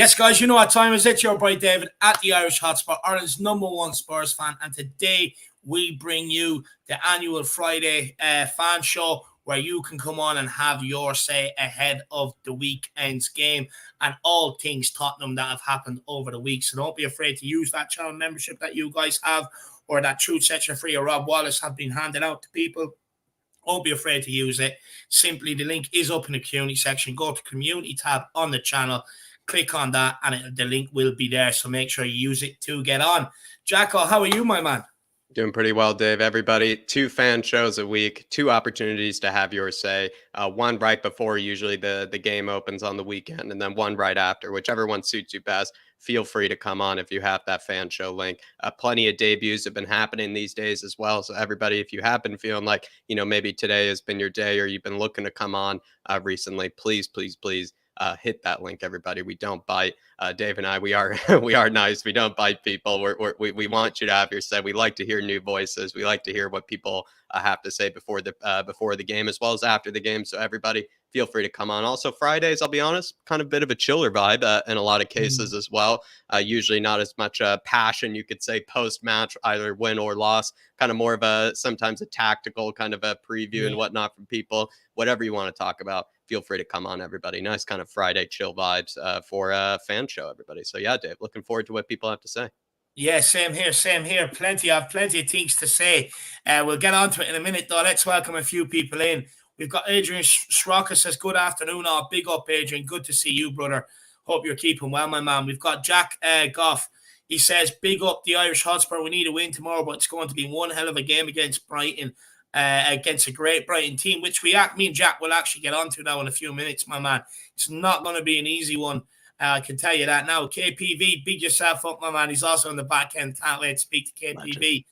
Yes, guys, you know what time is it? Your boy David at the Irish Hotspot, Ireland's #1 Spurs fan. And today we bring you the annual Friday fan show where you can come on and have your say ahead of the weekend's game and all things Tottenham that have happened over the week. So don't be afraid to use that channel membership that you guys have or that Truth Section Free or Rob Wallace have been handed out to people. Don't be afraid to use it. Simply, the link is up in the community section. Go to community tab on the channel. Click on that, and the link will be there. So make sure you use it to get on. Jacko, how are you, my man? Doing pretty well, Dave. Everybody, 2 fan shows a week, 2 opportunities to have your say. One right before usually the game opens on the weekend, and then one right after, whichever one suits you best. Feel free to come on if you have that fan show link. Plenty of debuts have been happening these days as well. So everybody, if you have been feeling like, maybe today has been your day or you've been looking to come on recently, please hit that link, everybody. We don't bite. Dave and I, we are nice. We don't bite people. We want you to have your say. We like to hear new voices. We like to hear what people have to say before the game as well as after the game. So everybody, feel free to come on. Also, Fridays, I'll be honest, kind of a bit of a chiller vibe in a lot of cases as well. Usually not as much passion, you could say, post-match, either win or loss. Kind of more of sometimes a tactical kind of a preview and whatnot from people. Whatever you want to talk about, feel free to come on, everybody. Nice kind of Friday chill vibes for a fan show, everybody. So yeah, Dave, looking forward to what people have to say. Yeah, same here. Plenty of things to say. We'll get on to it in a minute, though. Let's welcome a few people in. We've got Adrian Schrocka says, good afternoon, all. Big up, Adrian. Good to see you, brother. Hope you're keeping well, my man. We've got Jack Goff. He says, big up the Irish Hotspur. We need a win tomorrow, but it's going to be one hell of a game against Brighton, against a great Brighton team, which me and Jack will actually get on to now in a few minutes, my man. It's not going to be an easy one. I can tell you that now. KPV, big yourself up, my man. He's also on the back end. Can't wait to speak to KPV.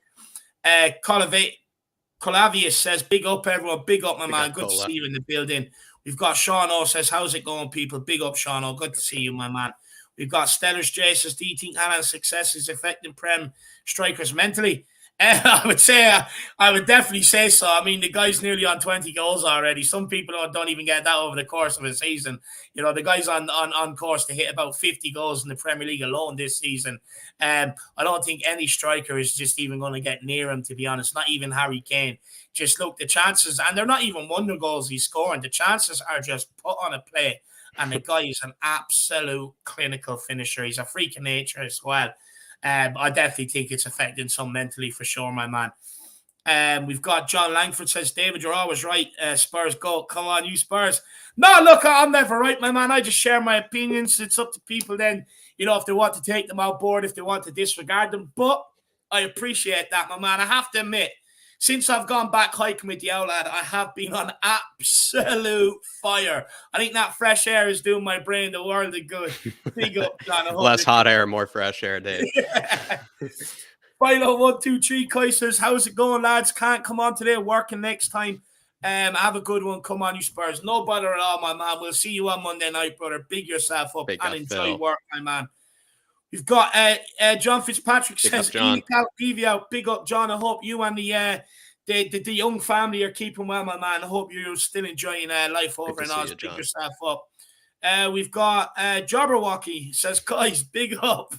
Colavius says, big up, everyone. Big up, my man. Good to see you in the building. We've got Sean O says, how's it going, people? Big up, Sean O. Good to see you, my man. We've got Stellars J says, do you think Alan's success is affecting Prem strikers mentally? I would definitely say so. I mean, the guy's nearly on 20 goals already. Some people don't even get that over the course of a season. The guy's on course to hit about 50 goals in the Premier League alone this season. I don't think any striker is just even going to get near him, to be honest. Not even Harry Kane. Just look, the chances, and they're not even wonder goals he's scoring. The chances are just put on a play. And the guy is an absolute clinical finisher. He's a freak of nature as well. I definitely think it's affecting some mentally for sure, my man. We've got John Langford says, David, you're always right. Spurs go. Come on, you Spurs. No, look, I'm never right, my man. I just share my opinions. It's up to people then, if they want to take them on board, if they want to disregard them. But I appreciate that, my man. I have to admit, since I've gone back hiking with the Lad, I have been on absolute fire. I think that fresh air is doing my brain the world of good. Big up, John. Less hot air, more fresh air, Dave. Philo 123 Kaisers, how's it going, lads? Can't come on today, working next time. Have a good one. Come on, you Spurs. No bother at all, my man. We'll see you on Monday night, brother. Big yourself up and enjoy work, my man. We've got John Fitzpatrick says, Evie out. Big up, John. I hope you and the young family are keeping well, my man. I hope you're still enjoying life over in Oz. Big yourself up. We've got Jabberwocky says, guys, big up.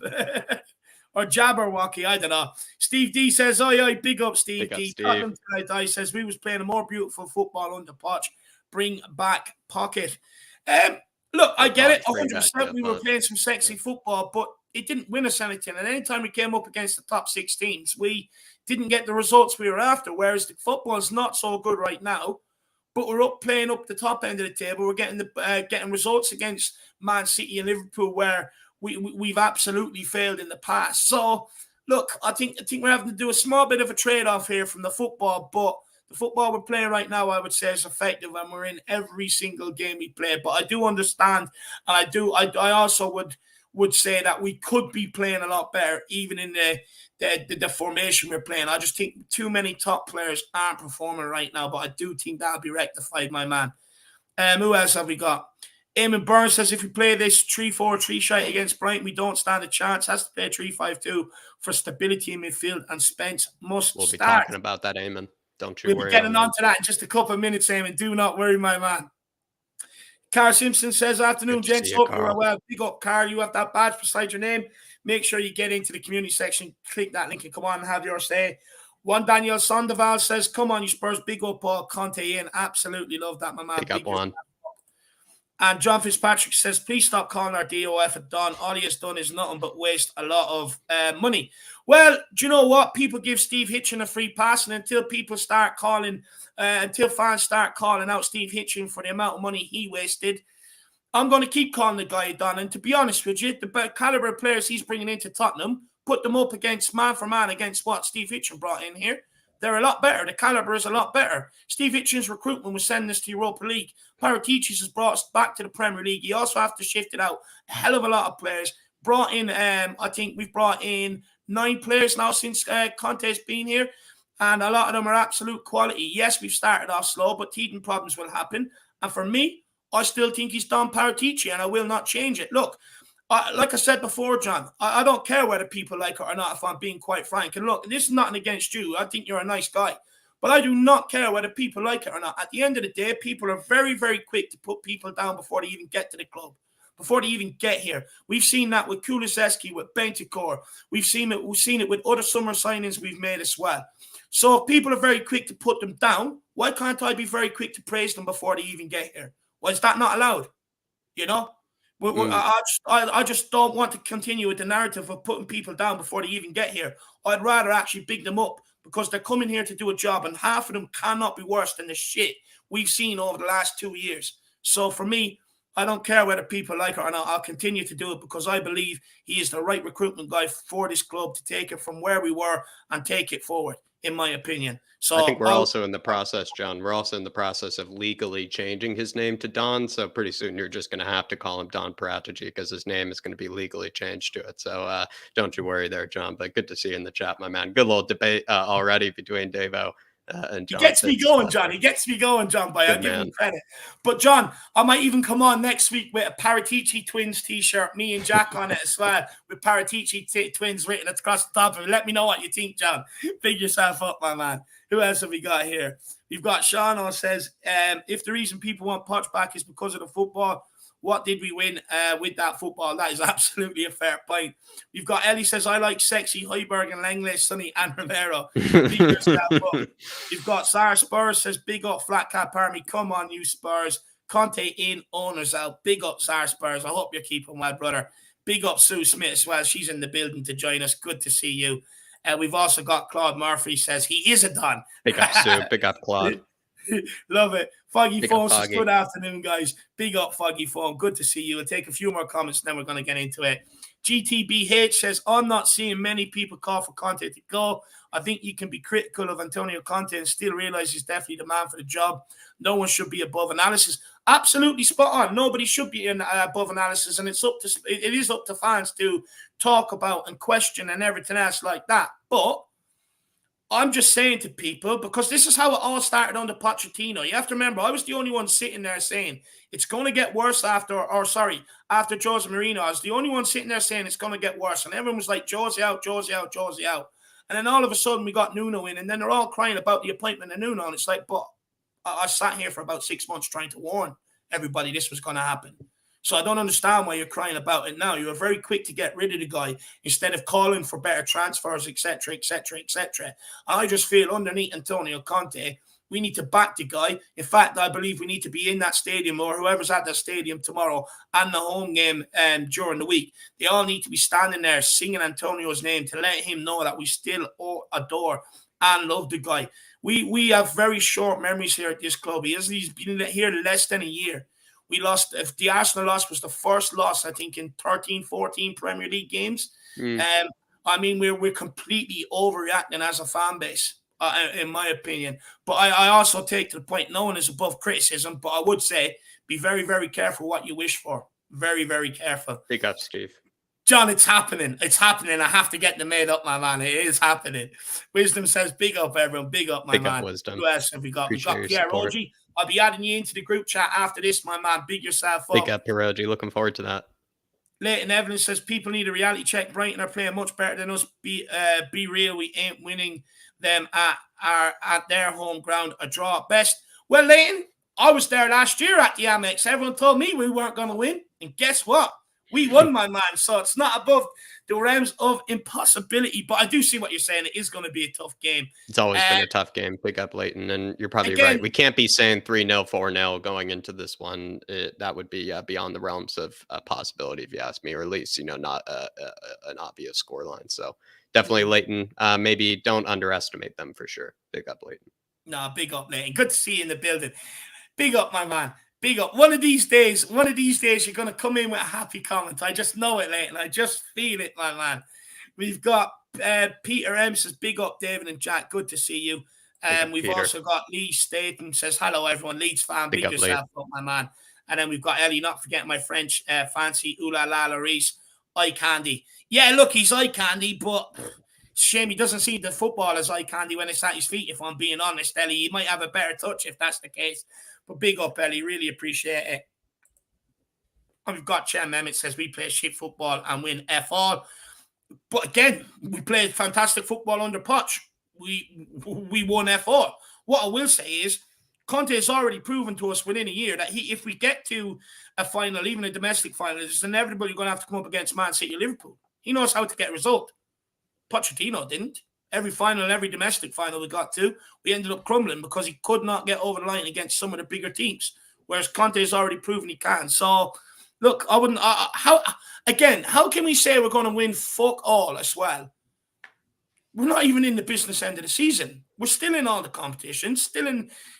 Or Jabberwocky, I don't know. Steve D says, oi, big up, Steve D. Tottenham tonight, says, we was playing a more beautiful football under Poch. Bring back Pocket. Look, I get it. 100% we were playing some sexy football, but it didn't win us anything. And anytime we came up against the top 6 teams, we didn't get the results we were after, whereas the football is not so good right now. But we're playing up the top end of the table. We're getting results against Man City and Liverpool where we've absolutely failed in the past. So, look, I think we're having to do a small bit of a trade-off here from the football, but the football we're playing right now, I would say, is effective, and we're in every single game we play. But I do understand, and I also would say that we could be playing a lot better, even in the formation we're playing. I just think too many top players aren't performing right now, but I do think that'll be rectified, my man. Who else have we got? Eamon Burns says, if we play this 3-4-3 shite against Brighton, we don't stand a chance. Has to play 3-5-2 for stability in midfield, and Spence must start. We'll be talking about that, Eamon. Don't you worry. We'll be getting on to that in just a couple of minutes, Eamon. Do not worry, my man. Carl Simpson says, afternoon, gents. Hope you are Carl. well. Big up, Carl. You have that badge beside your name. Make sure you get into the community section. Click that link and come on and have your say. One Daniel Sandoval says, come on, you Spurs. Big up, Paul Conte in. Absolutely love that, my man. Big up, one. And John Fitzpatrick says, please stop calling our DOF a Don. All he has done is nothing but waste a lot of money. Well, do you know what? People give Steve Hitchen a free pass, and until people start calling, until fans start calling out Steve Hitchen for the amount of money he wasted, I'm going to keep calling the guy a Don. And to be honest with you, the caliber of players he's bringing into Tottenham, put them up against man for man against what Steve Hitchen brought in here. They're a lot better. The caliber is a lot better. Steve Hitchen's recruitment was sending us to Europa League. Paraticis has brought us back to the Premier League. You also have to shift it out. A hell of a lot of players. Brought in, I think we've brought in 9 players now since Conte's been here. And a lot of them are absolute quality. Yes, we've started off slow, but teething problems will happen. And for me, I still think he's Don Paratici, and I will not change it. Look, like I said before, John, I don't care whether people like it or not, if I'm being quite frank. And look, this is nothing against you. I think you're a nice guy. But I do not care whether people like it or not. At the end of the day, people are very, very quick to put people down before they even get to the club, before they even get here. We've seen that with Kulusevski, with Bentancur. We've seen it with other summer signings we've made as well. So if people are very quick to put them down, why can't I be very quick to praise them before they even get here? Why is that not allowed? You know? I just don't want to continue with the narrative of putting people down before they even get here. I'd rather actually big them up because they're coming here to do a job, and half of them cannot be worse than the shit we've seen over the last 2 years. So for me, I don't care whether people like it or not. I'll continue to do it because I believe he is the right recruitment guy for this club to take it from where we were and take it forward, in my opinion. So I think we're also in the process, John. We're also in the process of legally changing his name to Don. So pretty soon you're just going to have to call him Don Paratici because his name is going to be legally changed to it. So don't you worry there, John. But good to see you in the chat, my man. Good little debate already between Davo and John. He gets me going, John. He gets me going, John. But I'll give him credit. But John, I might even come on next week with a Paratici Twins t-shirt, me and Jack on it as well, with Paratici Twins written across the top of it. Let me know what you think, John. Big yourself up, my man. Who else have we got here? We've got Sean who says, if the reason people want Poch back is because of the football, what did we win with that football? That is absolutely a fair point. We've got Ellie says, I like sexy Højbjerg and Langley, Sonny and Romero. You've got Sarah Spurs says, big up Flat Cap Army. Come on, you Spurs. Conte in, owners out. Big up Sarah Spurs. I hope you're keeping well, brother. Big up Sue Smith as well. She's in the building to join us. Good to see you. We've also got Claude Murphy says he is a Don. Big up Sue. Big up Claude. Love it. Foggy Phone says, good afternoon, guys. Big up, Foggy Phone. Good to see you. We'll take a few more comments, then we're going to get into it. GTBH says, I'm not seeing many people call for Conte to go. I think you can be critical of Antonio Conte and still realize he's definitely the man for the job. No one should be above analysis. Absolutely spot on. Nobody should be above analysis, and it is up to fans to talk about and question and everything else like that. But I'm just saying to people, because this is how it all started under Pochettino. You have to remember, I was the only one sitting there saying it's going to get worse after Jose Mourinho. I was the only one sitting there saying it's going to get worse. And everyone was like, Jose out, Jose out, Jose out. And then all of a sudden we got Nuno in, and then they're all crying about the appointment of Nuno. And it's like, but I sat here for about 6 months trying to warn everybody this was going to happen. So I don't understand why you're crying about it now. You were very quick to get rid of the guy instead of calling for better transfers, etc., etc., etc. I just feel underneath Antonio Conte, we need to back the guy. In fact, I believe we need to be in that stadium, or whoever's at that stadium tomorrow and the home game during the week. They all need to be standing there singing Antonio's name to let him know that we still adore and love the guy. We have very short memories here at this club. He's been here less than a year. We lost, if the Arsenal loss was the first loss, I think, in 13, 14 Premier League games. I mean, we're completely overreacting as a fan base, in my opinion. But I also take to the point, no one is above criticism, but I would say be very, very careful what you wish for. Very, very careful. Big up, Steve. John, it's happening. It's happening. I have to get them made up, my man. It is happening. Wisdom says, big up, everyone. Big up, my man. Big up, Wisdom. Who else have we got? We've got Pierre Oji. I'll be adding you into the group chat after this, my man. Big yourself up. Big up, Pierogi. Looking forward to that. Leighton Evans says, people need a reality check. Brighton are playing much better than us. Be real. We ain't winning them at their home ground. A draw at best. Well, Leighton, I was there last year at the Amex. Everyone told me we weren't going to win. And guess what? We won, my man. So it's not above the realms of impossibility. But I do see what you're saying. It is going to be a tough game. It's always been a tough game. Big up Leighton. And you're probably right. We can't be saying 3-0, 4-0 going into this one. That would be beyond the realms of possibility, if you ask me, or at least, not an obvious scoreline. So definitely Leighton. Maybe don't underestimate them for sure. Big up Leighton. No, big up Leighton. Good to see you in the building. Big up, my man. Big up. One of these days, you're going to come in with a happy comment. I just know it, Leighton. I just feel it, my man. We've got Peter M says, big up, David and Jack. Good to see you. We've Peter. Also got Lee Staten says, hello, everyone. Leeds fan. Big yourself up, my man. And then we've got Ellie, not forgetting my French fancy, Ooh La La Larice, eye candy. Yeah, look, he's eye candy, but shame he doesn't see the football as eye candy when it's at his feet, if I'm being honest, Ellie. He might have a better touch if that's the case. But big up, Ellie. Really appreciate it. And we've got Chen Mehmet says we play shit football and win F all. But again, we played fantastic football under Poch. We won F all. What I will say is Conte has already proven to us within a year that if we get to a final, even a domestic final, it's inevitably going to have to come up against Man City or Liverpool. He knows how to get a result. Pochettino didn't. Every final, every domestic final we got to, we ended up crumbling because he could not get over the line against some of the bigger teams. Whereas Conte has already proven he can. So, look, I wouldn't. How can we say we're going to win fuck all as well? We're not even in the business end of the season. We're still in all the competitions,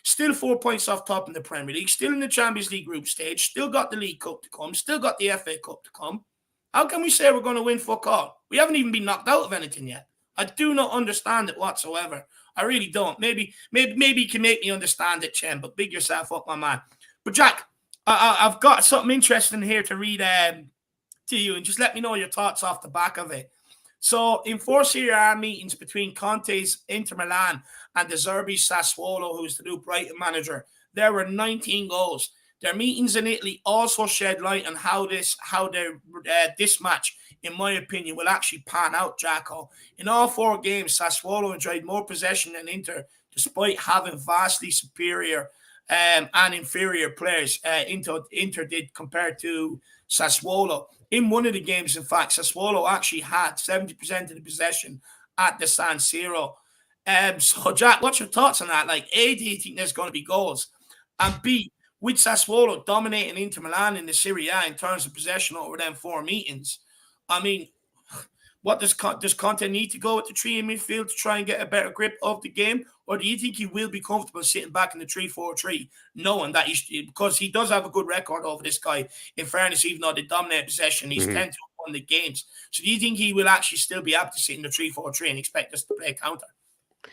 still 4 points off top in the Premier League, still in the Champions League group stage, still got the League Cup to come, still got the FA Cup to come. How can we say we're going to win fuck all? We haven't even been knocked out of anything yet. I do not understand it whatsoever. I really don't. Maybe you can make me understand it, Chen, but big yourself up, my man. But Jack, I've got something interesting here to read to you, and just let me know your thoughts off the back of it. So, in 4 Serie A meetings between Conte's Inter Milan and De Zerbi's Sassuolo, who's the new Brighton manager, there were 19 goals. Their meetings in Italy also shed light on how this match, in my opinion, will actually pan out, Jacko. In all 4 games, Sassuolo enjoyed more possession than Inter, despite having vastly superior and inferior players. Inter did compared to Sassuolo. In one of the games, in fact, Sassuolo actually had 70% of the possession at the San Siro. So, Jack, what's your thoughts on that? Like, A, do you think there's going to be goals? And B, with Sassuolo dominating Inter Milan in the Serie A in terms of possession over them 4 meetings, I mean, what does Conte need to go with the 3 in midfield to try and get a better grip of the game? Or do you think he will be comfortable sitting back in the 3-4-3, knowing that because he does have a good record over this guy, in fairness, even though they dominate possession, he's 10 to 1 the games. So do you think he will actually still be able to sit in the 3-4-3 and expect us to play counter?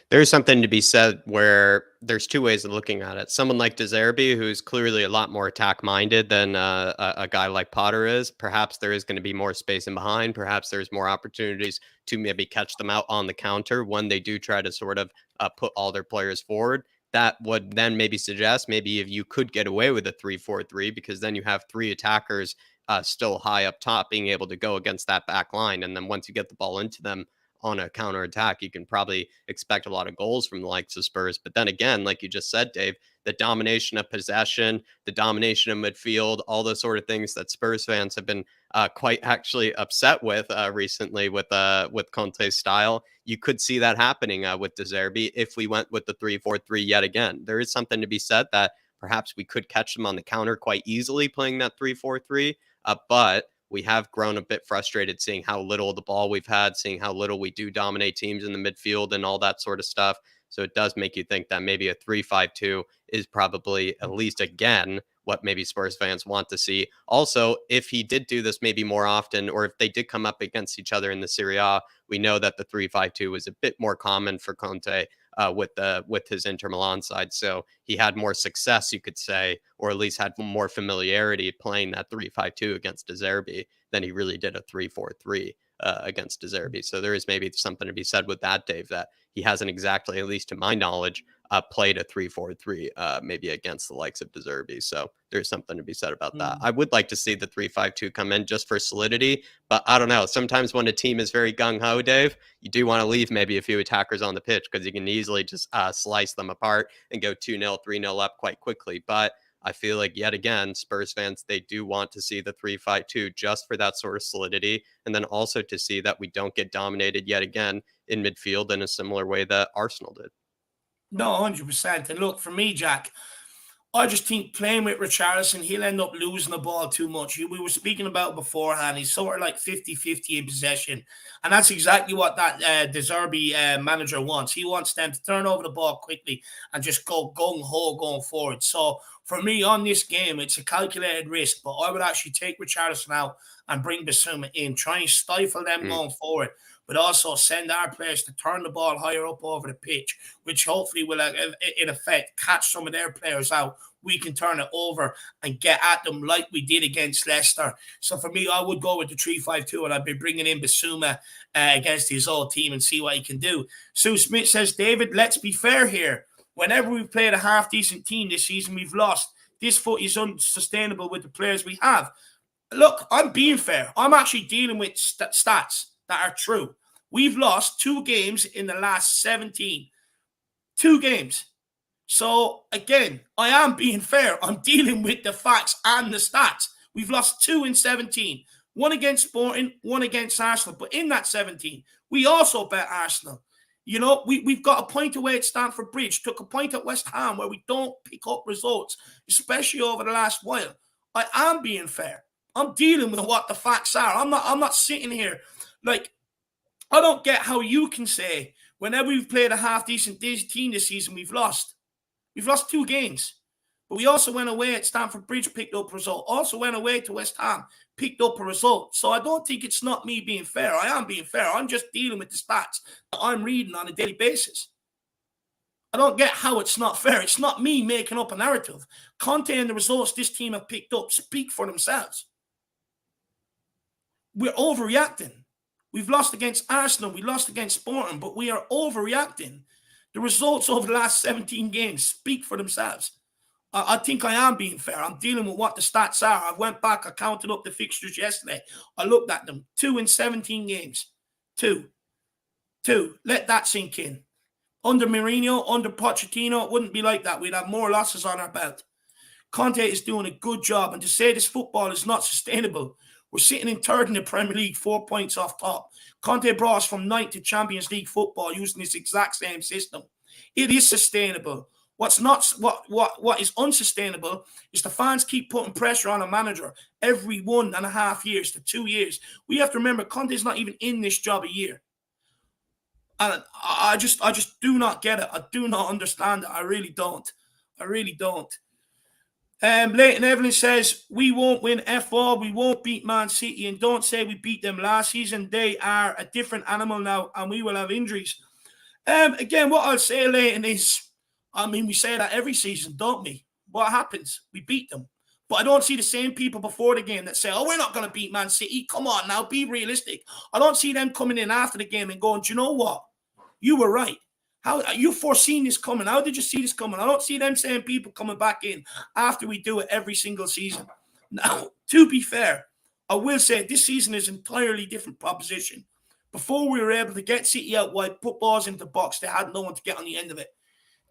There's something to be said where there's 2 ways of looking at it. Someone like De Zerbi, who's clearly a lot more attack-minded than a guy like Potter is. Perhaps there is going to be more space in behind. Perhaps there's more opportunities to maybe catch them out on the counter when they do try to sort of put all their players forward. That would then maybe suggest maybe if you could get away with a 3-4-3, because then you have 3 attackers still high up top being able to go against that back line. And then once you get the ball into them on a counter attack, you can probably expect a lot of goals from the likes of Spurs. But then again, like you just said, Dave, the domination of possession, the domination of midfield, all those sort of things that Spurs fans have been quite actually upset with recently with Conte's style. You could see that happening with De Zerbi if we went with the 3-4-3 yet again. There is something to be said that perhaps we could catch them on the counter quite easily playing that 3-4-3, but we have grown a bit frustrated seeing how little of the ball we've had, seeing how little we do dominate teams in the midfield and all that sort of stuff. So it does make you think that maybe a 3-5-2 is probably, at least again, what maybe Spurs fans want to see. Also, if he did do this maybe more often, or if they did come up against each other in the Serie A, we know that the 3-5-2 was a bit more common for Conte with his Inter Milan side. So he had more success, you could say, or at least had more familiarity playing that 3-5-2 against De Zerbi than he really did a 3-4-3 against De Zerbi. So there is maybe something to be said with that, Dave, that he hasn't exactly, at least to my knowledge, played a 3-4-3 maybe against the likes of De Zerbi. So there's something to be said about that. I would like to see the 3-5-2 come in just for solidity, but I don't know. Sometimes when a team is very gung-ho, Dave, you do want to leave maybe a few attackers on the pitch because you can easily just slice them apart and go 2-0, 3-0 up quite quickly. But I feel like, yet again, Spurs fans, they do want to see the 3-5-2 just for that sort of solidity. And then also to see that we don't get dominated yet again in midfield in a similar way that Arsenal did. No, 100%. And look, for me, Jack, I just think playing with Richarlison, he'll end up losing the ball too much. We were speaking about beforehand. He's sort of like 50-50 in possession. And that's exactly what that De Zerbi manager wants. He wants them to turn over the ball quickly and just go gung-ho going forward. So for me on this game, it's a calculated risk. But I would actually take Richarlison out and bring Bissouma in. Try and stifle them going forward, but also send our players to turn the ball higher up over the pitch, which hopefully will, in effect, catch some of their players out. We can turn it over and get at them like we did against Leicester. So for me, I would go with the 3-5-2, and I'd be bringing in Bissouma against his old team and see what he can do. Sue Smith says, David, let's be fair here. Whenever we've played a half-decent team this season, we've lost. This foot is unsustainable with the players we have. Look, I'm being fair. I'm actually dealing with stats that are true. We've lost 2 games in the last 17. 2 games. So, again, I am being fair. I'm dealing with the facts and the stats. We've lost 2 in 17. 1 against Sporting, 1 against Arsenal. But in that 17, we also bet Arsenal. You know, we've got a point away at Stamford Bridge, took a point at West Ham where we don't pick up results, especially over the last while. I am being fair. I'm dealing with what the facts are. I'm not sitting here like, I don't get how you can say whenever we've played a half-decent team this season, we've lost. We've lost 2 games. But we also went away at Stamford Bridge, picked up a result. Also went away to West Ham, picked up a result. So I don't think it's not me being fair. I am being fair. I'm just dealing with the stats that I'm reading on a daily basis. I don't get how it's not fair. It's not me making up a narrative. Conte and the results this team have picked up speak for themselves. We're overreacting. We've lost against Arsenal. We lost against Sporting, but we are overreacting. The results over the last 17 games speak for themselves. I think I am being fair. I'm dealing with what the stats are. I went back. I counted up the fixtures yesterday. I looked at them. 2 in 17 games. 2. Let that sink in. Under Mourinho, under Pochettino, it wouldn't be like that. We'd have more losses on our belt. Conte is doing a good job. And to say this football is not sustainable, we're sitting in 3rd in the Premier League, 4 points off top. Conte brought us from 9th to Champions League football using this exact same system. It is sustainable. What is unsustainable is the fans keep putting pressure on a manager every 1.5 years to 2 years. We have to remember Conte's not even in this job a year. And I just do not get it. I do not understand it. I really don't. Leighton Evelyn says, we won't win F4. We won't beat Man City. And don't say we beat them last season. They are a different animal now, and we will have injuries. Again, what I'll say, Leighton, is, we say that every season, don't we? What happens? We beat them. But I don't see the same people before the game that say, we're not going to beat Man City. Come on now, be realistic. I don't see them coming in after the game and going, do you know what? You were right. How you foreseen this coming? How did you see this coming? I don't see them same people coming back in after we do it every single season. Now, to be fair, I will say this season is an entirely different proposition. Before we were able to get City out wide, put balls into the box, they had no one to get on the end of it.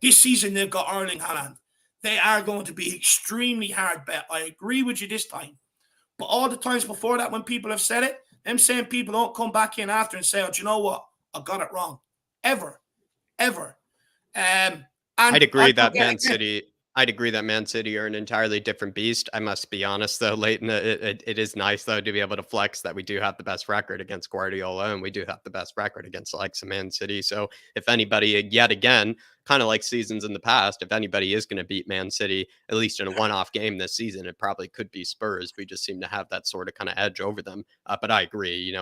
This season, they've got Erling Haaland. They are going to be extremely hard bet. I agree with you this time. But all the times before that, when people have said it, them same people don't come back in after and say, do you know what? I got it wrong. Ever. I'd agree that Man City are an entirely different beast. I must be honest, though, Leighton, it is nice, though, to be able to flex that we do have the best record against Guardiola and we do have the best record against the likes of Man City. So if anybody, yet again, kind of like seasons in the past, if anybody is going to beat Man City, at least in a one-off game this season, it probably could be Spurs. We just seem to have that sort of kind of edge over them. But I agree,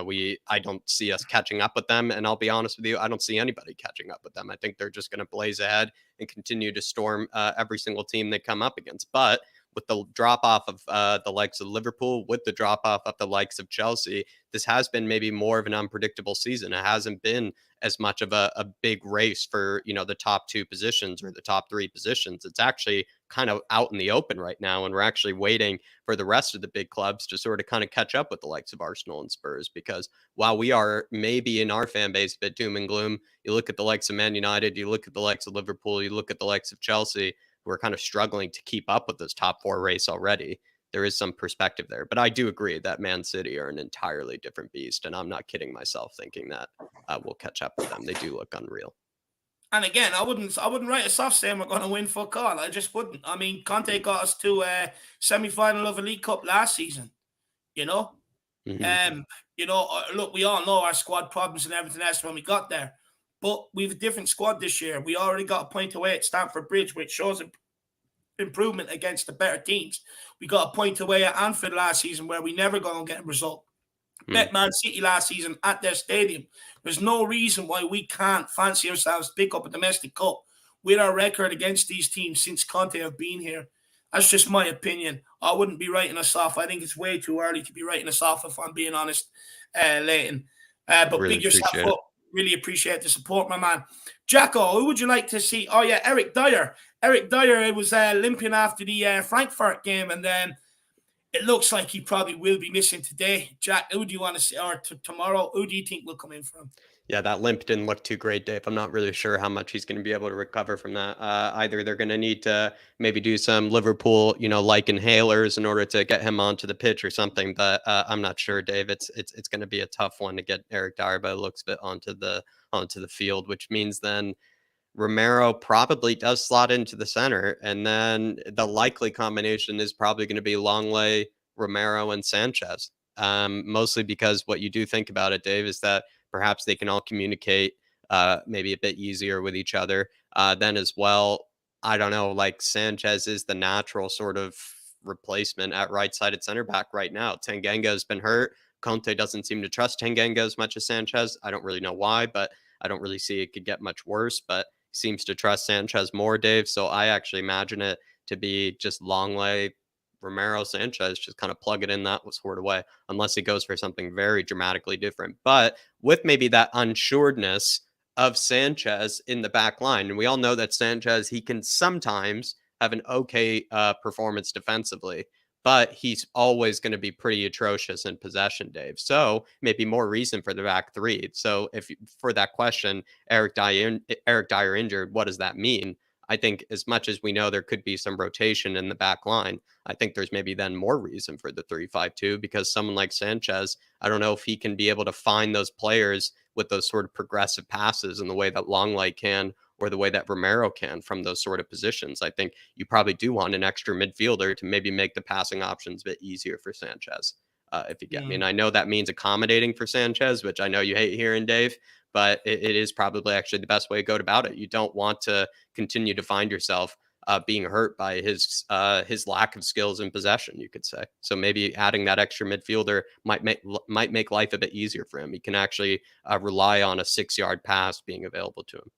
I don't see us catching up with them. And I'll be honest with you, I don't see anybody catching up with them. I think they're just going to blaze ahead and continue to storm every single team they come up against. But with the drop off of the likes of Liverpool, with the drop off of the likes of Chelsea, this has been maybe more of an unpredictable season. It hasn't been as much of a big race for, the top 2 positions or the top 3 positions. It's actually kind of out in the open right now, and we're actually waiting for the rest of the big clubs to sort of kind of catch up with the likes of Arsenal and Spurs, because while we are maybe in our fan base a bit doom and gloom, you look at the likes of Man United, you look at the likes of Liverpool, you look at the likes of Chelsea, who are kind of struggling to keep up with this top 4 race already. There is some perspective there. But I do agree that Man City are an entirely different beast, and I'm not kidding myself thinking that we'll catch up with them. They do look unreal. And again, I wouldn't write us off saying we're going to win fuck all. I just wouldn't. I mean, Conte got us to a semi-final of a League Cup last season. Mm-hmm. Look, we all know our squad problems and everything else when we got there, but we have a different squad this year. We already got a point away at Stamford Bridge, which shows improvement against the better teams. We got a point away at Anfield last season where we never going to get a result. Bet Man City last season at their stadium. There's no reason why we can't fancy ourselves to pick up a domestic cup with our record against these teams since Conte have been here. That's just my opinion. I wouldn't be writing us off. I think it's way too early to be writing us off, if I'm being honest, Leighton. But really big yourself up. Really appreciate the support, my man. Jacko, who would you like to see? Oh, yeah, Eric Dier. Eric Dier was limping after the Frankfurt game, and then it looks like he probably will be missing today. Jack, who do you want to see, or tomorrow? Who do you think will come in for him? Yeah, that limp didn't look too great, Dave. I'm not really sure how much he's going to be able to recover from that. Either they're going to need to maybe do some Liverpool, like inhalers in order to get him onto the pitch or something. But I'm not sure, Dave. It's going to be a tough one to get Eric Dier by the looks of it onto the field, which means then Romero probably does slot into the center, and then the likely combination is probably going to be Longley, Romero, and Sanchez. Mostly because what you do think about it, Dave, is that perhaps they can all communicate maybe a bit easier with each other. Then as well, I don't know, like Sanchez is the natural sort of replacement at right-sided center back right now. Tanganga has been hurt. Conte doesn't seem to trust Tanganga as much as Sanchez. I don't really know why, but I don't really see it could get much worse, but seems to trust Sanchez more, Dave. So I actually imagine it to be just Longley, Romero, Sanchez, just kind of plug it in that sort of way, unless he goes for something very dramatically different. But with maybe that unsuredness of Sanchez in the back line, and we all know that Sanchez, he can sometimes have an okay performance defensively, but he's always going to be pretty atrocious in possession, Dave. So maybe more reason for the back 3. So if for that question, Eric Dier injured, what does that mean? I think as much as we know there could be some rotation in the back line, I think there's maybe then more reason for the 3-5-2, because someone like Sanchez, I don't know if he can be able to find those players with those sort of progressive passes in the way that Longley can, or the way that Romero can from those sort of positions. I think you probably do want an extra midfielder to maybe make the passing options a bit easier for Sanchez, if you get me. And I know that means accommodating for Sanchez, which I know you hate hearing, Dave, but it is probably actually the best way to go about it. You don't want to continue to find yourself being hurt by his lack of skills in possession, you could say. So maybe adding that extra midfielder might make life a bit easier for him. He can actually rely on a 6-yard pass being available to him.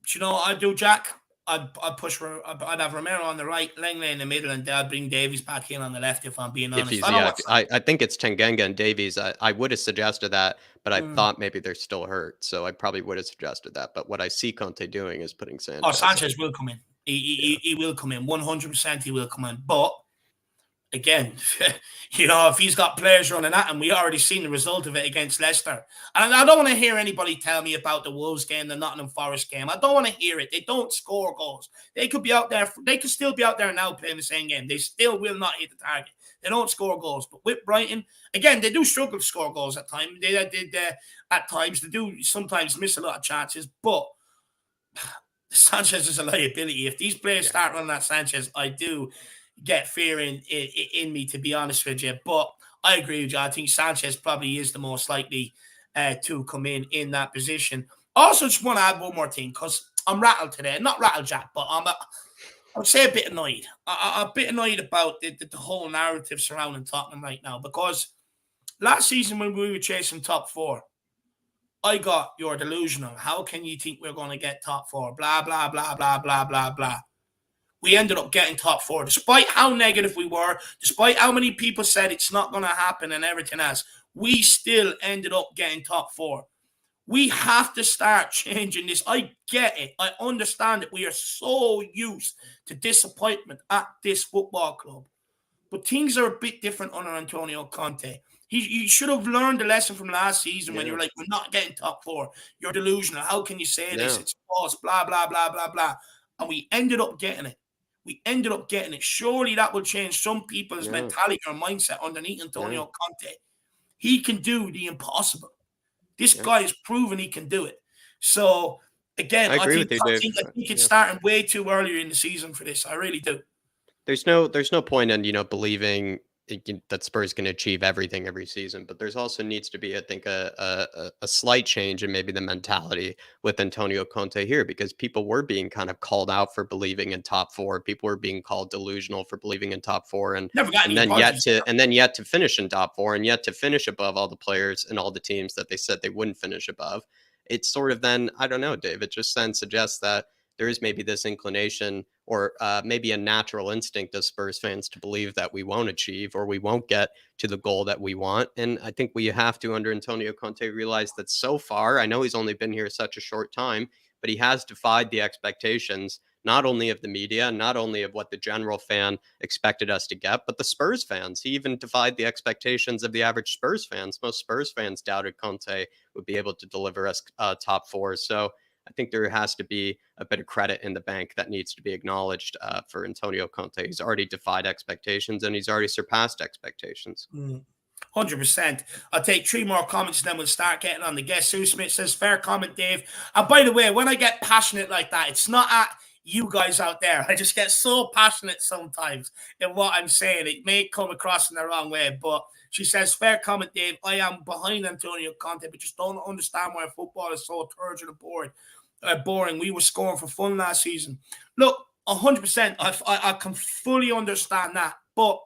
Do you know what I'd do, Jack? I'd have Romero on the right, Langley in the middle, and I'd bring Davies back in on the left, if I'm being honest. I think it's Tanganga and Davies. I would have suggested that, but I thought maybe they're still hurt, so I probably would have suggested that. But what I see Conte doing is putting Sanchez. Oh, Sanchez will come in. He will come in. 100% he will come in. But again, if he's got players running at him, we already seen the result of it against Leicester. And I don't want to hear anybody tell me about the Wolves game, the Nottingham Forest game. I don't want to hear it. They don't score goals. They could be out there. They could still be out there now playing the same game. They still will not hit the target. They don't score goals. But with Brighton, again, they do struggle to score goals at times. At times, they do sometimes miss a lot of chances. But Sanchez is a liability. If these players start running at Sanchez, I do get fear in me, to be honest with you. But I agree with you. I think Sanchez probably is the most likely to come in that position. Also, just want to add one more thing, because I'm rattled today. Not rattled, Jack, but I would say a bit annoyed. I'm a bit annoyed about the whole narrative surrounding Tottenham right now, because last season when we were chasing top 4, I got you're delusional. How can you think we're going to get top 4? Blah, blah, blah, blah, blah, blah, blah. we ended up getting top 4. Despite how negative we were, despite how many people said it's not going to happen and everything else, we still ended up getting top 4. We have to start changing this. I get it. I understand that we are so used to disappointment at this football club. But things are a bit different under Antonio Conte. He should have learned the lesson from last season when you were like, we're not getting top 4. You're delusional. How can you say this? It's false, blah, blah, blah, blah, blah. And we ended up getting it. Surely that will change some people's mentality or mindset underneath Antonio Conte. He can do the impossible. This guy has proven he can do it. So, again, I think it's starting way too earlier in the season for this. I really do. There's no point in, believing that Spurs can achieve everything every season, but there's also needs to be, I think, a slight change in maybe the mentality with Antonio Conte here, because people were being kind of called out for believing in top 4. People were being called delusional for believing in top 4, and then yet to finish in top 4, and yet to finish above all the players and all the teams that they said they wouldn't finish above. It's sort of then, I don't know, Dave, it just then suggests that there is maybe this inclination or maybe a natural instinct of Spurs fans to believe that we won't achieve or we won't get to the goal that we want. And I think we have to, under Antonio Conte, realize that so far, I know he's only been here such a short time, but he has defied the expectations, not only of the media, not only of what the general fan expected us to get, but the Spurs fans. He even defied the expectations of the average Spurs fans. Most Spurs fans doubted Conte would be able to deliver us top 4. So I think there has to be a bit of credit in the bank that needs to be acknowledged for Antonio Conte. He's already defied expectations and he's already surpassed expectations. 100%. I'll take 3 more comments and then we'll start getting on the guest. Sue Smith says, fair comment, Dave. And by the way, when I get passionate like that, it's not at you guys out there. I just get so passionate sometimes in what I'm saying. It may come across in the wrong way, but she says, fair comment, Dave. I am behind Antonio Conte, but just don't understand why football is so turgid and boring. We were scoring for fun last season. Look, 100%. I can fully understand that. But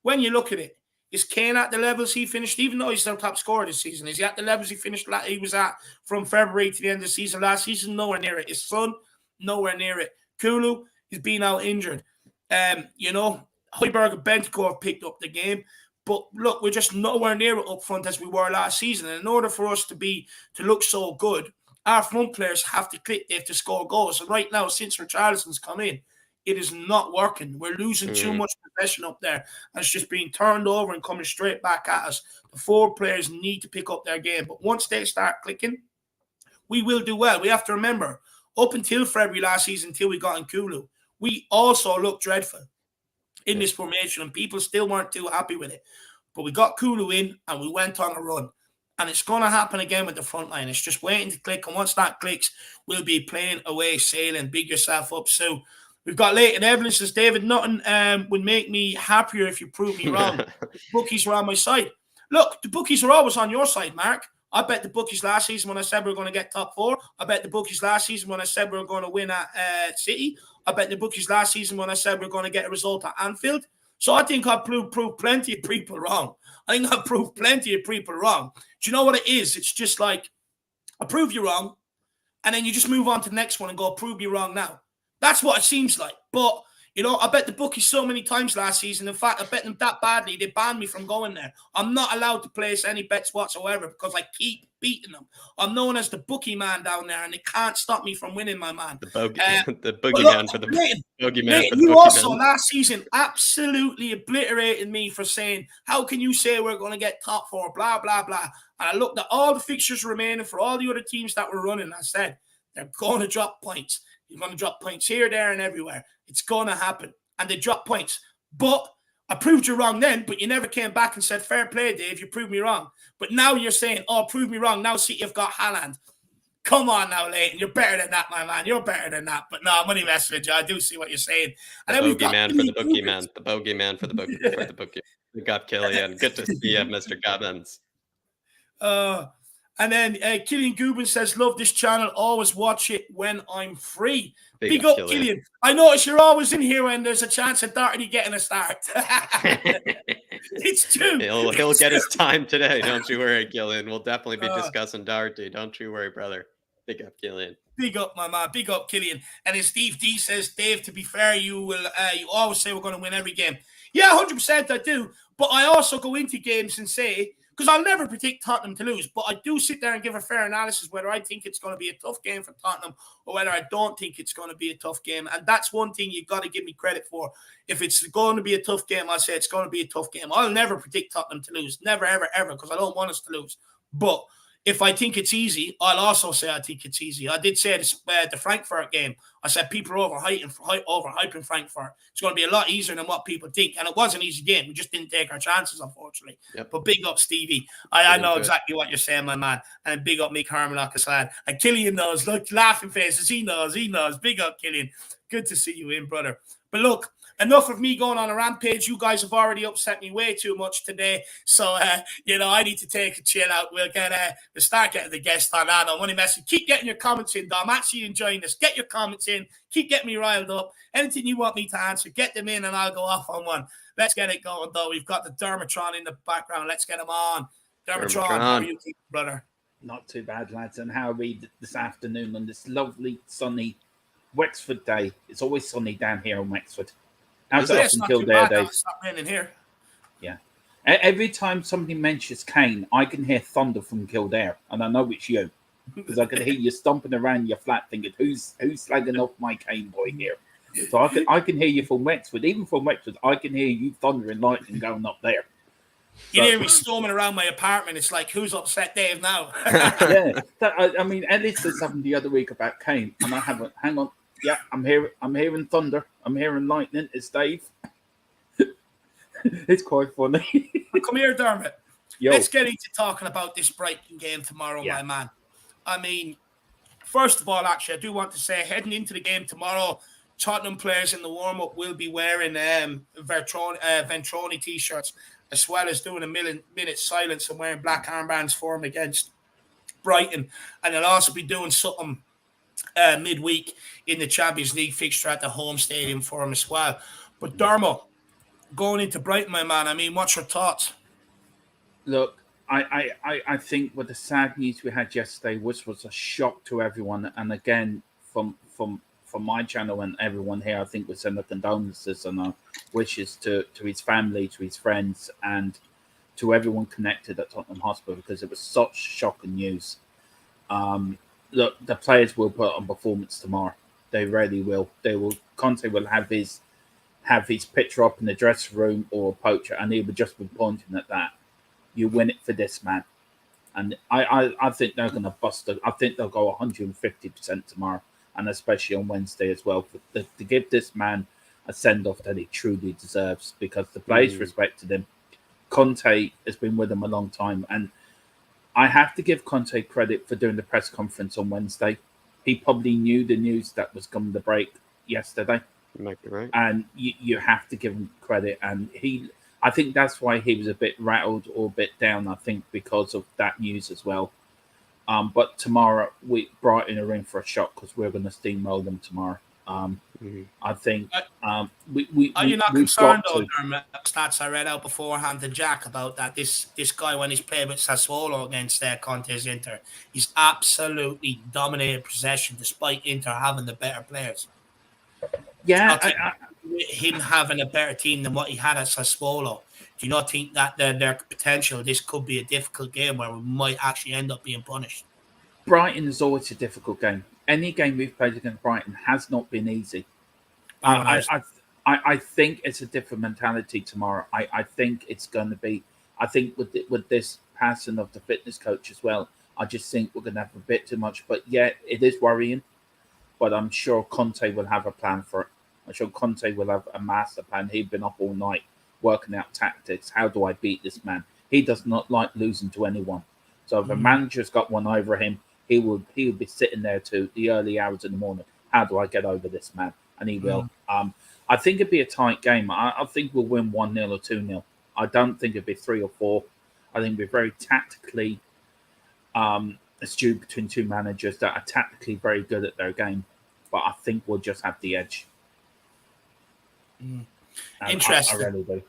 when you look at it, is Kane at the levels he finished, even though he's still top scorer this season? Is he at the levels he was at from February to the end of the season last season? Nowhere near it. His son, nowhere near it. Kulu is being out injured. Højbjerg and Bentancur have picked up the game. But look, we're just nowhere near it up front as we were last season. And in order for us to look so good, our front players have to click. They have to score goals. And right now, since Richarlison's come in, it is not working. We're losing too much possession up there. And it's just being turned over and coming straight back at us. The 4 players need to pick up their game. But once they start clicking, we will do well. We have to remember, up until February last season, until we got in Kulu, we also looked dreadful in this formation, and people still weren't too happy with it. But we got Kulu in, and we went on a run. And it's going to happen again with the front line. It's just waiting to click, and once that clicks, we'll be playing away, sailing, big yourself up. So we've got Leighton Evelyn says, David, nothing would make me happier if you prove me wrong. The bookies were on my side. Look, the bookies are always on your side, Mark. I bet the bookies last season when I said we were going to get top 4. I bet the bookies last season when I said we were going to win at City. I bet the bookies last season when I said we were going to get a result at Anfield. So I think I've proved plenty of people wrong. Do you know what it is? It's just like, I prove you wrong, and then you just move on to the next one and go, prove you wrong now. That's what it seems like. But, I bet the bookies so many times last season. In fact, I bet them that badly, they banned me from going there. I'm not allowed to place any bets whatsoever because I keep beating them. I'm known as the bookie man down there, and they can't stop me from winning, my man. The boogeyman for the boogeyman. You also last season absolutely obliterated me for saying, how can you say we're going to get top 4, blah, blah, blah. And I looked at all the fixtures remaining for all the other teams that were running. I said, they're going to drop points. You're going to drop points here, there, and everywhere. It's going to happen. And they drop points. But I proved you wrong then, but you never came back and said, fair play, Dave, you proved me wrong. But now you're saying, prove me wrong. Now City have got Haaland. Come on now, Leighton. You're better than that, my man. You're better than that. But no, I'm only messing with you. I do see what you're saying. And the bogeyman for the boogeyman. The bogeyman for the bogeyman. We got Killian. Good to see you, Mr. Gubbins. And then Killian Gubin says, love this channel. Always watch it when I'm free. Big up, Killian. I notice you're always in here when there's a chance of Doherty getting a start. It's true. He'll get his time today. Don't you worry, Killian. We'll definitely be discussing Doherty. Don't you worry, brother. Big up, Killian. Big up, my man. Big up, Killian. And as Steve D says, Dave, to be fair, you always say we're going to win every game. Yeah, 100% I do. But I also go into games and say, because I'll never predict Tottenham to lose, but I do sit there and give a fair analysis whether I think it's going to be a tough game for Tottenham or whether I don't think it's going to be a tough game. And that's one thing you've got to give me credit for. If it's going to be a tough game, I'll say it's going to be a tough game. I'll never predict Tottenham to lose. Never, ever, ever, because I don't want us to lose. But if I think it's easy, I'll also say I think it's easy. I did say this, the Frankfurt game. I said people are overhyping Frankfurt. It's going to be a lot easier than what people think. And it was an easy game. We just didn't take our chances, unfortunately. Yep. But big up, Stevie. I know exactly what you're saying, my man. And big up Mick Harmon, and Killian knows. Look, laughing faces. He knows. Big up, Killian. Good to see you in, brother. But look, enough of me going on a rampage. You guys have already upset me way too much today. So, I need to take a chill out. We'll start getting the guest on. I don't want to mess. Keep getting your comments in, Dom. I'm actually enjoying this. Get your comments in. Keep getting me riled up. Anything you want me to answer, get them in and I'll go off on one. Let's get it going, though. We've got the Dermatron in the background. Let's get him on. Dermatron, how are you keeping, brother? Not too bad, lads. And how are we this afternoon on this lovely, sunny Wexford day? It's always sunny down here in Wexford. How's it up in Kildare, Dave? It's not raining here. Yeah. Every time somebody mentions Kane, I can hear thunder from Kildare, and I know it's you because I can hear you stomping around your flat, thinking, "Who's slagging off my Kane boy here?" So I can hear you from Wexford. Even from Wexford, I can hear you thunder and lightning going up there. You hear me storming around my apartment. It's like, who's upset Dave now? Yeah. I mean, Ellis said something the other week about Kane, and I haven't. Hang on. Yeah, I'm hearing thunder. I'm hearing lightning. It's Dave. It's quite funny. Come here, Dermot. Yo. Let's get into talking about this Brighton game tomorrow, my man. I mean, first of all, actually, I do want to say, heading into the game tomorrow, Tottenham players in the warm-up will be wearing Ventroni T-shirts, as well as doing a minute silence and wearing black armbands for them against Brighton. And they'll also be doing something midweek in the Champions League fixture at the home stadium for him as well. But Dermo, going into Brighton, my man, I mean, what's your thoughts? Look, I think with the sad news we had yesterday, which was a shock to everyone, and again, from my channel and everyone here, I think we send our condolences and our wishes to his family, to his friends, and to everyone connected at Tottenham Hotspur, because it was such shocking news. Look, the players will put on performance tomorrow. They really will. Conte will have his picture up in the dressing room or a poacher, and he will just be pointing at that. You win it for this man. And I think they're going to bust it. I think they'll go 150% tomorrow, and especially on Wednesday as well, to give this man a send-off that he truly deserves, because the players respected him. Conte has been with him a long time, and I have to give Conte credit for doing the press conference on Wednesday. He probably knew the news that was coming to break yesterday. You might be right. And you have to give him credit. And I think that's why he was a bit rattled or a bit down, I think, because of that news as well. But tomorrow, Brighton are in for a shock because we're going to steamroll them tomorrow. I think are you not concerned though, Dermot? Stats I read out beforehand to Jack about that this guy, when he's played with Sassuolo against Conte's Inter, he's absolutely dominated possession despite Inter having the better players. Yeah, him having a better team than what he had at Sassuolo. Do you not think that their potential, this could be a difficult game where we might actually end up being punished? Brighton is always a difficult game. Any game we've played against Brighton has not been easy. I think it's a different mentality tomorrow. I think it's going to be. I think with this passing of the fitness coach as well, I just think we're going to have a bit too much. But yeah, it is worrying. But I'm sure Conte will have a plan for it. I'm sure Conte will have a master plan. He's been up all night working out tactics. How do I beat this man? He does not like losing to anyone. So if a manager's got one over him, he will be sitting there to the early hours in the morning. How do I get over this man? And he will. I think it'd be a tight game. I think we'll win 1-0 or 2-0. I don't think it'd be 3 or 4. I think it'd be very tactically astute between two managers that are tactically very good at their game. But I think we'll just have the edge. Interesting. I really do.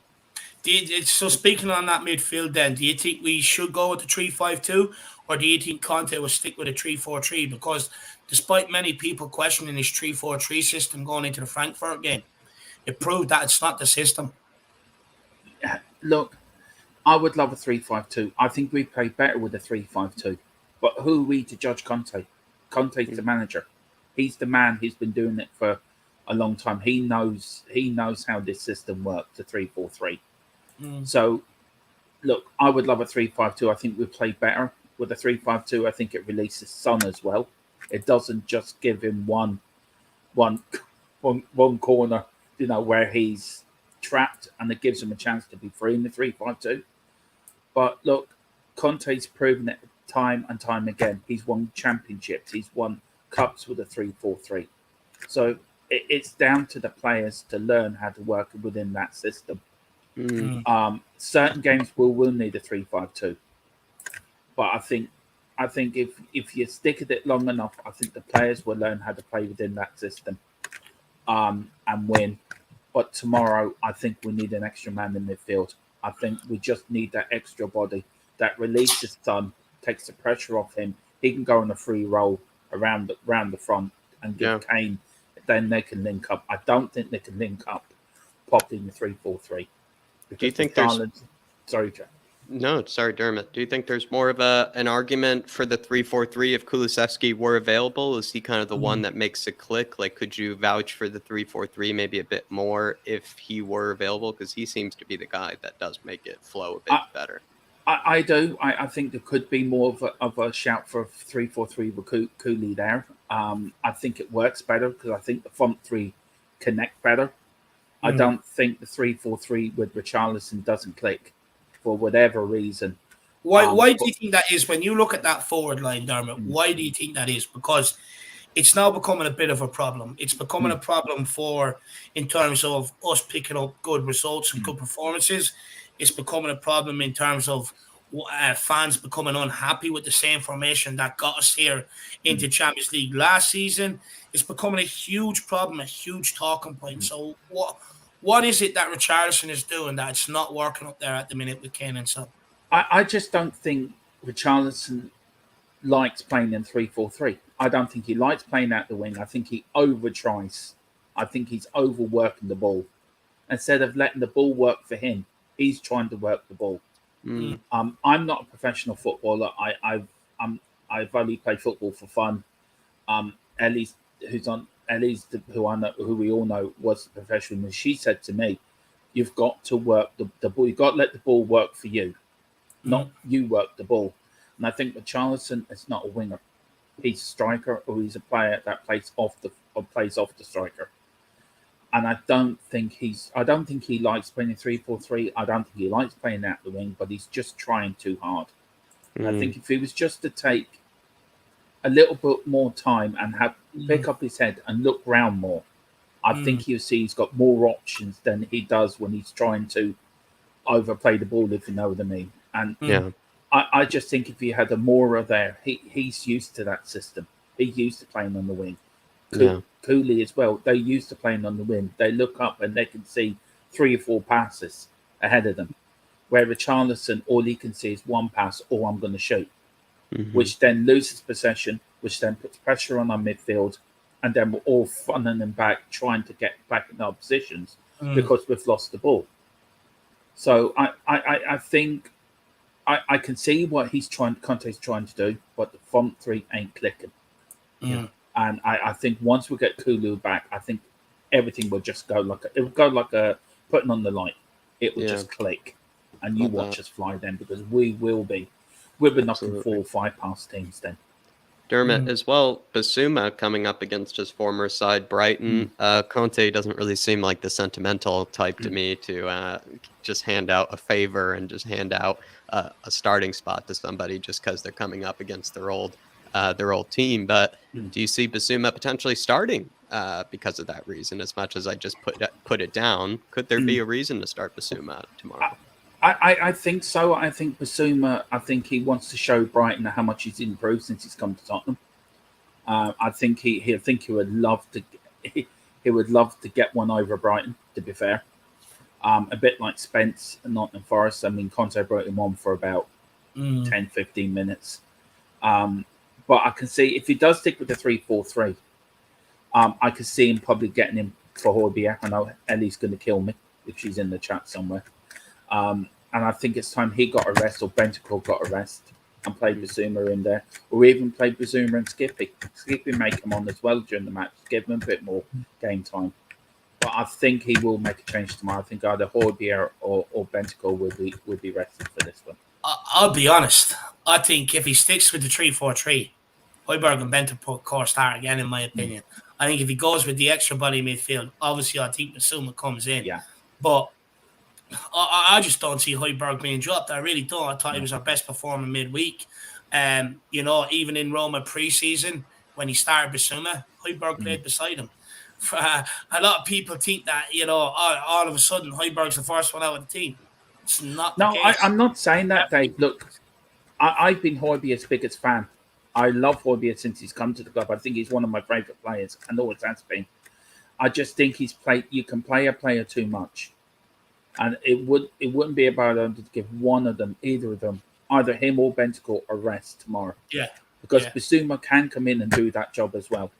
So speaking on that midfield then, do you think we should go with the 3-5-2, or do you think Conte will stick with a 3-4-3? Because despite many people questioning his 3-4-3 system going into the Frankfurt game. It proved that it's not the system. Look, I would love a 3-5-2. I think we play better with a 3-5-2. But who are we to judge Conte? Conte's the manager. He's the man. He's been doing it for a long time. He knows how this system works, the 3-4-3. So, look, I would love a 3-5-2. I think we play better with a 3-5-2. I think it releases Son as well. It doesn't just give him one corner, where he's trapped, and it gives him a chance to be free in the 3-5-2. But look, Conte's proven it time and time again. He's won championships. He's won cups with a 3-4-3. So it's down to the players to learn how to work within that system. Certain games will need a 3-5-2. But I think if you stick at it long enough, I think the players will learn how to play within that system and win. But tomorrow, I think we need an extra man in midfield. I think we just need that extra body that releases Son, takes the pressure off him. He can go on a free roll around the front and give Kane. Then they can link up. I don't think they can link up properly in the 3-4-3. Do you think there's... Sorry, Jack. No, sorry, Dermot. Do you think there's more of an argument for the 3-4-3 if Kulusevski were available? Is he kind of the one that makes it click? Like, could you vouch for the 3-4-3 maybe a bit more if he were available? Because he seems to be the guy that does make it flow a bit better. I do. I think there could be more of a shout for a 3-4-3 with Cooley there. I think it works better because I think the front three connect better. I don't think the 3-4-3 with Richarlison doesn't click for whatever reason. Why do you think that is? When you look at that forward line, Dermot, why do you think that is? Because it's now becoming a bit of a problem. It's becoming a problem in terms of us picking up good results and good performances. It's becoming a problem in terms of fans becoming unhappy with the same formation that got us here into Champions League last season. It's becoming a huge problem, a huge talking point. So what is it that Richarlison is doing that it's not working up there at the minute with Kane and Son? I just don't think Richarlison likes playing in 3-4-3. I don't think he likes playing out the wing. I think he over-tries. I think he's overworking the ball. Instead of letting the ball work for him, he's trying to work the ball. I'm not a professional footballer. I've only played football for fun. Ellie's who we all know was a professional, and she said to me, "You've got to work the ball. You've got to let the ball work for you, not you work the ball." And I think Richarlison is not a winger; he's a striker, or he's a player that plays off the striker. And I don't think he likes playing 3-4-3. I don't think he likes playing out the wing, but he's just trying too hard. And I think if he was just to take a little bit more time and pick up his head and look round more, I think you'll see he's got more options than he does when he's trying to overplay the ball, if you know what I mean. And I just think if you had a Moura there, he's used to that system. He's used to playing on the wing. Cooley as well. They're used to playing on the wing. They look up and they can see 3 or 4 passes ahead of them. Where Richarlison, all he can see is one pass, or I'm going to shoot. Which then loses possession, which then puts pressure on our midfield, and then we're all funneling them back, trying to get back in our positions because we've lost the ball. So I think I can see what Conte's trying to do, but the front three ain't clicking. And I think once we get Kulu back, I think everything will just go like a putting on the light. It will just click, and you watch us fly then, because we'll be knocking 4 or 5 past teams then. Dermot as well. Basuma coming up against his former side, Brighton. Conte doesn't really seem like the sentimental type to me to just hand out a favor and just hand out a starting spot to somebody just because they're coming up against their old team. But do you see Basuma potentially starting because of that reason? As much as I just put it down, could there be a reason to start Basuma tomorrow? I think so. I think Basuma, he wants to show Brighton how much he's improved since he's come to Tottenham. I think he would love to get one over Brighton, to be fair. A bit like Spence and Nottingham Forest. I mean, Conte brought him on for about 10, 15 minutes. But I can see if he does stick with the 3-4-3, I can see him probably getting him for Højbjerg. I know Ellie's going to kill me if she's in the chat somewhere. And I think it's time he got a rest or Bentancur got a rest and played Bissouma in there, or even played Bissouma and Skippy. Skippy may come on as well during the match, give him a bit more game time. But I think he will make a change tomorrow. I think either Højbjerg or Bentancur will be rested for this one. I'll be honest. I think if he sticks with the 3-4-3, Højbjerg and Bentancur start again, in my opinion. I think if he goes with the extra body midfield, obviously I think Bissouma comes in. Yeah. But I just don't see Højbjerg being dropped. I really don't. I thought he was our best performer midweek. Even in Roma pre-season, when he started Bissouma, Højbjerg played beside him. A lot of people think that, all of a sudden Højbjerg's the first one out of the team. It's not the case. I'm not saying that, Dave. Look, I've been Højbjerg's biggest fan. I love Højbjerg since he's come to the club. I think he's one of my favourite players, and always has been. I just think you can play a player too much. And it wouldn't be about them to give either of them, either him or Bentancur, a rest tomorrow. Yeah. Because Bissouma can come in and do that job as well.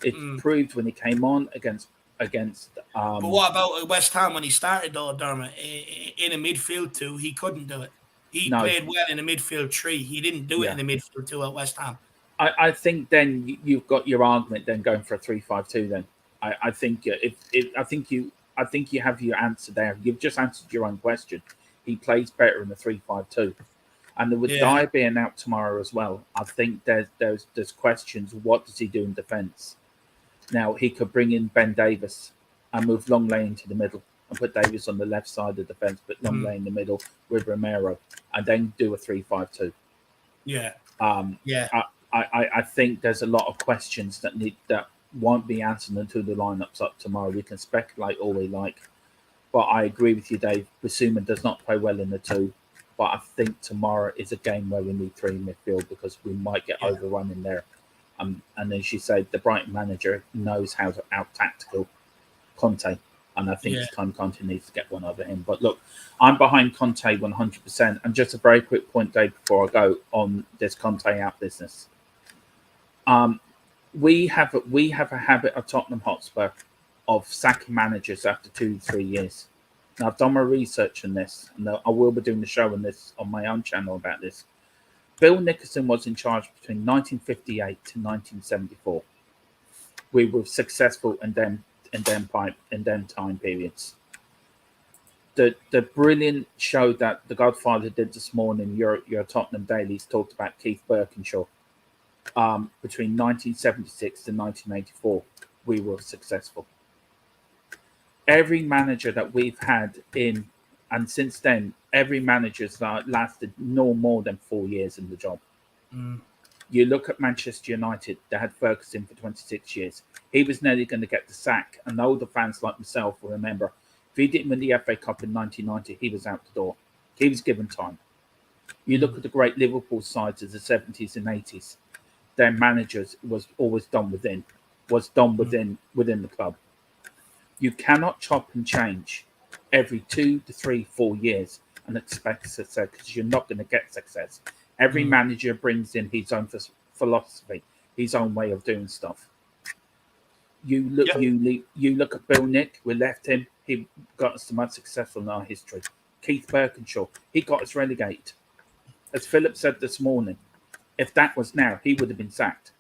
It proved when he came on against. But what about West Ham when he started though, Dermot? In a midfield 2, he couldn't do it. He played well in a midfield 3. He didn't do it in a midfield 2 at West Ham. I think then you've got your argument then going for a 3-5-2. Then I think I think you have your answer there. You've just answered your own question. He plays better in the 3-5-2. And with Dier being out tomorrow as well, I think there's questions. What does he do in defence? Now, he could bring in Ben Davies and move Longley into the middle and put Davies on the left side of the defence, put Longley in the middle with Romero, and then do a 3-5-2. Yeah. I think there's a lot of questions that won't be answered until the lineup's up tomorrow. We can speculate all we like, but I agree with you, Dave. Bissouma does not play well in the 2, but I think tomorrow is a game where we need 3 in midfield because we might get overrun in there. And as you say, the Brighton manager knows how to out-tactical Conte, and I think it's time Conte needs to get one over him. But look, I'm behind Conte 100%. And just a very quick point, Dave, before I go on this Conte out business. We have a habit of Tottenham Hotspur of sacking managers after 2-3 years. Now, I've done my research on this, and I will be doing the show on this on my own channel about this. Bill Nicholson was in charge between 1958 to 1974. We were successful in them time periods. The brilliant show that The Godfather did this morning, your Tottenham Dailies, talked about Keith Birkinshaw. Between 1976 to 1984, we were successful. Every manager that we've had in, and since then, every manager's lasted no more than 4 years in the job. You look at Manchester United, they had Ferguson for 26 years. He was nearly going to get the sack, and older fans like myself will remember, if he didn't win the FA Cup in 1990, he was out the door. He was given time. You look at the great Liverpool sides of the 70s and 80s, their managers was always done within the club. You cannot chop and change every 2 to 3, 4 years and expect success, because you're not going to get success. Every manager brings in his own philosophy, his own way of doing stuff. You look at Bill Nick. We left him. He got us the most successful in our history. Keith Birkinshaw, he got us relegated. As Philip said this morning, if that was now, he would have been sacked.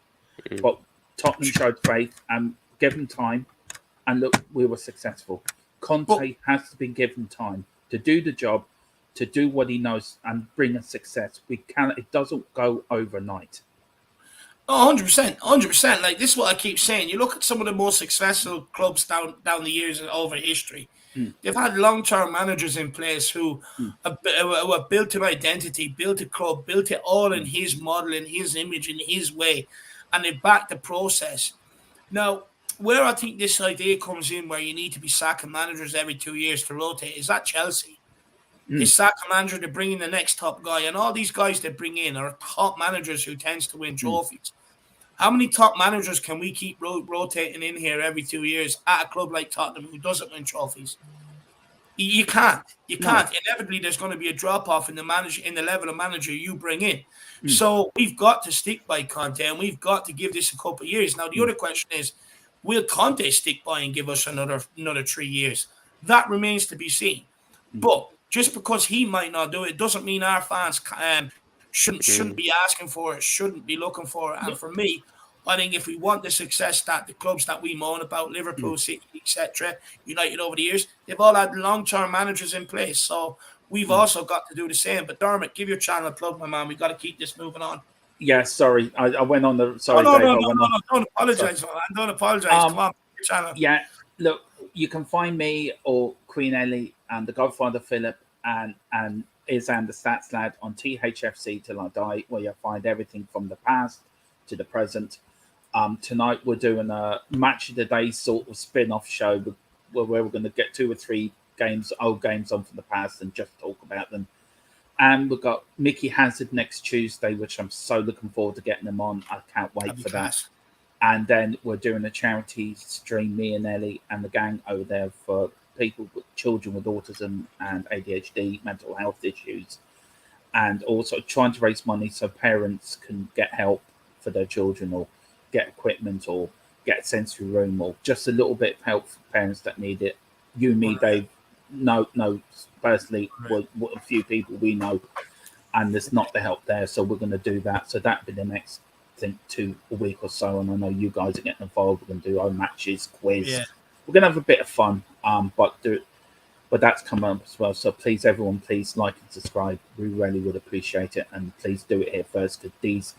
But Tottenham showed faith and gave him time, and look, we were successful. Conte has to be given time to do the job, to do what he knows and bring us success. It doesn't go overnight. Oh, 100%. Like, this is what I keep saying. You look at some of the most successful clubs down the years and over history. They've had long-term managers in place who have built an identity, built a club, built it all in his model, in his image, in his way, and they back the process. Now, where I think this idea comes in, where you need to be sacking managers every 2 years to rotate, is that Chelsea. They sack a manager to bring in the next top guy, and all these guys they bring in are top managers who tends to win trophies. How many top managers can we keep rotating in here every 2 years at a club like Tottenham who doesn't win trophies? You can't. Inevitably, there's going to be a drop off in the level of manager you bring in. So we've got to stick by Conte, and we've got to give this a couple of years. Now, the other question is, will Conte stick by and give us another 3 years? That remains to be seen. But just because he might not do it doesn't mean our fans shouldn't be asking for it, shouldn't be looking for it. And for me, I think if we want the success that the clubs that we moan about, Liverpool, City, etc., United over the years, they've all had long-term managers in place. So we've also got to do the same. But Dermot, give your channel a plug, my man. We've got to keep this moving on. Yeah, sorry. I went on the... Sorry, no, Dave. Don't apologise, man. Don't apologise. Come on, your channel. Yeah, look, you can find me or Queen Ellie and the Godfather Philip and Izan the Stats Lad on THFC Till I Die, where you'll find everything from the past to the present. Tonight we're doing a match of the day sort of spin-off show where we're going to get 2 or 3 old games on from the past and just talk about them. And we've got Mickey Hazard next Tuesday, which I'm so looking forward to getting them on. I can't wait for that. And then we're doing a charity stream, me and Ellie and the gang over there, for people with children with autism and ADHD, mental health issues, and also trying to raise money so parents can get help for their children, or get equipment, or get a sensory room, or just a little bit of help for parents that need it. You and me, Dave, no, personally, we're a few people we know, and there's not the help there, so we're going to do that. So that'll be the next, I think, a week or so, and I know you guys are getting involved. We're going to do our matches, quiz. Yeah. We're going to have a bit of fun, but that's coming up as well. So please, everyone, please like and subscribe. We really would appreciate it, and please do it here first, because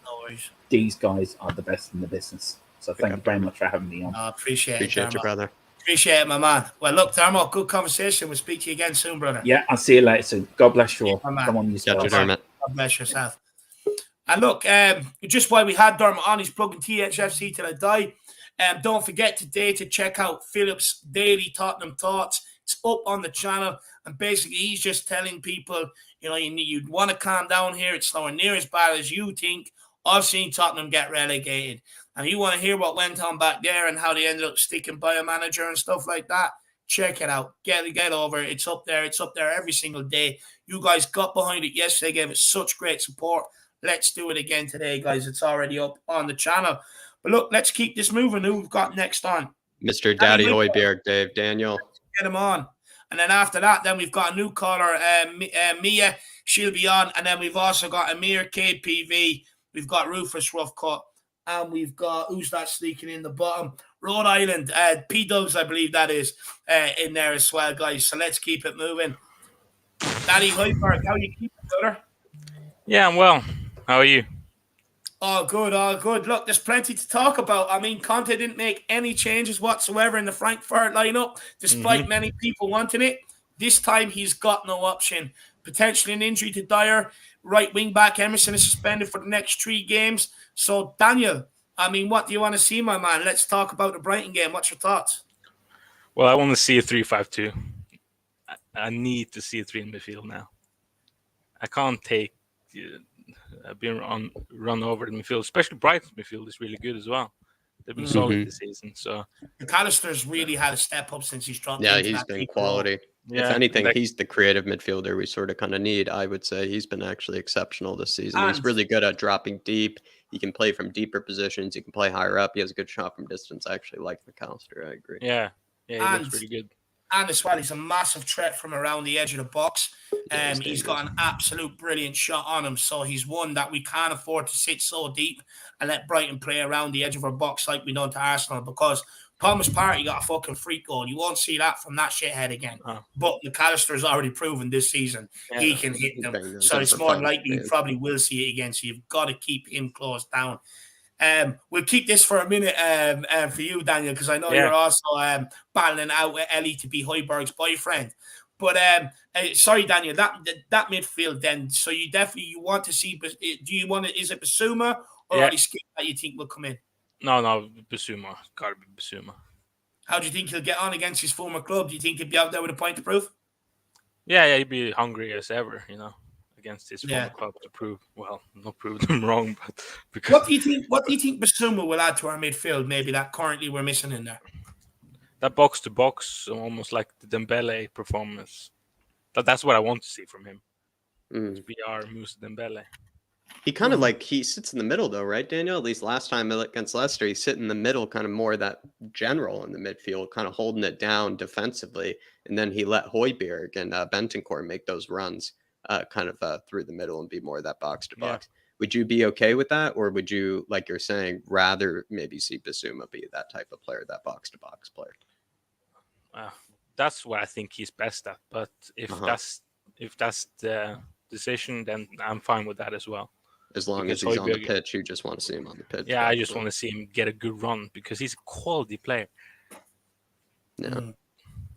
these guys are the best in the business. So thank you very much for having me on. Appreciate you, brother. Appreciate it, my man. Well, look, Dermot, good conversation. We'll speak to you again soon, brother. Yeah, I'll see you later soon. God bless you all. Come on, Dermot. God bless yourself. And look, just while we had Dermot on, he's plugging THFC Till I Die. Don't forget today to check out Philip's Daily Tottenham Thoughts. It's up on the channel, and basically he's just telling people, you want to calm down here. It's nowhere near as bad as you think. I've seen Tottenham get relegated, and you want to hear what went on back there and how they ended up sticking by a manager and stuff like that. Check it out. Get over it. It's up there. It's up there every single day. You guys got behind it yesterday, gave it such great support. Let's do it again today, guys. It's already up on the channel. But look, let's keep this moving. Who we've got next on? Mr. Daddy Højbjerg, Dave Daniel. Get him on. And then after that, then we've got a new caller, Mia. She'll be on. And then we've also got Amir KPV. We've got Rufus Roughcut. And we've got, who's that sneaking in the bottom? Rhode Island. P-Dubs, I believe that is, in there as well, guys. So let's keep it moving. Daddy Højbjerg, how you keeping, brother? Yeah, I'm well. How are you? All good, all good. Look, there's plenty to talk about. I mean, Conte didn't make any changes whatsoever in the Frankfurt lineup, despite many people wanting it. This time, he's got no option. Potentially an injury to Dier. Right wing back Emerson is suspended for the next 3 games. So, Daniel, I mean, what do you want to see, my man? Let's talk about the Brighton game. What's your thoughts? Well, I want to see a 3-5-2. I need to see a 3 in midfield now. I can't take... being run over the midfield, especially Brighton's midfield is really good as well. They've been solid this season. So McAllister's really had a step up since he's dropped. Yeah, he's been quality. Yeah, if anything, he's the creative midfielder we sort of kind of need. I would say he's been actually exceptional this season. He's really good at dropping deep. He can play from deeper positions. He can play higher up. He has a good shot from distance. I actually like McAllister. I agree. Yeah, he looks really good. And as well, he's a massive threat from around the edge of the box. He's got an absolute brilliant shot on him. So he's one that we can't afford to sit so deep and let Brighton play around the edge of our box like we done to Arsenal, because Thomas Partey got a fucking freak goal. You won't see that from that shithead again. But McAllister has already proven this season he can hit them. So it's more likely you probably will see it again. So you've got to keep him closed down. We'll keep this for a minute for you, Daniel, because I know you're also battling out with Ellie to be Højbjerg's boyfriend. But sorry, Daniel, that midfield then. So you definitely want to see. Do you want to? Is it Basuma or Ali Skip that you think will come in? No, Basuma. Gotta be Basuma. How do you think he'll get on against his former club? Do you think he'll be out there with a point to prove? Yeah, he'd be hungry as ever, against his former club to not prove them wrong, but because what do you think Basuma will add to our midfield? Maybe that currently we're missing in there. that box to box, almost like the Dembele performance. That's what I want to see from him. To be our Musa Dembele. He kind of like he sits in the middle though, right, Daniel? At least last time against Leicester, he sit in the middle, kind of more that general in the midfield, kind of holding it down defensively, and then he let Højbjerg and Bentancur make those runs, through the middle and be more of that box to box. Would you be okay with that, or would you, like you're saying, rather maybe see Bissouma be that type of player, that box to box player? That's what I think he's best at. But if that's the decision, then I'm fine with that as well. As long as he's on the pitch, you just want to see him on the pitch. Yeah, I just want to see him get a good run because he's a quality player. Yeah.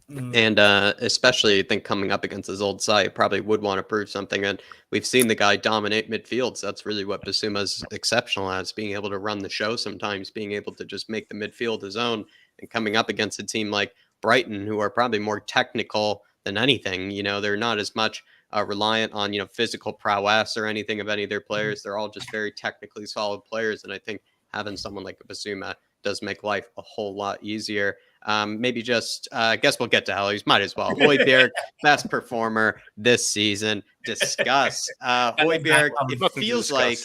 And especially, I think, coming up against his old side, probably would want to prove something. And we've seen the guy dominate midfield. So that's really what Bissouma's exceptional at, being able to run the show sometimes, being able to just make the midfield his own. And coming up against a team like Brighton, who are probably more technical than anything, they're not as much reliant on, physical prowess or anything of any of their players. They're all just very technically solid players. And I think having someone like Bissouma does make life a whole lot easier. Maybe just, I guess we'll get to Hellies. Might as well. Højbjerg, best performer this season. Discuss. Højbjerg, it feels like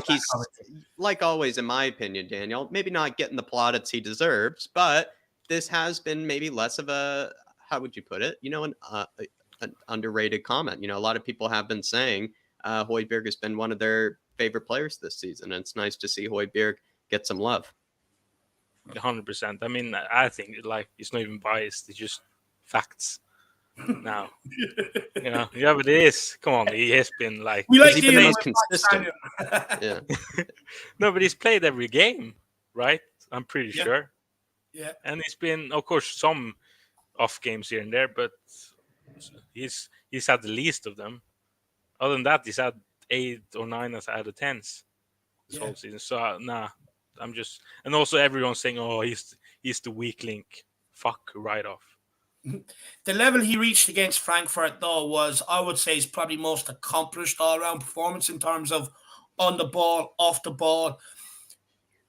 he's, like always, in my opinion, Daniel, maybe not getting the plaudits he deserves, but this has been maybe less of a, how would you put it? An underrated comment. A lot of people have been saying Højbjerg has been one of their favorite players this season. And it's nice to see Højbjerg get some love. 100%. I mean, I think it's not even biased. It's just facts. Now, but it is. Come on, he has been he's been the most consistent. Yeah. No, but he's played every game, right? I'm pretty sure. Yeah. And he's been, of course, some off games here and there, but he's had the least of them. Other than that, he's had 8 or 9 out of 10s this whole season. So I'm just, and also everyone's saying, "Oh, he's the weak link." Fuck right off. The level he reached against Frankfurt, though, was, I would say, his probably most accomplished all-round performance in terms of on the ball, off the ball.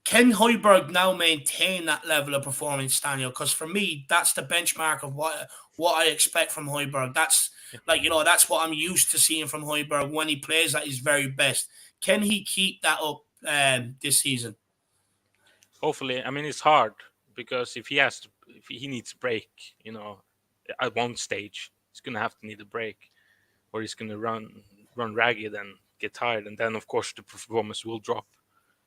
Can Højbjerg now maintain that level of performance, Daniel? Because for me, that's the benchmark of what I expect from Højbjerg. That's that's what I'm used to seeing from Højbjerg when he plays at his very best. Can he keep that up this season? Hopefully. I mean, it's hard because if he needs a break, at one stage, he's gonna have to need a break, or he's gonna run ragged and get tired, and then of course the performance will drop.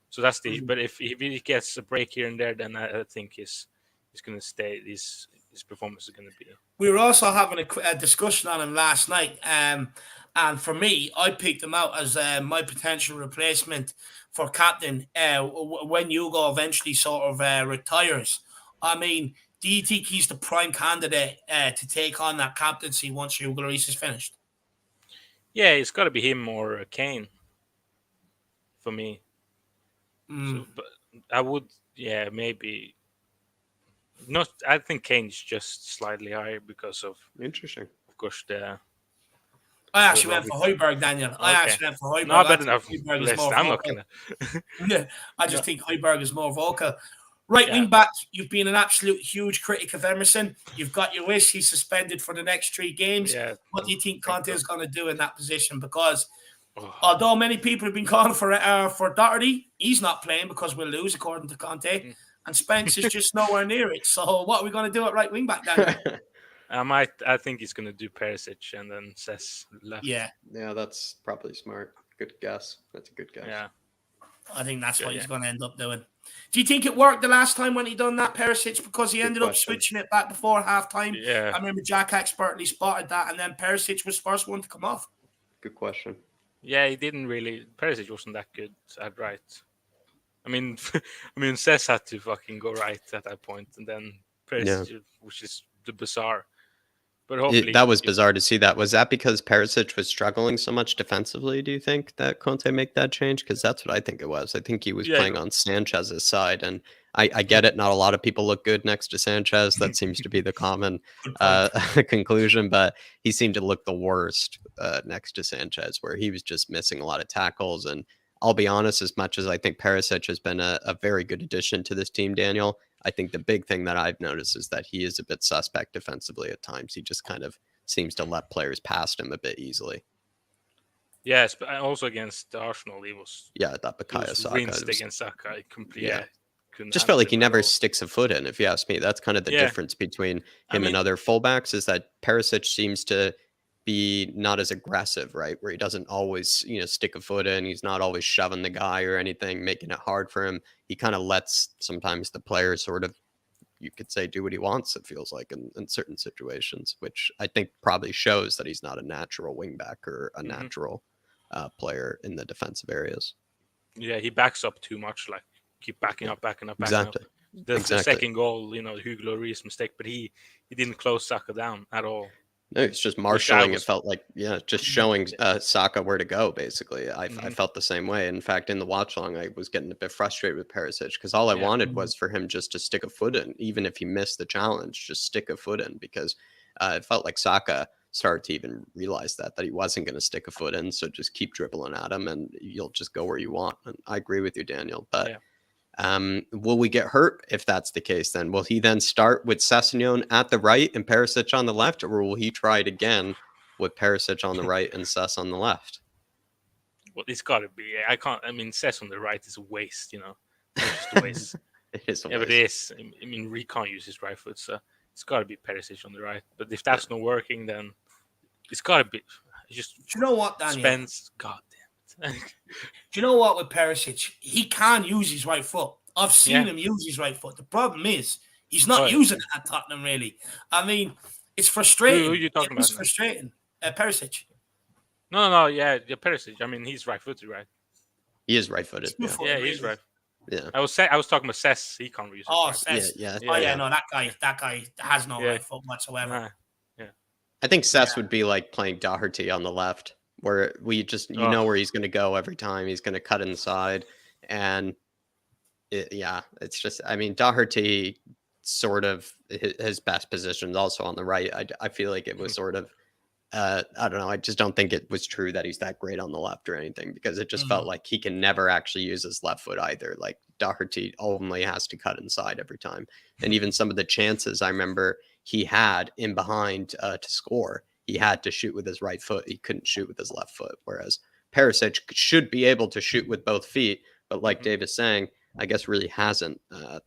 So that's the. But if he gets a break here and there, then I think he's gonna stay. His performance is gonna be. We were also having a discussion on him last night, and for me, I picked him out as my potential replacement for captain when Hugo eventually sort of retires. I mean, do you think he's the prime candidate to take on that captaincy once Hugo Lloris is finished? Yeah, it's got to be him or Kane for me. So, but I would, maybe. Not, I think Kane's just slightly higher because of. Interesting. Of course, I actually went for Højbjerg, Daniel. Okay. I actually went for Højbjerg. No, better enough. I'm not gonna. Yeah, I just think Højbjerg is more vocal. Right wing back, you've been an absolute huge critic of Emerson. You've got your wish. He's suspended for the next 3 games. Yeah, what do you think Conte is going to do in that position? Because although many people have been calling for Doherty, he's not playing because we'll lose, according to Conte. And Spence is just nowhere near it. So what are we going to do at right wing back, Daniel? I think he's going to do Perisic and then Cess left. Yeah, that's probably smart. Good guess. That's a good guess. Yeah, I think that's what he's going to end up doing. Do you think it worked the last time when he done that, Perisic, because he ended up switching it back before halftime? Yeah, I remember Jack expertly spotted that, and then Perisic was first one to come off. Good question. Yeah, he didn't really. Perisic wasn't that good at right. I mean, Cess had to fucking go right at that point, and then Perisic, which is the bizarre. But hopefully, that was bizarre to see that. Was that because Perisic was struggling so much defensively, do you think, that Conte make that change? Because that's what I think it was. I think he was playing on Sanchez's side, and I get it. Not a lot of people look good next to Sanchez. That seems to be the common conclusion, but he seemed to look the worst next to Sanchez, where he was just missing a lot of tackles. And I'll be honest, as much as I think Perisic has been a very good addition to this team, Daniel, I think the big thing that I've noticed is that he is a bit suspect defensively at times. He just kind of seems to let players past him a bit easily. Yes, but also against Arsenal, he was that Bukayo Saka rinsed against Saka. Just felt like he never sticks a foot in, if you ask me. That's kind of the difference between him and other fullbacks, is that Perisic seems to be not as aggressive, right? Where he doesn't always, stick a foot in. He's not always shoving the guy or anything, making it hard for him. He kind of lets sometimes the player sort of, you could say, do what he wants, it feels like, in certain situations, which I think probably shows that he's not a natural wingback or a natural player in the defensive areas. Yeah, he backs up too much, like keep backing up. Exactly. The second goal, Hugo Lloris mistake, but he didn't close Saka down at all. No, it's just marshalling. It felt like, just showing Saka where to go, basically. I felt the same way. In fact, in the watch long, I was getting a bit frustrated with Perisic because all I wanted was for him just to stick a foot in, even if he missed the challenge, just stick a foot in, because it felt like Saka started to even realize that he wasn't going to stick a foot in. So just keep dribbling at him and you'll just go where you want. And I agree with you, Daniel. But will we get hurt if that's the case then? Will he then start with Sessegnon at the right and Perisic on the left, or will he try it again with Perisic on the right and Sess on the left? Well, it's got to be. Sess on the right is a waste, It's just a waste. It is a waste. But it is. We can't use his right foot, so it's got to be Perisic on the right. But if that's not working, then it's got to be. Just, do you know what, Daniel? Spence, God damn it. Do you know what with Perisic? He can use his right foot. I've seen him use his right foot. The problem is he's not using it at Tottenham, really. It's frustrating. Who are you talking about? It's frustrating. Perisic. No, Perisic. He's right-footed, right? He is right-footed. Yeah, he's right. Yeah. I was talking about Sess. He can't use it. Oh, Sess. Yeah. No, that guy has no right foot whatsoever. I think Sess would be like playing Doherty on the left, where we just know where he's going to go every time. He's going to cut inside, and it's just. Doherty sort of his best position is also on the right. I feel like it was sort of. I don't know. I just don't think it was true that he's that great on the left or anything, because it just felt like he can never actually use his left foot either. Like Doherty only has to cut inside every time, and even some of the chances I remember he had in behind to score, he had to shoot with his right foot. He couldn't shoot with his left foot. Whereas Perisic should be able to shoot with both feet, but like Dave is saying, I guess really hasn't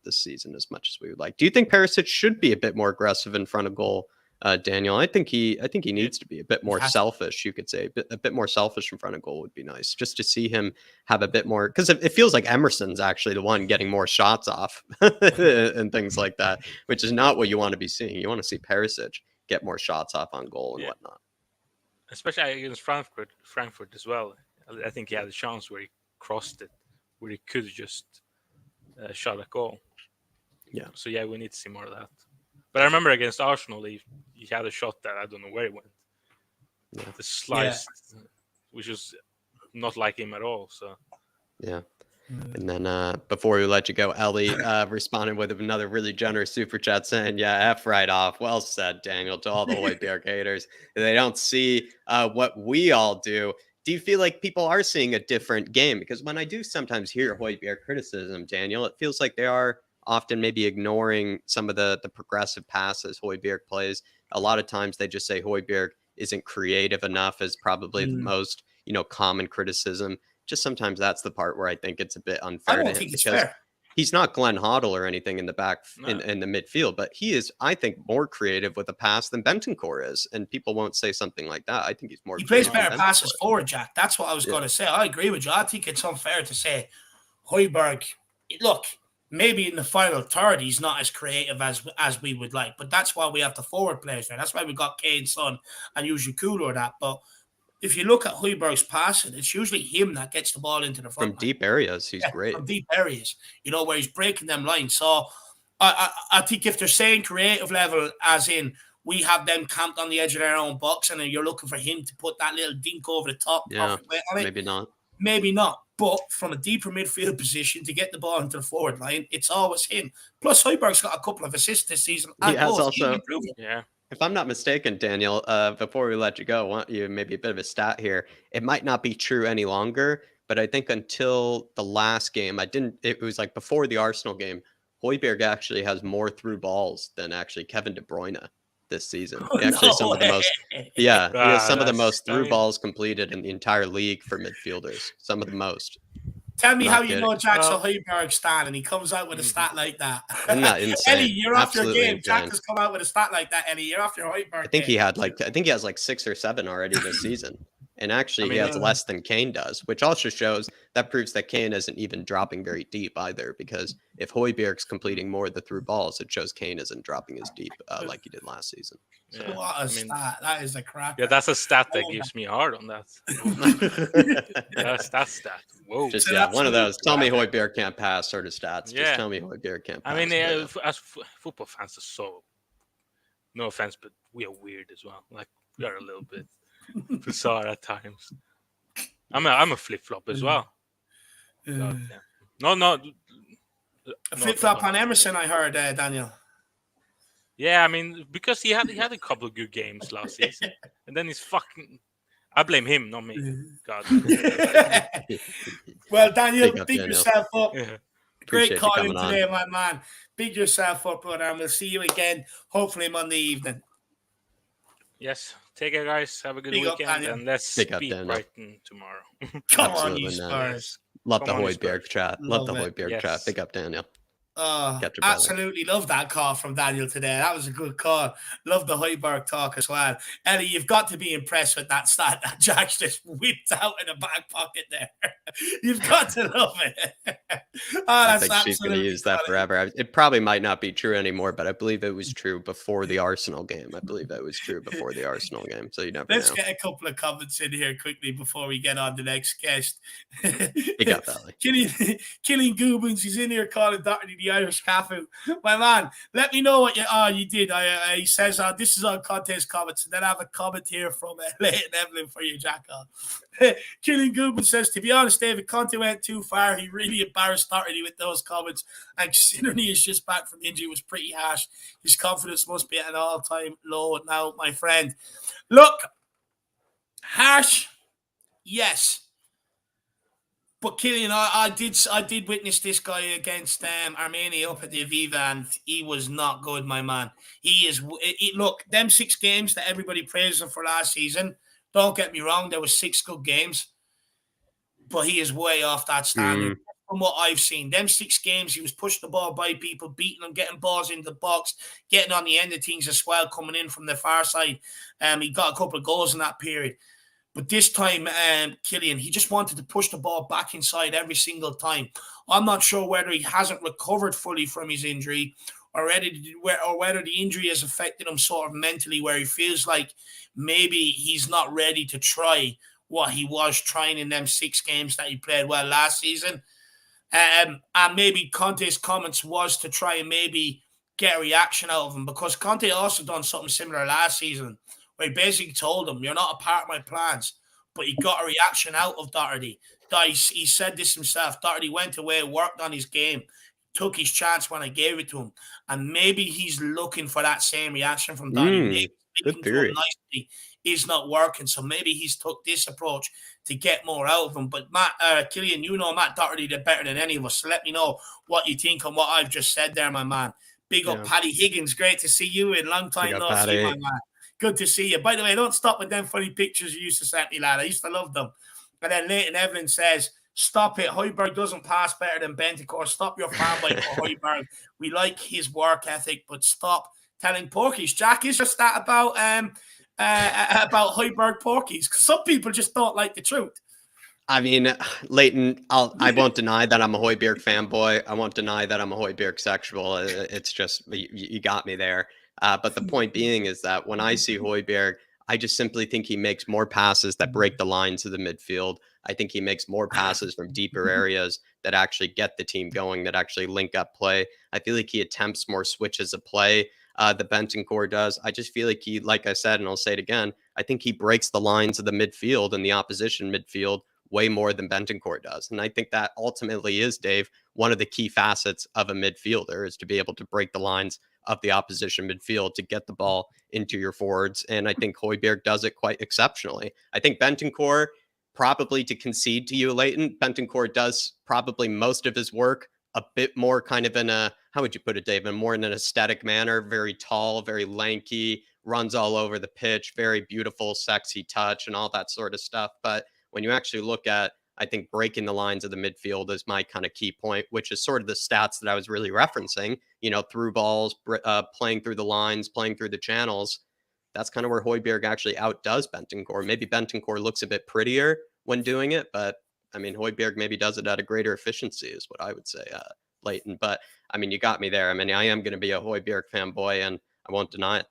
this season as much as we would like. Do you think Perisic should be a bit more aggressive in front of goal, Daniel? I think he needs to be a bit more selfish. You could say a bit more selfish in front of goal would be nice, just to see him have a bit more, because it feels like Emerson's actually the one getting more shots off and things like that, which is not what you want to be seeing. You want to see Perisic get more shots off on goal and whatnot. Especially against Frankfurt as well. I think he had a chance where he crossed it, where he could just shot a goal. Yeah. So we need to see more of that. But I remember against Arsenal, he had a shot that I don't know where it went. The slice, which was not like him at all. So And then before we let you go, Ellie responded with another really generous super chat saying, F right off. Well said, Daniel, to all the Højbjerg haters. They don't see what we all do. Do you feel like people are seeing a different game? Because when I do sometimes hear Højbjerg criticism, Daniel, it feels like they are often maybe ignoring some of the progressive passes Højbjerg plays. A lot of times they just say Højbjerg isn't creative enough, is probably the most, common criticism. Just sometimes that's the part where I think it's a bit unfair to him, because he's not Glenn Hoddle or anything in the back in the midfield, but he is, I think, more creative with a pass than Bentancur is, and people won't say something like that. I think he's more. He plays better passes forward, Jack. That's what I was going to say. I agree with you. I think it's unfair to say Højbjerg. Look, maybe in the final third he's not as creative as we would like, but that's why we have the forward players there. That's why we got Kane, Son, and usually Kulu or that. But if you look at Højbjerg's passing, it's usually him that gets the ball into the front. From deep areas, he's great. From deep areas, where he's breaking them lines. So I think if they're saying creative level, as in we have them camped on the edge of their own box, and then you're looking for him to put that little dink over the top. Maybe not. Maybe not. But from a deeper midfield position to get the ball into the forward line, it's always him. Plus, Højbjerg's got a couple of assists this season. He has also. Yeah. If I'm not mistaken, Daniel, before we let you go, I want you maybe a bit of a stat here. It might not be true any longer, but I think until the last game, it was like before the Arsenal game, Højbjerg actually has more through balls than actually Kevin De Bruyne this season. Oh, Actually, no some of the most, way. he has some of the That's- most I through mean- balls completed in the entire league for midfielders. Some of the most. Tell me Not how you kidding. know Jack's a Well- Højbjerg stan and he comes out with a stat like that. Isn't that insane? Ellie, you're off your Absolutely game. Jack insane. has come out with a stat like that, Ellie. You're off your Højbjerg I think he game. had I think he has like 6 or 7 already this season. And actually, I he mean, has less than Kane does, which also shows that proves that Kane isn't even dropping very deep either. Because if Højbjerg's completing more of the through balls, it shows Kane isn't dropping as deep like he did last season. So. Yeah, What a I mean, stat. That is a crap. yeah, that's a stat that Oh, gives me hard on that. That's stat. Whoa. Just It's an one of absolute those. Tell me crap. Højbjerg can't pass sort of stats. Yeah. Just tell me Højbjerg can't pass. I mean, but, as football fans are so, no offense, but we are weird as well. Like, we are a little bit bizarre at times. I'm a flip flop as well. God, yeah. No. A flip flop on Emerson, I heard, Daniel. Yeah, I mean, because he had a couple of good games last season, and then he's fucking. I blame him, not me. God. Well, Daniel, Big up, big Daniel. yourself up. Yeah. Great Appreciate you calling coming today, my man. Big yourself up, brother, and we'll see you again, hopefully Monday evening. Yes. Take care, guys. Have a good Big up, weekend, Daniel. and let's Big up, beat Daniel. Brighton tomorrow. Come Absolutely, on, you man. Spurs. Love the Come on, Højbjerg Spurs. chat. Love the Love it. Højbjerg Yes. chat. Big up, Daniel. Catch your brother. Absolutely love that call from Daniel today. That was a good call. Love the Højbjerg talk as well. Ellie, you've got to be impressed with that stat that Jack's just whipped out in the back pocket there. You've got to love it. I think she's going to use that funny. forever. It probably might not be true anymore, but I believe it was true before the Arsenal game. I believe it was true before the Arsenal game. So you never Let's know. get a couple of comments in here quickly before we get on the next guest. Big up, Ellie. Killing Goobins, he's in here calling Doherty the Irish Cafu. My man, let me know what you did. He says this is on Conte's comments, and then I have a comment here from Leighton Evelyn for you, Jackal. Killing Goobins says, to be honest, David, Conte went too far. He really embarrassed Doherty with those comments, and considering he is just back from injury, was pretty harsh. His confidence must be at an all-time low now, my friend. Look, harsh, yes. But Killian, I did witness this guy against Armenia up at the Aviva, and he was not good, my man. Look, them 6 games that everybody praised him for last season, don't get me wrong, there was 6 good games, but he is way off that standard. From what I've seen, them 6 games, he was pushing the ball by people, beating them, getting balls into the box, getting on the end of things as well, coming in from the far side. He got a couple of goals in that period. But this time, Killian, he just wanted to push the ball back inside every single time. I'm not sure whether he hasn't recovered fully from his injury or whether the injury has affected him sort of mentally, where he feels like maybe he's not ready to try what he was trying in them 6 games that he played well last season. And maybe Conte's comments was to try and maybe get a reaction out of him, because Conte also done something similar last season, where he basically told him, you're not a part of my plans, but he got a reaction out of Doherty. He said this himself. Doherty went away, worked on his game, took his chance when I gave it to him. And maybe he's looking for that same reaction from Doherty. Good theory. Nicely is not working. So maybe he's took this approach to get more out of him. But Killian, you know Matt Doherty better than any of us. So let me know what you think on what I've just said there, my man. Big up, Paddy Higgins. Great to see you in. Long time no see, my man. Good to see you. By the way, don't stop with them funny pictures you used to send me, lad. I used to love them. And then Leighton Evelyn says, stop it. Højbjerg doesn't pass better than Bentancur. Stop your fanboy for Højbjerg. We like his work ethic, but stop telling porkies. Jack, is your stat about Højbjerg porkies? Because some people just don't like the truth. I mean, Leighton, I won't deny that I'm a Højbjerg fanboy. I won't deny that I'm a Højbjerg sexual. It's just, you got me there. But the point being is that when I see Højbjerg, I just simply think he makes more passes that break the lines of the midfield. I think he makes more passes from deeper areas that actually get the team going, that actually link up play. I feel like he attempts more switches of play than Bentancur does. I just feel like he, like I said, and I'll say it again, I think he breaks the lines of the midfield and the opposition midfield way more than Bentancur does. And I think that ultimately is, Dave, one of the key facets of a midfielder is to be able to break the lines of the opposition midfield to get the ball into your forwards. And I think Højbjerg does it quite exceptionally. I think Bentancur, probably to concede to you, Leighton, Bentancur does probably most of his work a bit more kind of in a how would you put it, Dave? In more in an aesthetic manner, very tall, very lanky, runs all over the pitch, very beautiful, sexy touch and all that sort of stuff. But when you actually look at, I think breaking the lines of the midfield is my kind of key point, which is sort of the stats that I was really referencing, through balls, playing through the lines, playing through the channels. That's kind of where Højbjerg actually outdoes Bentancur. Maybe Bentancur looks a bit prettier when doing it, but I mean, Højbjerg maybe does it at a greater efficiency is what I would say, Leighton. But I mean, you got me there. I mean, I am going to be a Højbjerg fanboy, and I won't deny it.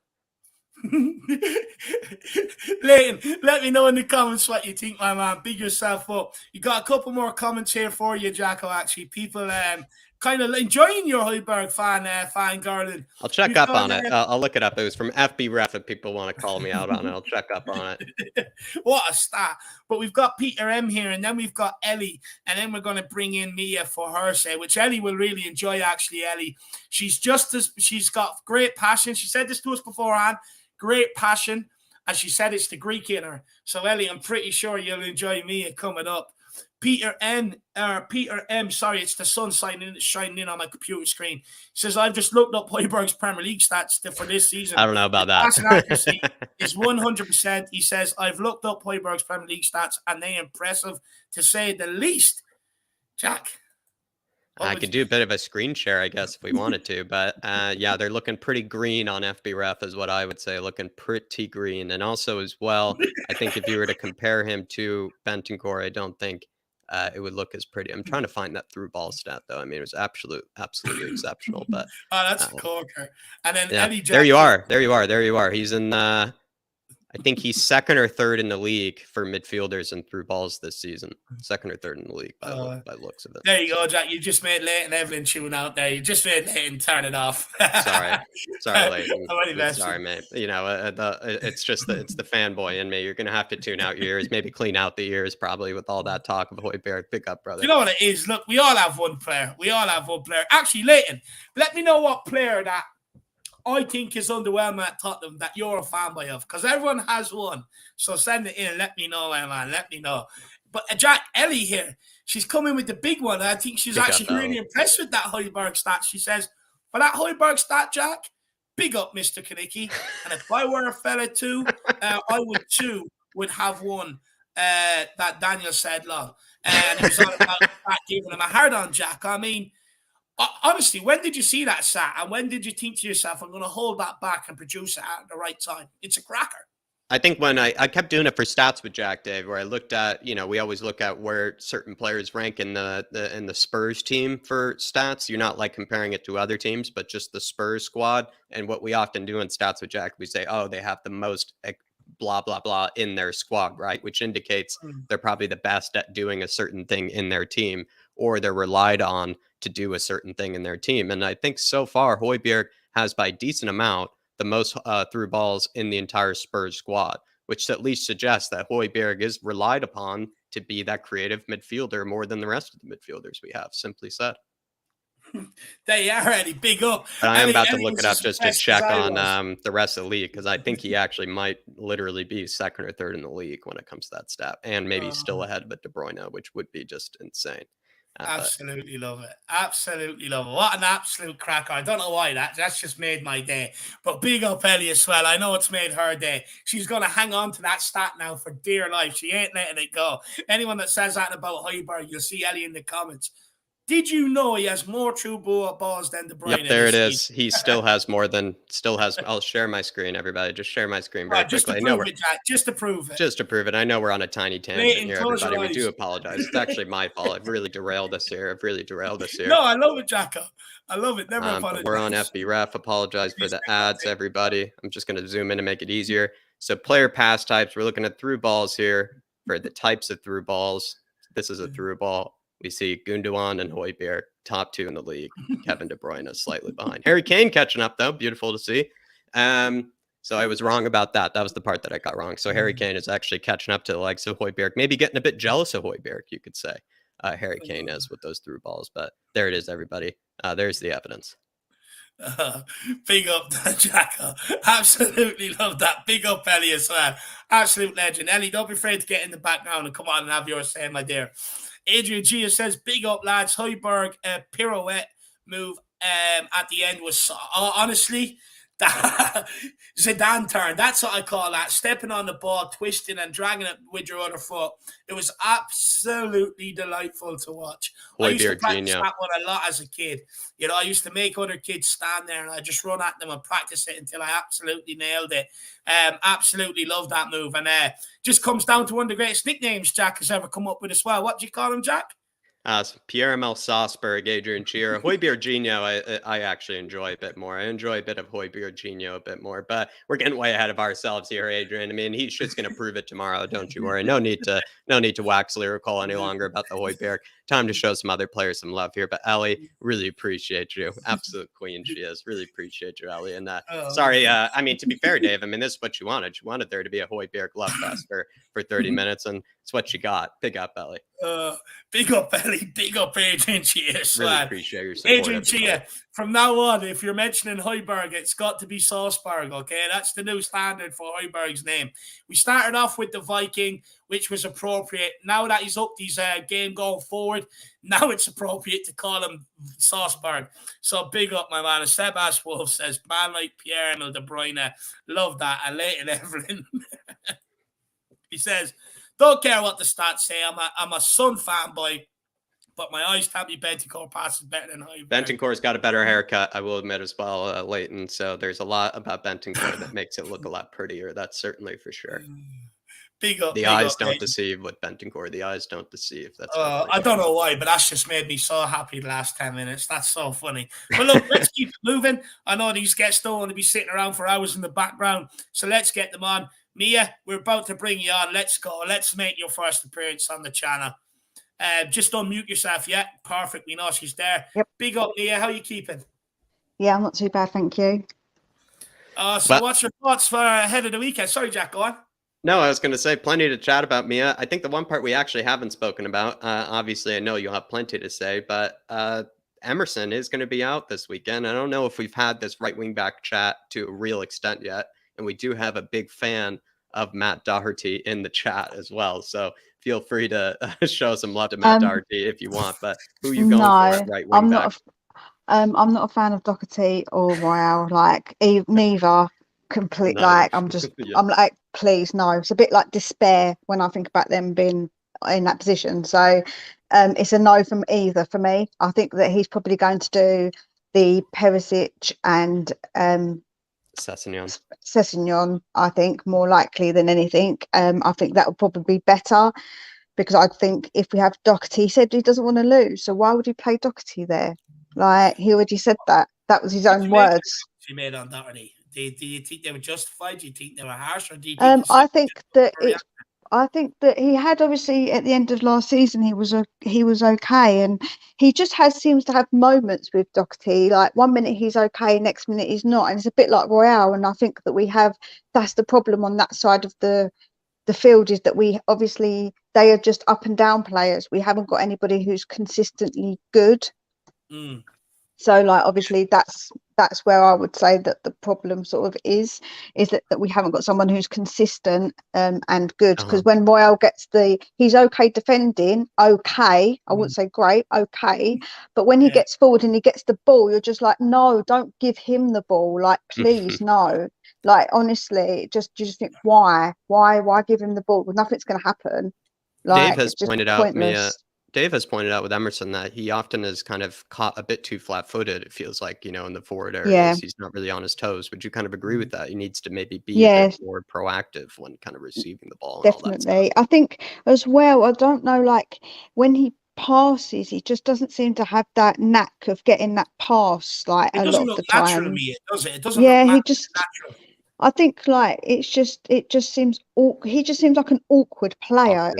Leighton, let me know in the comments what you think, my man. Big yourself up. You got a couple more comments here for you, Jacko. Actually, people kind of enjoying your Højbjerg fan girling. I'll check up on it. I'll look it up. It was from FB Ref. If people want to call me out on it, I'll check up on it. What a stat! But we've got Peter M here, and then we've got Ellie, and then we're going to bring in Mia for her say, which Ellie will really enjoy. Actually, Ellie, she's got great passion. She said this to us beforehand. Great passion, and she said it's the Greek in her. So Ellie, I'm pretty sure you'll enjoy Mia coming up. Peter M, sorry, it's the sun shining in on my computer screen. He says, I've just looked up Højbjerg's Premier League stats for this season. I don't know about that. Passing accuracy is 100%. He says, I've looked up Højbjerg's Premier League stats, and they're impressive, to say the least. Jack? I could do a bit of a screen share, I guess, if we wanted to. But yeah, they're looking pretty green on FB Ref is what I would say, looking pretty green. And also as well, I think if you were to compare him to Bentancur, I don't think it would look as pretty. I'm trying to find that through ball stat, though. I mean, it was absolutely exceptional. But oh, that's a corker. And then yeah, Eddie there you are. He's in I think he's second or third in the league for midfielders and through balls this season. Second or third in the league by looks of it. There you go, Jack. You just made Leighton Evelyn tune out there. You just made Leighton turn it off. Sorry, Leighton. Sorry, mate. It's just it's the fanboy in me. You're gonna have to tune out your ears, maybe clean out the ears, probably with all that talk of Højbjerg. Pick up, brother. You know what it is? Look, we all have one player. Actually, Leighton, let me know what player that I think is underwhelming at Tottenham that you're a fanboy of, because everyone has one. So send it in. Let me know, man. Let me know. But Jack, Ellie here, she's coming with the big one. I think she's actually really impressed with that Højbjerg stat. She says, for that Højbjerg stat, Jack, big up Mr. Kanicki. And if I were a fella too, I would have one that Daniel said long. And he was on about giving him a hard on, Jack. I mean, honestly, when did you see that stat? And when did you think to yourself, I'm going to hold that back and produce it at the right time? It's a cracker. I think when I kept doing it for stats with Jack, Dave, where I looked at, we always look at where certain players rank in the Spurs team for stats. You're not like comparing it to other teams, but just the Spurs squad. And what we often do in stats with Jack, we say, oh, they have the most blah, blah, blah in their squad, right? Which indicates they're probably the best at doing a certain thing in their team, or they're relied on to do a certain thing in their team. And I think so far, Højbjerg has by a decent amount the most through balls in the entire Spurs squad, which at least suggests that Højbjerg is relied upon to be that creative midfielder more than the rest of the midfielders we have, simply said. There you are, Eddie. Big up. But I am about to look it up just to check on the rest of the league, because I think he actually might literally be second or third in the league when it comes to that stat, and maybe still ahead of De Bruyne, which would be just insane. Absolutely love it. Absolutely love it. What an absolute cracker. I don't know why that's just made my day. But big up Ellie as well. I know it's made her day. She's going to hang on to that stat now for dear life. She ain't letting it go. Anyone that says that about Højbjerg, you'll see Ellie in the comments. Did you know he has more true balls than De Bruyne? Yep, there it is. He still has more than, I'll share my screen, everybody. Just share my screen very quickly. Just to prove it. Just to prove it. I know we're on a tiny tangent here, everybody. We do apologize. It's actually my fault. I've really derailed us here. No, I love it, Jacko. I love it. Never apologize. We're on FB Ref. Apologize for the ads, everybody. I'm just going to zoom in to make it easier. So player pass types. We're looking at through balls here for the types of through balls. This is a through ball. We see Gundogan and Højbjerg, top two in the league. Kevin De Bruyne is slightly behind. Harry Kane catching up, though. Beautiful to see. So I was wrong about that. That was the part that I got wrong. So Harry Kane is actually catching up to the likes of Højbjerg. Maybe getting a bit jealous of Højbjerg, you could say. Harry Kane is with those through balls. But there it is, everybody. There's the evidence. Big up, Jacko. Absolutely love that. Big up, Ellie, as well. Absolute legend. Ellie, don't be afraid to get in the background and come on and have your say, my dear. Adrian Gia says, big up, lads. Højbjerg pirouette move at the end was honestly that Zidane turn. That's what I call that. Stepping on the ball, twisting and dragging it with your other foot. It was absolutely delightful to watch. I used to practice that one a lot as a kid. You know, I used to make other kids stand there and I just run at them and practice it until I absolutely nailed it. Absolutely love that move. And just comes down to one of the greatest nicknames Jack has ever come up with as well. What do you call him, Jack? Pierre-Emile Salzburg, Adrian Chiera. Højbjerg I actually enjoy a bit more. I enjoy a bit of Højbjerg a bit more, but we're getting way ahead of ourselves here, Adrian. I mean, he's just going to prove it tomorrow. Don't you worry. No need to wax lyrical any longer about the Højbjerg. Time to show some other players some love here. But Ellie, really appreciate you. Absolute queen she is. Really appreciate you, Ellie. And sorry, I mean, to be fair, Dave, I mean, this is what you wanted. You wanted there to be a Højbjerg love fest for 30 minutes, and it's what you got. Big up, Ellie. Big up, Ellie. Big up, Adrian Chier. Really appreciate your support. Adrian Chier, from now on, if you're mentioning Højbjerg, it's got to be Salzburg, okay? That's the new standard for Højbjerg's name. We started off with the Viking, which was appropriate. Now that he's upped his game going forward, now it's appropriate to call him Salzburg. So big up, my man. And Sebas Wolf says, man like Pierre-Emile De Bruyne. Love that. And Leighton Evelyn. He says, don't care what the stats say. I'm a Sun fanboy, but my eyes tell me Bentancur passes better than Højbjerg. Bentancur's got a better haircut, I will admit as well, Leighton. So there's a lot about Bentancur that makes it look a lot prettier. That's certainly for sure. Big up. The eyes don't deceive with Bentancur. The eyes don't deceive. That's I don't know why, but that's just made me so happy the last 10 minutes. That's so funny. But look, let's keep it moving. I know these guests don't want to be sitting around for hours in the background, so let's get them on. Mia, we're about to bring you on. Let's go. Let's make your first appearance on the channel. Just unmute yourself. Yeah, perfect. We know she's there. Yep. Big up, Mia. How are you keeping? Yeah, I'm not too bad, thank you. What's your thoughts for ahead of the weekend? Sorry, Jack, go on. No, I was going to say plenty to chat about, Mia. I think the one part we actually haven't spoken about, obviously I know you'll have plenty to say, but Emerson is going to be out this weekend. I don't know if we've had this right wing back chat to a real extent yet. And we do have a big fan of Matt Doherty in the chat as well. So feel free to show some love to Matt Doherty if you want. But who are you going for at right wing back? I'm not a fan of Doherty or Royale. Like neither. Complete. No. Like I'm like, please no. It's a bit like despair when I think about them being in that position. So it's a no from either for me. I think that he's probably going to do the Perisic and Sessegnon, I think, more likely than anything. I think that would probably be better, because I think if we have Doherty, he said he doesn't want to lose, so why would he play Doherty there? Like, he already said that. That was his own words. He made on Doherty. Do you think they were justified? Do you think they were harsh? Or do you think I think that he had, obviously at the end of last season he was okay, and he just seems to have moments with Doherty, like 1 minute he's okay, next minute he's not, and it's a bit like Royale. And I think that that's the problem on that side of the field, is that they are just up and down players. We haven't got anybody who's consistently good. So like, obviously that's where I would say that the problem sort of is that we haven't got someone who's consistent and good. Because when Royale gets he's okay defending, okay, I wouldn't say great, okay, but when he gets forward and he gets the ball, you're just like, no, don't give him the ball, like, please, no. Like, honestly, you just think, why give him the ball? Well, nothing's going to happen. Like, Dave has pointed out, Mia, Dave has pointed out with Emerson that he often is kind of caught a bit too flat-footed. It feels like, in the forward areas. Yeah. He's not really on his toes. Would you kind of agree with that? He needs to maybe be a bit more proactive when kind of receiving the ball. Definitely. I think as well, I don't know, like when he passes, he just doesn't seem to have that knack of getting that pass, like a lot of the time. It doesn't look natural to me, does it? It doesn't look natural. I think like it just seems he just seems like an awkward player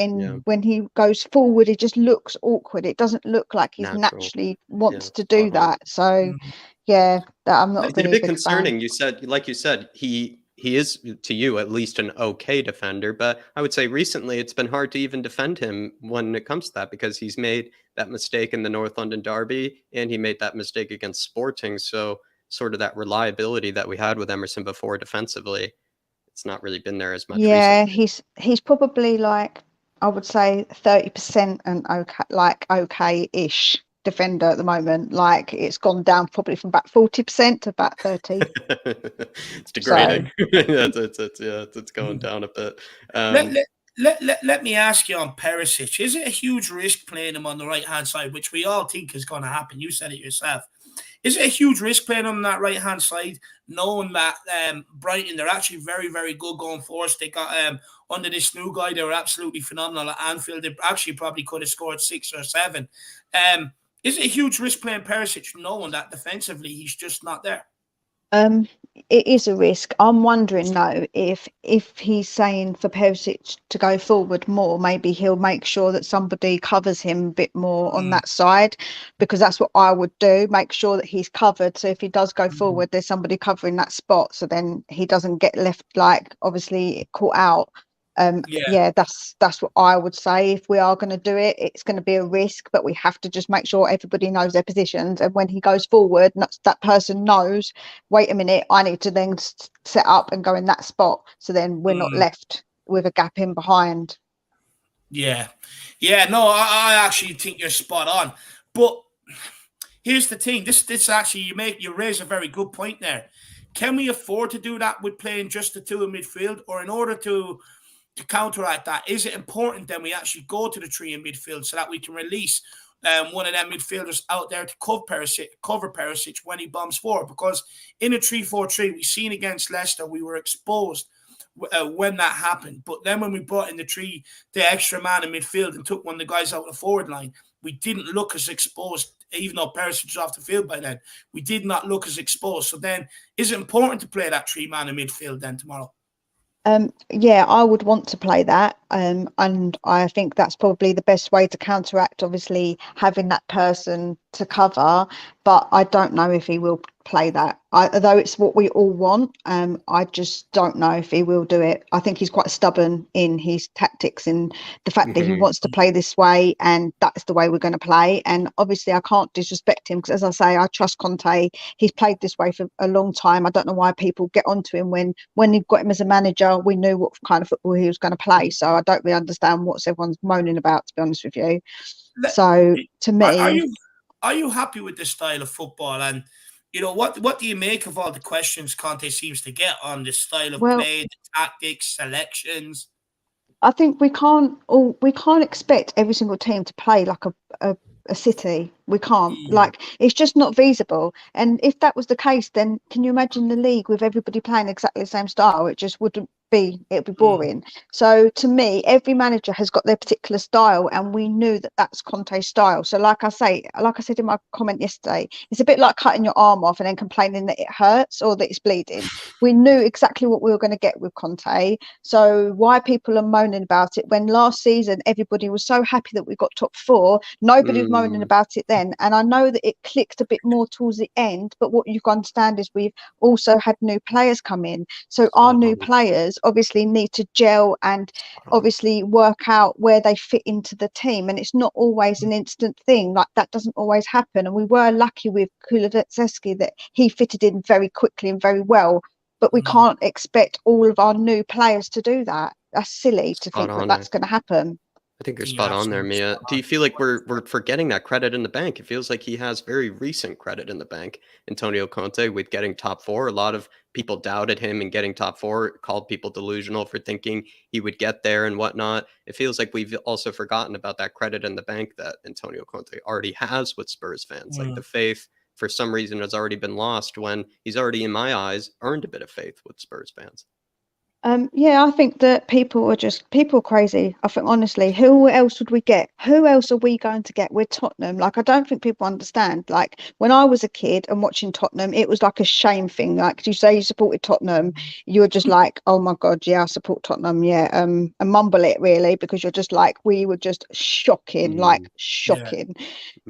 when he goes forward. It just looks awkward. It doesn't look like he naturally wants to do that. So that I'm not. It's a bit concerning. You said he is, to you at least, an okay defender, but I would say recently it's been hard to even defend him when it comes to that, because he's made that mistake in the North London derby and he made that mistake against Sporting. So sort of that reliability that we had with Emerson before defensively, it's not really been there as much. Yeah, recently. he's probably like, I would say 30% and okay-ish defender at the moment. Like, it's gone down probably from about 40% to about 30. It's degrading. It's going down a bit. Let me ask you on Perisic. Is it a huge risk playing him on the right-hand side, which we all think is going to happen? You said it yourself. Is it a huge risk playing on that right-hand side, knowing that Brighton, they're actually very, very good going forward? They got under this new guy, they were absolutely phenomenal at Anfield. They actually probably could have scored 6 or 7. Is it a huge risk playing Perisic, knowing that defensively he's just not there? It is a risk. I'm wondering though if he's saying for Perisic to go forward more, maybe he'll make sure that somebody covers him a bit more on that side, because that's what I would do. Make sure that he's covered. So if he does go forward, there's somebody covering that spot, so then he doesn't get left like obviously caught out. That's what I would say. If we are going to do it, it's going to be a risk, but we have to just make sure everybody knows their positions, and when he goes forward, that person knows, wait a minute, I need to then set up and go in that spot, so then we're not left with a gap in behind. No, I actually think you're spot on, but here's the thing, this actually you raise a very good point there. Can we afford to do that with playing just the two in midfield, or in order to counteract that, is it important then we actually go to the 3 in midfield so that we can release one of them midfielders out there to cover Perisic when he bombs forward? Because in a 3-4-3, we've seen against Leicester, we were exposed when that happened. But then when we brought in the extra man in midfield and took one of the guys out of the forward line, we didn't look as exposed, even though Perisic was off the field by then. We did not look as exposed. So then, is it important to play that 3-man in midfield then tomorrow? I would want to play that, and I think that's probably the best way to counteract, obviously, having that person to cover. But I don't know if he will play that, although it's what we all want. I just don't know if he will do it. I think he's quite stubborn in his tactics and the fact that he wants to play this way, and that's the way we're going to play. And obviously I can't disrespect him, because as I say, I trust Conte. He's played this way for a long time. I don't know why people get onto him when he got him as a manager. We knew what kind of football he was going to play, so I don't really understand what everyone's moaning about, to be honest with you. So to me, are you happy with this style of football? And what do you make of all the questions Conte seems to get on the style of play, the tactics, selections? I think we can't expect every single team to play like a City. We can't. Like, it's just not feasible. And if that was the case, then can you imagine the league with everybody playing exactly the same style? It just wouldn't be. It'd be boring. So to me, every manager has got their particular style, and we knew that that's Conte's style. So like I said in my comment yesterday, it's a bit like cutting your arm off and then complaining that it hurts or that it's bleeding. We knew exactly what we were going to get with Conte. So why people are moaning about it when last season everybody was so happy that we got top 4? Nobody was moaning about it then. And I know that it clicked a bit more towards the end, but what you've got to understand is we've also had new players come in. So our new players obviously need to gel and obviously work out where they fit into the team. And it's not always an instant thing. Like, that doesn't always happen. And we were lucky with Kulusevski that he fitted in very quickly and very well. But we can't expect all of our new players to do that. That's silly to think that that's going to happen. I think you're spot on there, Mia. Do you feel like we're forgetting that credit in the bank? It feels like he has very recent credit in the bank, Antonio Conte, with getting top 4. A lot of people doubted him in getting top 4, called people delusional for thinking he would get there and whatnot. It feels like we've also forgotten about that credit in the bank that Antonio Conte already has with Spurs fans. Like, the faith, for some reason, has already been lost when he's already, in my eyes, earned a bit of faith with Spurs fans. I think that people are crazy. I think, honestly, who else would we get? Who else are we going to get? We're Tottenham. Like, I don't think people understand. Like, when I was a kid and watching Tottenham, it was like a shame thing. Like, you say you supported Tottenham, you were just like, oh my God, yeah, I support Tottenham. Yeah. And mumble it, really, because you're just like, we were just shocking.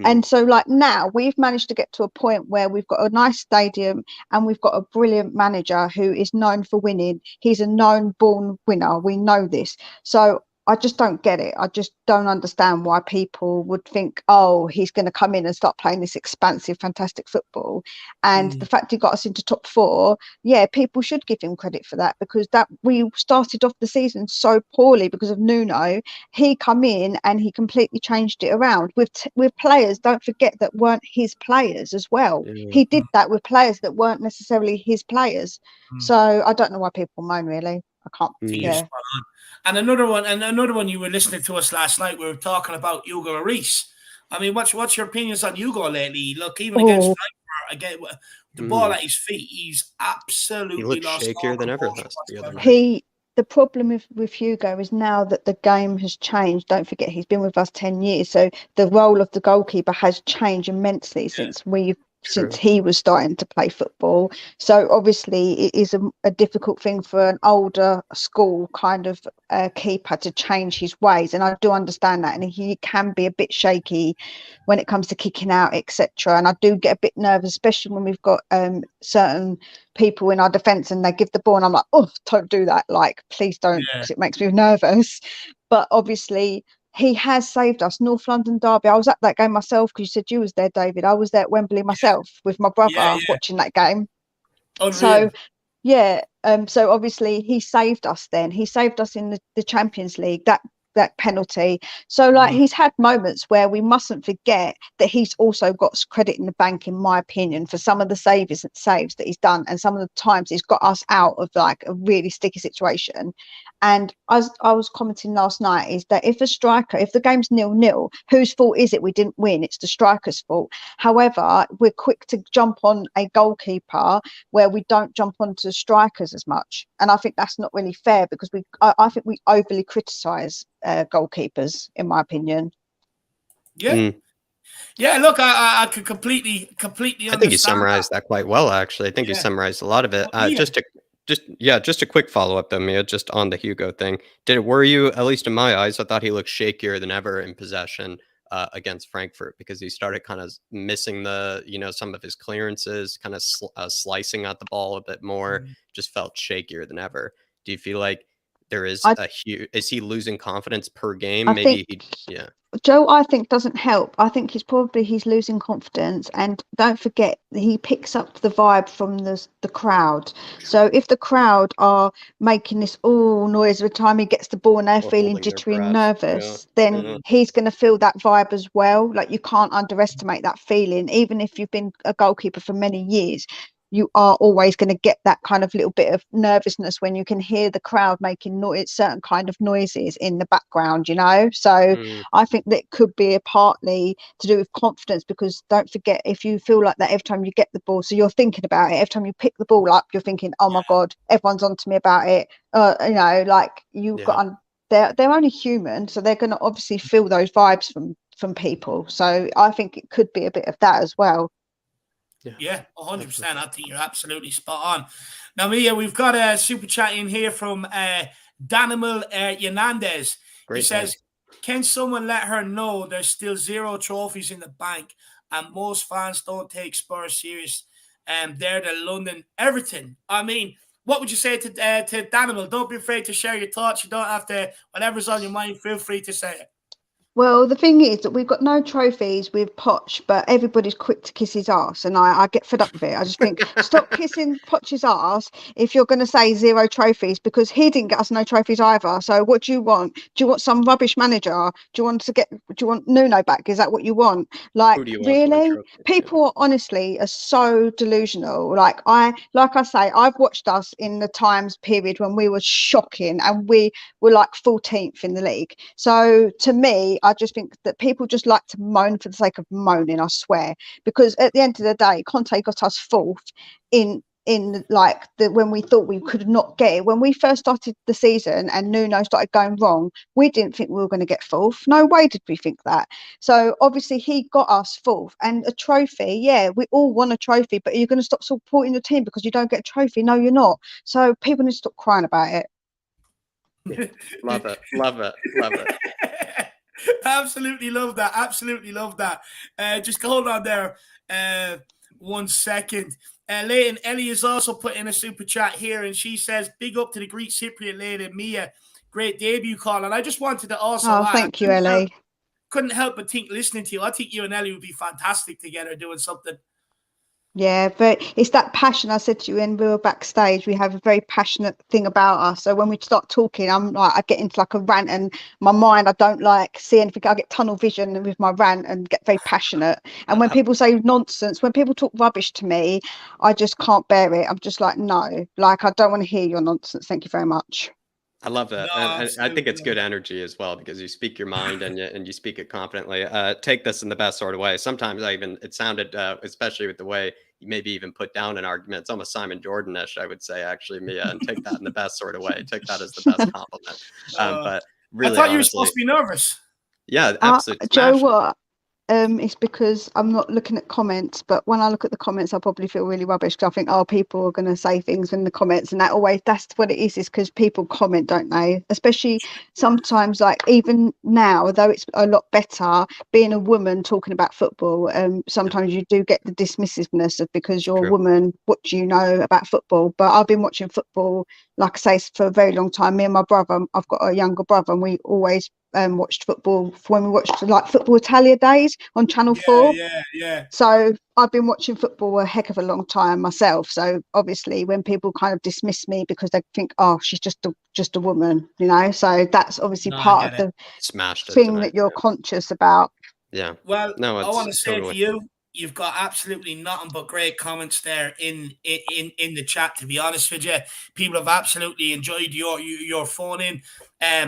And so, like, now we've managed to get to a point where we've got a nice stadium and we've got a brilliant manager who is known for winning. He's a known born winner. We know this. So I just don't get it. I just don't understand why people would think, oh, he's going to come in and start playing this expansive, fantastic football. And the fact he got us into top 4, yeah, people should give him credit for that, because that we started off the season so poorly because of Nuno. He come in and he completely changed it around with players, don't forget, that weren't his players as well. He did that with players that weren't necessarily his players. So I don't know why people moan, really. I can't. Yeah. And another one. You were listening to us last night. We were talking about Hugo Lloris. I mean, what's your opinions on Hugo lately? Look, even against Frankfurt, again, the ball at his feet, he's absolutely lost. He looked shakier than ever the other night. The problem with Hugo is now that the game has changed. Don't forget, he's been with us 10 years, so the role of the goalkeeper has changed immensely since he was starting to play football. So obviously it is a difficult thing for an older school kind of keeper to change his ways, and I do understand that, and he can be a bit shaky when it comes to kicking out, etc. And I do get a bit nervous, especially when we've got certain people in our defence and they give the ball and I'm like, oh, don't do that, like, please don't, because it makes me nervous. But obviously he has saved us. North London derby, I was at that game myself, because you said you was there, David. I was there at Wembley myself with my brother watching that game. So so obviously he saved us then. He saved us in the Champions League, that penalty. So like he's had moments where we mustn't forget that he's also got credit in the bank, in my opinion, for some of the saves that he's done, and some of the times he's got us out of like a really sticky situation. And as I was commenting last night, is that if the game's 0-0, whose fault is it we didn't win? It's the striker's fault. However, we're quick to jump on a goalkeeper where we don't jump onto strikers as much. And I think that's not really fair, because I think we overly criticise goalkeepers, in my opinion. Look, I could completely understand. I think you summarized that quite well, actually. I think you summarized a lot of it. Just a quick follow-up though, Mia, just on the Hugo thing. Did it worry you? At least in my eyes, I thought he looked shakier than ever in possession against Frankfurt, because he started kind of missing some of his clearances, kind of slicing at the ball a bit more, just felt shakier than ever. Do you feel like there is is he losing confidence per game? Joe, I think, doesn't help. I think he's losing confidence, and don't forget, he picks up the vibe from the crowd. So if the crowd are making this noise every time he gets the ball and they're feeling jittery and nervous, then he's going to feel that vibe as well. Like, you can't underestimate that feeling. Even if you've been a goalkeeper for many years, you are always going to get that kind of little bit of nervousness when you can hear the crowd making certain kind of noises in the background, So I think that could be partly to do with confidence, because don't forget, if you feel like that every time you get the ball, so you're thinking about it, every time you pick the ball up, you're thinking, oh my God, everyone's on to me about it. They're only human, so they're going to obviously feel those vibes from people. So I think it could be a bit of that as well. Yeah, 100%. I think you're absolutely spot on. Now, Mia, we've got a super chat in here from Danimal Yanandez. He says, can someone let her know there's still 0 trophies in the bank, and most fans don't take Spurs serious? They're the London Everton. I mean, what would you say to Danimal? Don't be afraid to share your thoughts. You don't have to, whatever's on your mind, feel free to say it. Well, the thing is that we've got no trophies with Poch, but everybody's quick to kiss his ass, and I get fed up with it. I just think, stop kissing Poch's ass if you're going to say 0 trophies, because he didn't get us no trophies either. So what do you want? Do you want some rubbish manager? Do you want Nuno back? Is that what you want? Like, really? People honestly are so delusional. Like I say, I've watched us in the times period when we were shocking and we were like 14th in the league. So to me, I just think that people just like to moan for the sake of moaning, I swear, because at the end of the day, Conte got us 4th in when we thought we could not get it. When we first started the season and Nuno started going wrong, we didn't think we were going to get 4th. No way did we think that. So obviously he got us 4th, and a trophy. Yeah, we all want a trophy, but are you going to stop supporting your team because you don't get a trophy? No, you're not. So people need to stop crying about it. Love it. Absolutely love that. Just hold on there 1 second. Leighton Ellie has also put in a super chat here, and she says, big up to the Greek Cypriot lady Mia. great debut, Carl. And I just wanted to also Oh, thank you, Ellie. Couldn't help but think, listening to you, I think you and Ellie would be fantastic together doing something. Yeah, but it's that passion. I said to you when we were backstage, we have a very passionate thing about us. So when we start talking, I'm like, I get into like a rant, and my mind, I don't like see anything. I get tunnel vision with my rant and get very passionate. And when people say nonsense, when people talk rubbish to me, I just can't bear it. I'm just like, no, like, I don't want to hear your nonsense. Thank you very much. I love that. No, and I think it's good energy as well, because you speak your mind and you speak it confidently. Take this in the best sort of way. Sometimes it sounded, especially with the way you maybe even put down an argument, it's almost Simon Jordan-ish, I would say, actually, Mia, and take that in the best sort of way. Take that as the best compliment. But really, I thought honestly, you were supposed to be nervous. Yeah, absolutely. Joe, what? It's because I'm not looking at comments, but when I look at the comments, I probably feel really rubbish, because I think, oh, people are going to say things in the comments, and that's what it is because people comment, don't they? Especially sometimes, like even now, though it's a lot better being a woman talking about football, sometimes you do get the dismissiveness of, because you're a woman, what do you know about football? But I've been watching football, like I say, for a very long time. Me and my brother, I've got a younger brother, and we always watched football when we watched like Football Italia days on Channel 4. Yeah. So I've been watching football a heck of a long time myself. So obviously when people kind of dismiss me because they think, oh, she's just a woman, you know, so that's obviously part of the thing that you're conscious about. Yeah. Well, no, I want to say to you, you've got absolutely nothing but great comments there in the chat. To be honest with you, people have absolutely enjoyed your phone in.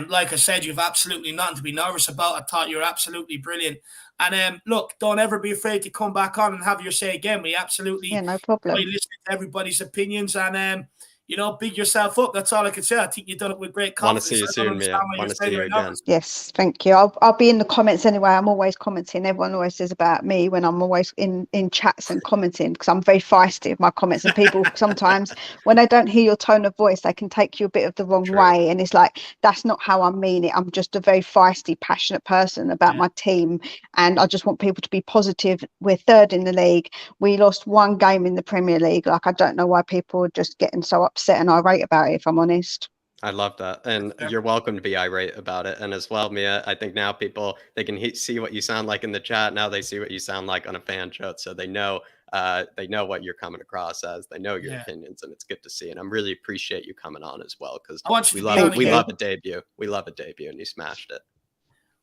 Like I said, you've absolutely nothing to be nervous about. I thought you were absolutely brilliant. And look, don't ever be afraid to come back on and have your say again. We absolutely no problem. enjoy listening to everybody's opinions, and you know, big yourself up. That's all I can say. I think you've done it with great confidence. Want to see you soon, Mia. Want to see you again. Yes, thank you. I'll be in the comments anyway. I'm always commenting. Everyone always says about me when I'm always in chats and commenting, because I'm very feisty with my comments. And people sometimes, when they don't hear your tone of voice, they can take you a bit of the wrong way. And it's like, that's not how I mean it. I'm just a very feisty, passionate person about my team. And I just want people to be positive. We're third in the league. We lost one game in the Premier League. Like, I don't know why people are just getting so upset and irate about it, if I'm honest. I love that. And you're welcome to be irate about it. And as well, Mia, I think now people, they can see what you sound like in the chat. Now they see what you sound like on a fan show. So they know what you're coming across as. They know your opinions, and it's good to see. And I really appreciate you coming on as well, because we love a debut. We love a debut, and you smashed it.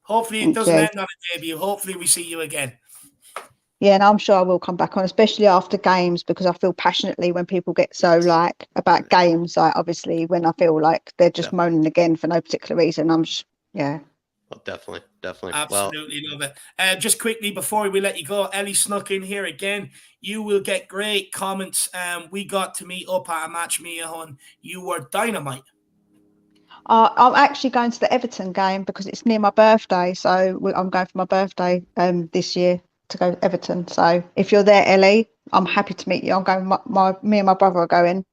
Hopefully it doesn't end on a debut. Hopefully we see you again. Yeah, and I'm sure I will come back on, especially after games, because I feel passionately when people get so like about games. Like, obviously when I feel like they're just moaning again for no particular reason, I'm just Well, definitely. Absolutely love it. Just quickly before we let you go, Ellie snuck in here again. You will get great comments. We got to meet up at a match, Mia Hun. You were dynamite. I'm actually going to the Everton game because it's near my birthday, so I'm going for my birthday this year to go to Everton. So if you're there, Ellie, I'm happy to meet you. I'm going. Me and my brother are going.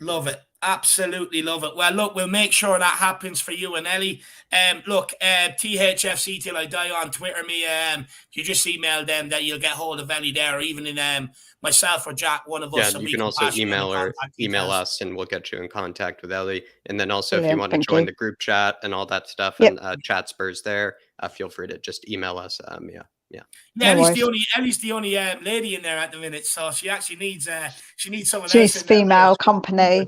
Love it. Absolutely love it. Well, look, we'll make sure that happens for you and Ellie. Look, THFC Till I Die on Twitter. You just email them that you'll get hold of Ellie there, or even in myself or Jack, one of us. Yeah, you can also email us, and we'll get you in contact with Ellie. And then also, if you want to join the group chat and all that stuff, and chat spurs there, feel free to just email us, Mia. Yeah, Ellie's the only lady in there at the minute, so she actually needs someone else. She's female company.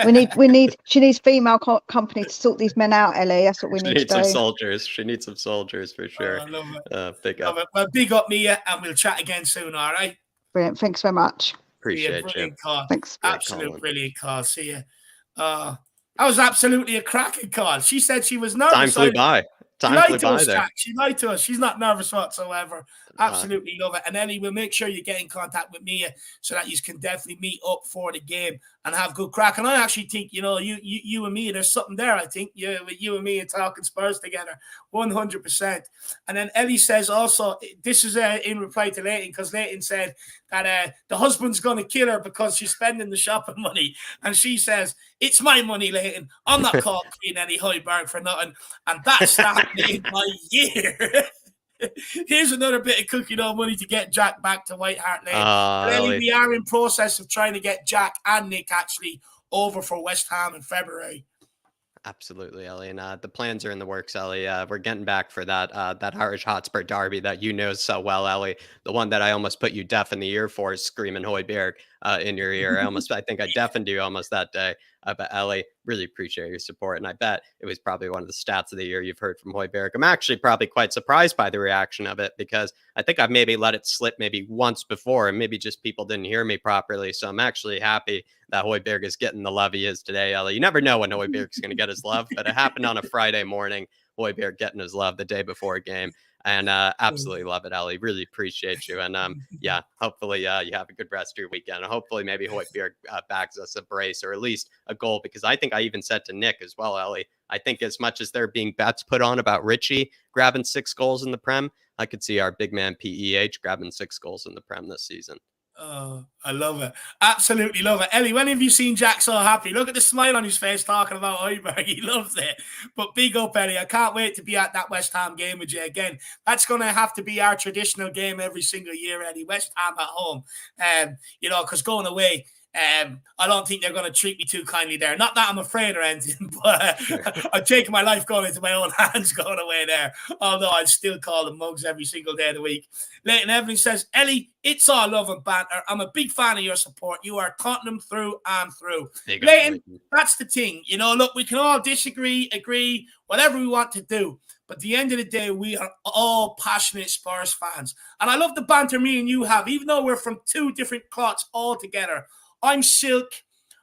She needs female company to sort these men out, Ellie. That's what we need to do. She needs some soldiers for sure. I love it. Big up. Well, big up, Mia, and we'll chat again soon. All right. Brilliant. Thanks very much. Appreciate you. Call. Thanks. Absolute brilliant call. See you. That was absolutely a cracking call. She said she was nervous. Time flew by. She lied to us. She's not nervous whatsoever. Absolutely love it. And Ellie, we'll make sure you get in contact with Mia so that you can definitely meet up for the game and have good crack. And I actually think, you and me, there's something there. I think you and me are talking Spurs together, 100%. And then Ellie says also, this is in reply to Leighton, because Leighton said that the husband's going to kill her because she's spending the shopping money. And she says, it's my money, Leighton. I'm not called Queen Ellie Hoiberg for nothing. And that's happening in my year. Here's another bit of cookie dough money to get Jack back to White Hart Lane. We are in process of trying to get Jack and Nick actually over for West Ham in February. Absolutely, Ellie. And the plans are in the works, Ellie. We're getting back for that Irish Hotspur derby that you know so well, Ellie. The one that I almost put you deaf in the ear for, screaming Hoiberg in your ear. I think I deafened you almost that day. But Ellie, really appreciate your support. And I bet it was probably one of the stats of the year you've heard from Hoiberg. I'm actually probably quite surprised by the reaction of it, because I think I've maybe let it slip maybe once before, and maybe just people didn't hear me properly. So I'm actually happy that Hoiberg is getting the love he is today, Ellie. You never know when Hoiberg's going to get his love, but it happened on a Friday morning. Hoiberg getting his love the day before a game. And absolutely love it, Ellie. Really appreciate you. And yeah, hopefully you have a good rest of your weekend. And hopefully maybe Hoiberg bags us a brace or at least a goal, because I think I even said to Nick as well, Ellie, I think as much as there being bets put on about Richie grabbing 6 goals in the Prem, I could see our big man PEH grabbing 6 goals in the Prem this season. Oh, I love it. Absolutely love it. Ellie, when have you seen Jack so happy? Look at the smile on his face talking about Hoiberg. He loves it. But big up, Ellie. I can't wait to be at that West Ham game with you again. That's going to have to be our traditional game every single year, Ellie. West Ham at home. Because going away, I don't think they're going to treat me too kindly there. Not that I'm afraid or anything, but I'm taking my life going into my own hands going away there. Although I'd still call them mugs every single day of the week. Leighton Evelyn says, Ellie, it's all love and banter. I'm a big fan of your support. You are Tottenham through and through. Leighton, that's the thing. Look, we can all disagree, agree, whatever we want to do. But at the end of the day, we are all passionate Spurs fans. And I love the banter me and you have, even though we're from 2 different cloths altogether. I'm silk.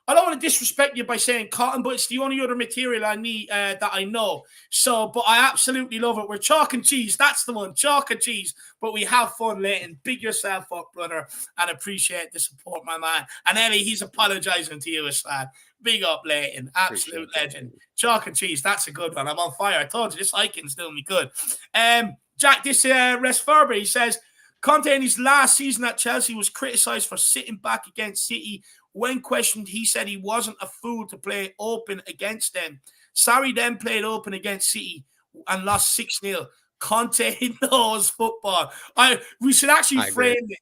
I don't want to disrespect you by saying cotton, but it's the only other material I need that I know. So, but I absolutely love it. We're chalk and cheese. That's the one, chalk and cheese. But we have fun, Leighton. Big yourself up, brother, and appreciate the support, my man. And Ellie, he's apologising to you as well. Big up, Leighton. Absolute legend. Chalk and cheese. That's a good one. I'm on fire. I told you this hiking's doing me good. Jack, this Res Ferber, he says, Conte in his last season at Chelsea was criticised for sitting back against City. When questioned, he said he wasn't a fool to play open against them. Sarri then played open against City and lost 6-0. Conte knows football. We should actually frame this.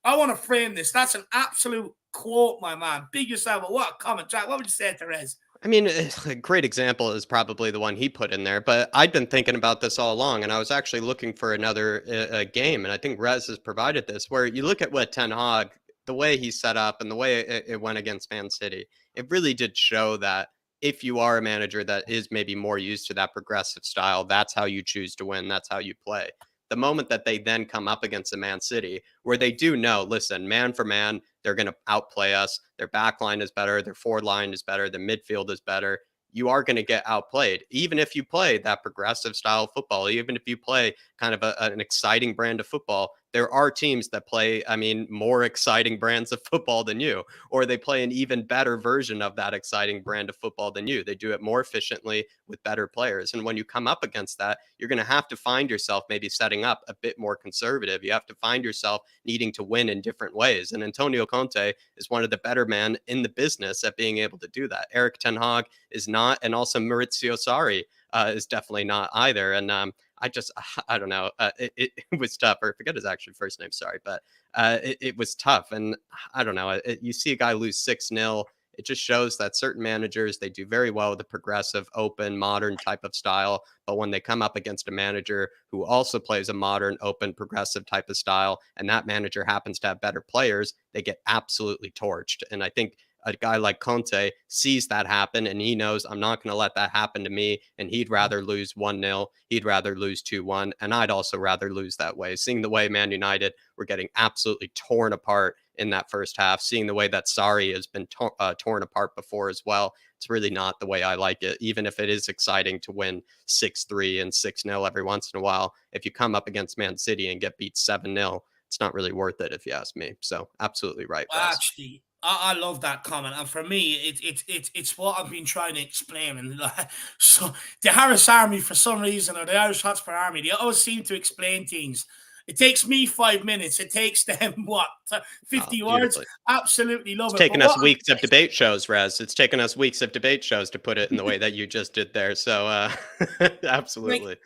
I want to frame this. That's an absolute quote, my man. Big yourself. What a comment, Jack. What would you say, Therese? I mean, a great example is probably the one he put in there, but I'd been thinking about this all along, and I was actually looking for another game, and I think Rez has provided this, where you look at what Ten Hag, the way he set up and the way it went against Man City, it really did show that if you are a manager that is maybe more used to that progressive style, that's how you choose to win, that's how you play. The moment that they then come up against a Man City, where they do know, listen, man for man, they're going to outplay us. Their back line is better. Their forward line is better. The midfield is better. You are going to get outplayed. Even if you play that progressive style of football, even if you play kind of an exciting brand of football, there are teams that play, more exciting brands of football than you, or they play an even better version of that exciting brand of football than you. They do it more efficiently with better players. And when you come up against that, you're going to have to find yourself maybe setting up a bit more conservative. You have to find yourself needing to win in different ways. And Antonio Conte is one of the better men in the business at being able to do that. Erik ten Hag is not, and also Maurizio Sarri is definitely not either. And I don't know. It was tough. Or I forget his actual first name. Sorry, but it was tough. And I don't know. You see a guy lose 6-0. It just shows that certain managers, they do very well with a progressive, open, modern type of style. But when they come up against a manager who also plays a modern, open, progressive type of style, and that manager happens to have better players, they get absolutely torched. And I think a guy like Conte sees that happen, and he knows, I'm not going to let that happen to me. And he'd rather lose 1-0. He'd rather lose 2-1. And I'd also rather lose that way. Seeing the way Man United were getting absolutely torn apart in that first half, seeing the way that Sarri has been torn apart before as well, it's really not the way I like it. Even if it is exciting to win 6-3 and 6-0 every once in a while, if you come up against Man City and get beat 7-0, it's not really worth it, if you ask me. So absolutely right. Well, actually, I love that comment, and for me, it's what I've been trying to explain. And so the Harris Army, for some reason, or the Irish Hotspur Army, they always seem to explain things. It takes me 5 minutes. It takes them, 50 words? Absolutely love it. It's taken us weeks of debate shows, Rez. It's taken us weeks of debate shows to put it in the way that you just did there. So absolutely.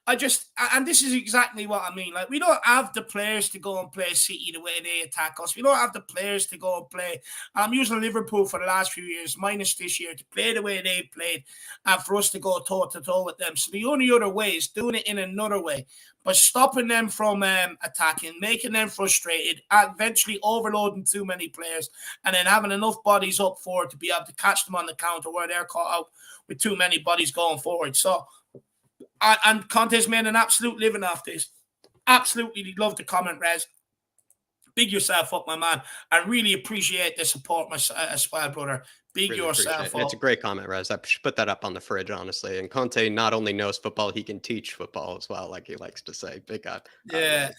and this is exactly what I mean. Like, we don't have the players to go and play City the way they attack us. We don't have the players to go and play. I'm using Liverpool for the last few years, minus this year, to play the way they played and for us to go toe-to-toe with them. So the only other way is doing it in another way, but stopping them from attacking, making them frustrated, eventually overloading too many players, and then having enough bodies up forward to be able to catch them on the counter where they're caught out with too many bodies going forward. So, and Conte's made an absolute living off this. Absolutely love the comment, Rez. Big yourself up, my man. I really appreciate the support, my spoiled brother. Big really yourself up. It's a great comment, Rez. I should put that up on the fridge, honestly. And Conte not only knows football, he can teach football as well, like he likes to say. Big up. Yeah.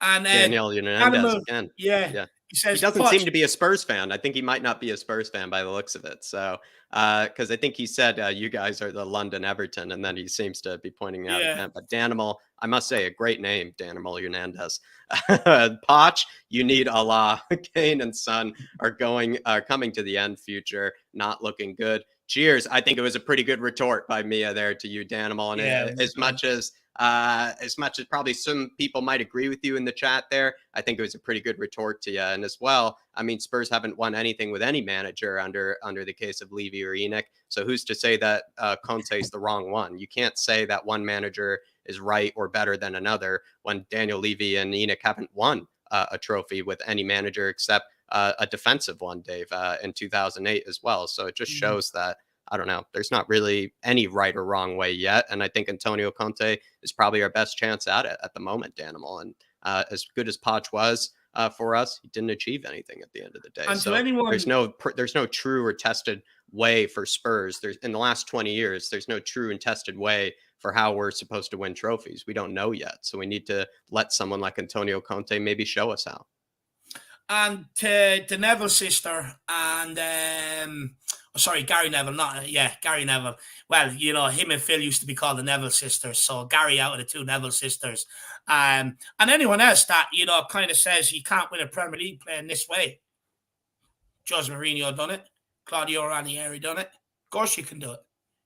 And Daniel Hernandez again. Yeah. He doesn't seem to be a Spurs fan. I think he might not be a Spurs fan by the looks of it. So, because I think he said you guys are the London Everton, and then he seems to be pointing out again. But Danimal, I must say, a great name, Danimal Hernandez. Poch, you need Allah. Kane and Son are coming to the end. Future not looking good. Cheers. I think it was a pretty good retort by Mia there to you, Danimal. And as much as probably some people might agree with you in the chat there, I think it was a pretty good retort to you. And as well, I mean, Spurs haven't won anything with any manager under the case of Levy or Enoch. So who's to say that Conte's the wrong one? You can't say that one manager is right or better than another when Daniel Levy and Enoch haven't won a trophy with any manager except a defensive one, Dave, in 2008 as well. So it just shows that, I don't know, there's not really any right or wrong way yet. And I think Antonio Conte is probably our best chance at it at the moment, Danimal. And as good as Poch was for us, he didn't achieve anything at the end of the day. And so there's no true or tested way for Spurs. There's in the last 20 years, there's no true and tested way for how we're supposed to win trophies. We don't know yet. So we need to let someone like Antonio Conte maybe show us how. And the Neville sister and Gary Neville, Gary Neville. Well, you know, him and Phil used to be called the Neville sisters. So Gary out of the two Neville sisters. And anyone else that, you know, kind of says you can't win a Premier League playing this way. Jose Mourinho done it. Claudio Ranieri done it. Of course you can do it.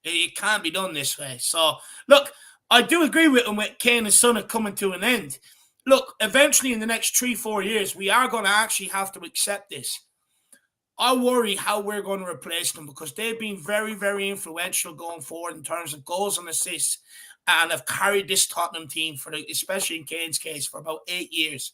It can't be done this way. So, look, I do agree with him with Kane and Son are coming to an end. Look, eventually in the next 3-4 years, we are going to actually have to accept this. I worry how we're going to replace them because they've been very, very influential going forward in terms of goals and assists and have carried this Tottenham team, especially in Kane's case, for about 8 years.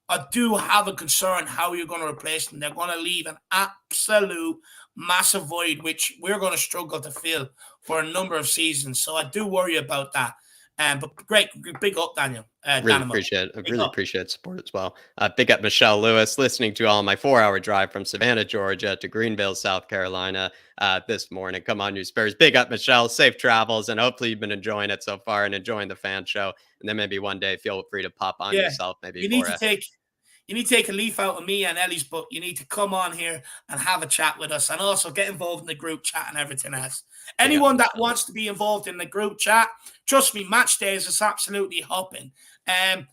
I do have a concern how you're going to replace them. They're going to leave an absolute massive void, which we're going to struggle to fill for a number of seasons. So I do worry about that. But great, big up, Daniel. Really appreciate it. I really appreciate support as well. Big up Michelle Lewis, listening to all my 4-hour drive from Savannah, Georgia to Greenville, South Carolina this morning. Come on, you Spurs. Big up, Michelle. Safe travels. And hopefully you've been enjoying it so far and enjoying the fan show. And then maybe one day feel free to pop on yourself. Maybe you need to take a leaf out of me and Ellie's book. You need to come on here and have a chat with us and also get involved in the group chat and everything else. Anyone that wants to be involved in the group chat, trust me, match days is absolutely hopping.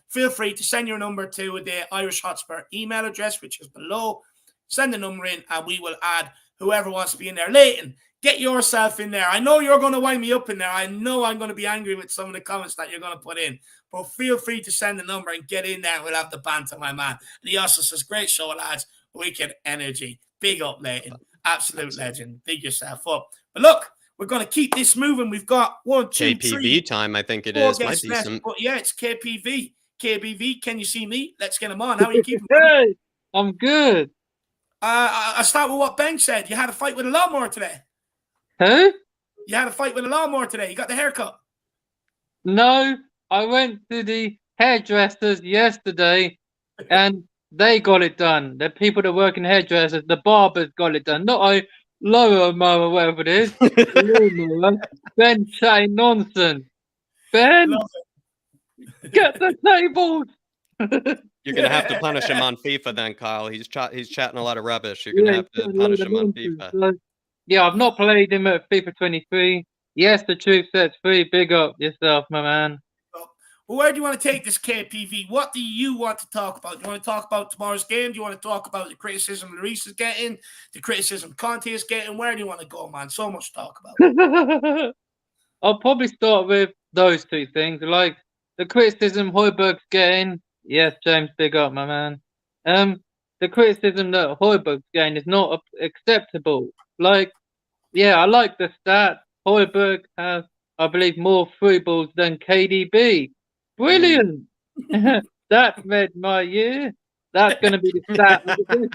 Feel free to send your number to the Irish Hotspur email address, which is below. Send the number in and we will add whoever wants to be in there. Leighton, get yourself in there. I know you're going to wind me up in there. I know I'm going to be angry with some of the comments that you're going to put in. But feel free to send the number and get in there. We'll have the banter, my man. And he also says, great show, lads. Wicked energy. Big up, Leighton. Absolute legend. Big yourself up. But look, we're going to keep this moving. We've got 1, 2, KPV 3, time, I think it is. Might be left. some... But yeah, it's KPV. KBV, can you see me? Let's get him on. How are you keeping? Hey, I'm good. I start with what Ben said. You had a fight with a lawnmower today. Who? You had a fight with a lawnmower today. You got the haircut. No, I went to the hairdressers yesterday and they got it done. The people that work in hairdressers, the barbers got it done. Not a lower mower, whatever it is. Ben saying nonsense. Ben, get the tables. You're going to have to punish him on FIFA then, Kyle. He's chatting a lot of rubbish. You're going to have to punish him on FIFA. So, yeah, I've not played him at FIFA 23. Yes, the truth sets free. Big up yourself, my man. Well, where do you want to take this, KPV? What do you want to talk about? Do you want to talk about tomorrow's game? Do you want to talk about the criticism Lloris is getting, the criticism Conte is getting? Where do you want to go, man? So much to talk about. I'll probably start with those two things. Like the criticism Højbjerg's getting, yes, James, big up, my man. The criticism that Højbjerg's getting is not acceptable. Like, yeah, I like the stat. Højbjerg has, I believe, more through balls than KDB. Brilliant. That's made my year. That's going to be the stat of the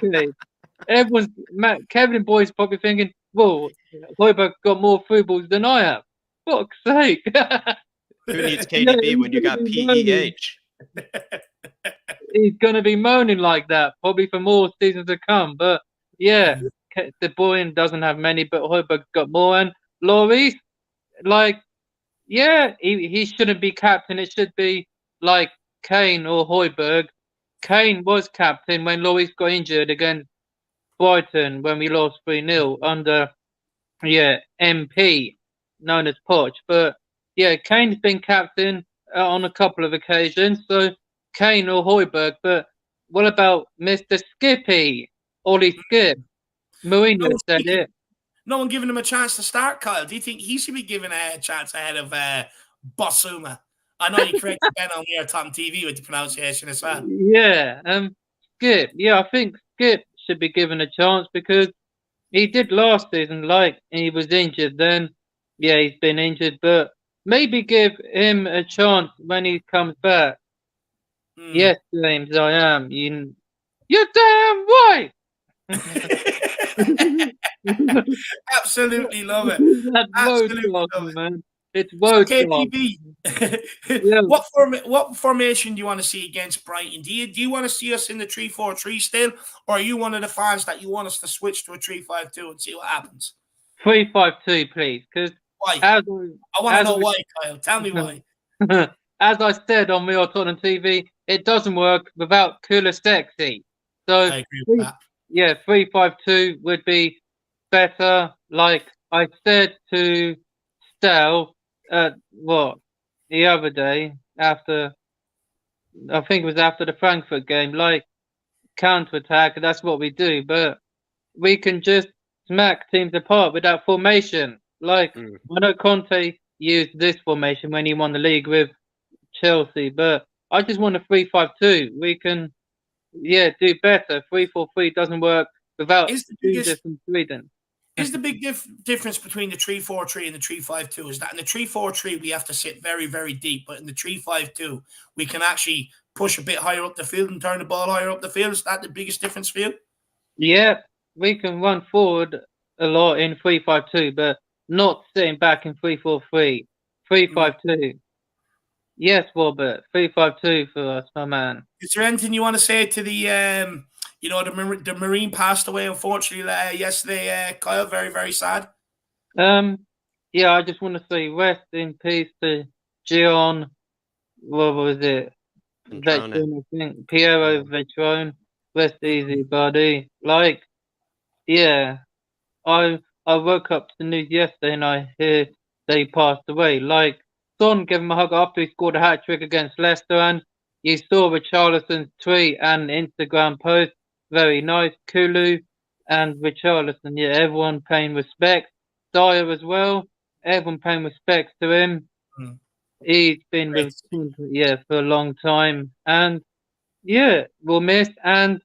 decade. Kevin Boy's probably thinking, well, Højbjerg's got more through balls than I have. Fuck's sake. Who needs KDB when you got PEH? He's going to be moaning like that probably for more seasons to come. But yeah, De Bruyne doesn't have many, but Højbjerg's got more. And Lloris, like, yeah, he shouldn't be captain. It should be like Kane or Højbjerg. Kane was captain when Lloris got injured against Brighton when we lost 3-0 under, MP, known as Poch. But yeah, Kane's been captain on a couple of occasions. So Kane or Højbjerg. But what about Mr. Skippy? Ollie Skip. Mourinho said it. No one giving him a chance to start, Kyle. Do you think he should be given a chance ahead of Basuma? I know you corrected Ben on here, Tom TV, with the pronunciation as well. Yeah, Skip. Yeah, I think Skip should be given a chance because he did last season. Like, he was injured then. Yeah, he's been injured, but maybe give him a chance when he comes back. Yes, James, I am. You're damn right. Absolutely love it. That's Absolutely love love it. Man. It's world KPB. Yeah. What formation do you want to see against Brighton? Do you want to see us in the 3-4-3 still, or are you one of the fans that you want us to switch to a 3-5-2 and see what happens? 3-5-2, please. Because why? I want to know why, Kyle. Tell me why. As I said on Real Tottenham TV, it doesn't work without Kulusevski. So I agree with that. Yeah, 3-5-2 would be better. Like I said to Stel, the other day after, I think it was after the Frankfurt game, like counter-attack, that's what we do. But we can just smack teams apart with that formation. Like, I know Conte used this formation when he won the league with Chelsea, but I just want a 3-5-2. We can, do better. 3-4-3 doesn't work without Jesus from Sweden. Is the big difference between the 3-4-3 and the 3-5-2 is that in the 3-4-3 we have to sit very, very deep, but in the 3-5-2 we can actually push a bit higher up the field and turn the ball higher up the field? Is that the biggest difference for you? Yeah, we can run forward a lot in 3-5-2, but not sitting back in 3-4-3. 3-5-2. Yes, Robert. 3-5-2 for us, my man. Is there anything you want to say to the the Marine passed away, unfortunately, yesterday, Kyle? Very, very sad. Yeah, I just want to say rest in peace to Gian. What was it? Vetrone, I think. Piero Vetrone. Rest easy, buddy. Like, yeah, I woke up to the news yesterday and I hear they passed away. Like, Son gave him a hug after he scored a hat-trick against Leicester, and you saw Richarlison's tweet and Instagram post. Very nice. Kulu and Richarlison, yeah, everyone paying respect. Dier as well, everyone paying respect to him. He's been with for a long time, and we'll miss, and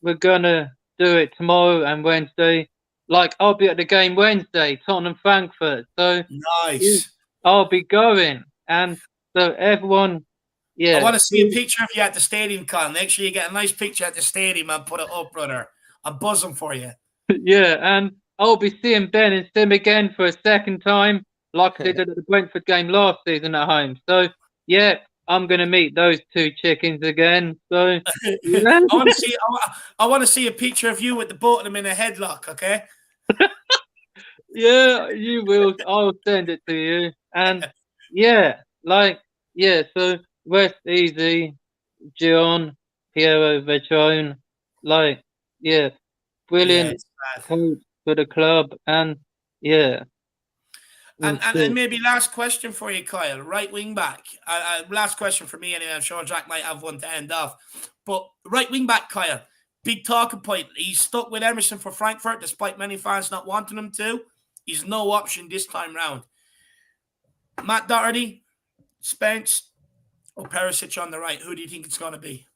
we're gonna do it tomorrow and Wednesday. Like, I'll be at the game Wednesday, Tottenham Frankfurt. So nice. I'll be going, and so everyone. Yeah, I want to see a picture of you at the stadium, Colin. Make sure you get a nice picture at the stadium and put it up, brother. I'm buzzing for you. Yeah, and I'll be seeing Ben and Sim again for a second time, like I did at the Brentford game last season at home. So, yeah, I'm going to meet those two chickens again. So, yeah. I want to see a picture of you with the both of them in a headlock, okay? Yeah, you will. I'll send it to you. And, so rest easy, Gian, Piero Vetrone. Like, brilliant coach for the club. And, And maybe last question for you, Kyle. Right wing back. Last question for me anyway. I'm sure Jack might have one to end off. But right wing back, Kyle. Big talking point. He's stuck with Emerson for Frankfurt, despite many fans not wanting him to. He's no option this time round. Matt Doherty, Spence or Perisic on the right? Who do you think it's going to be?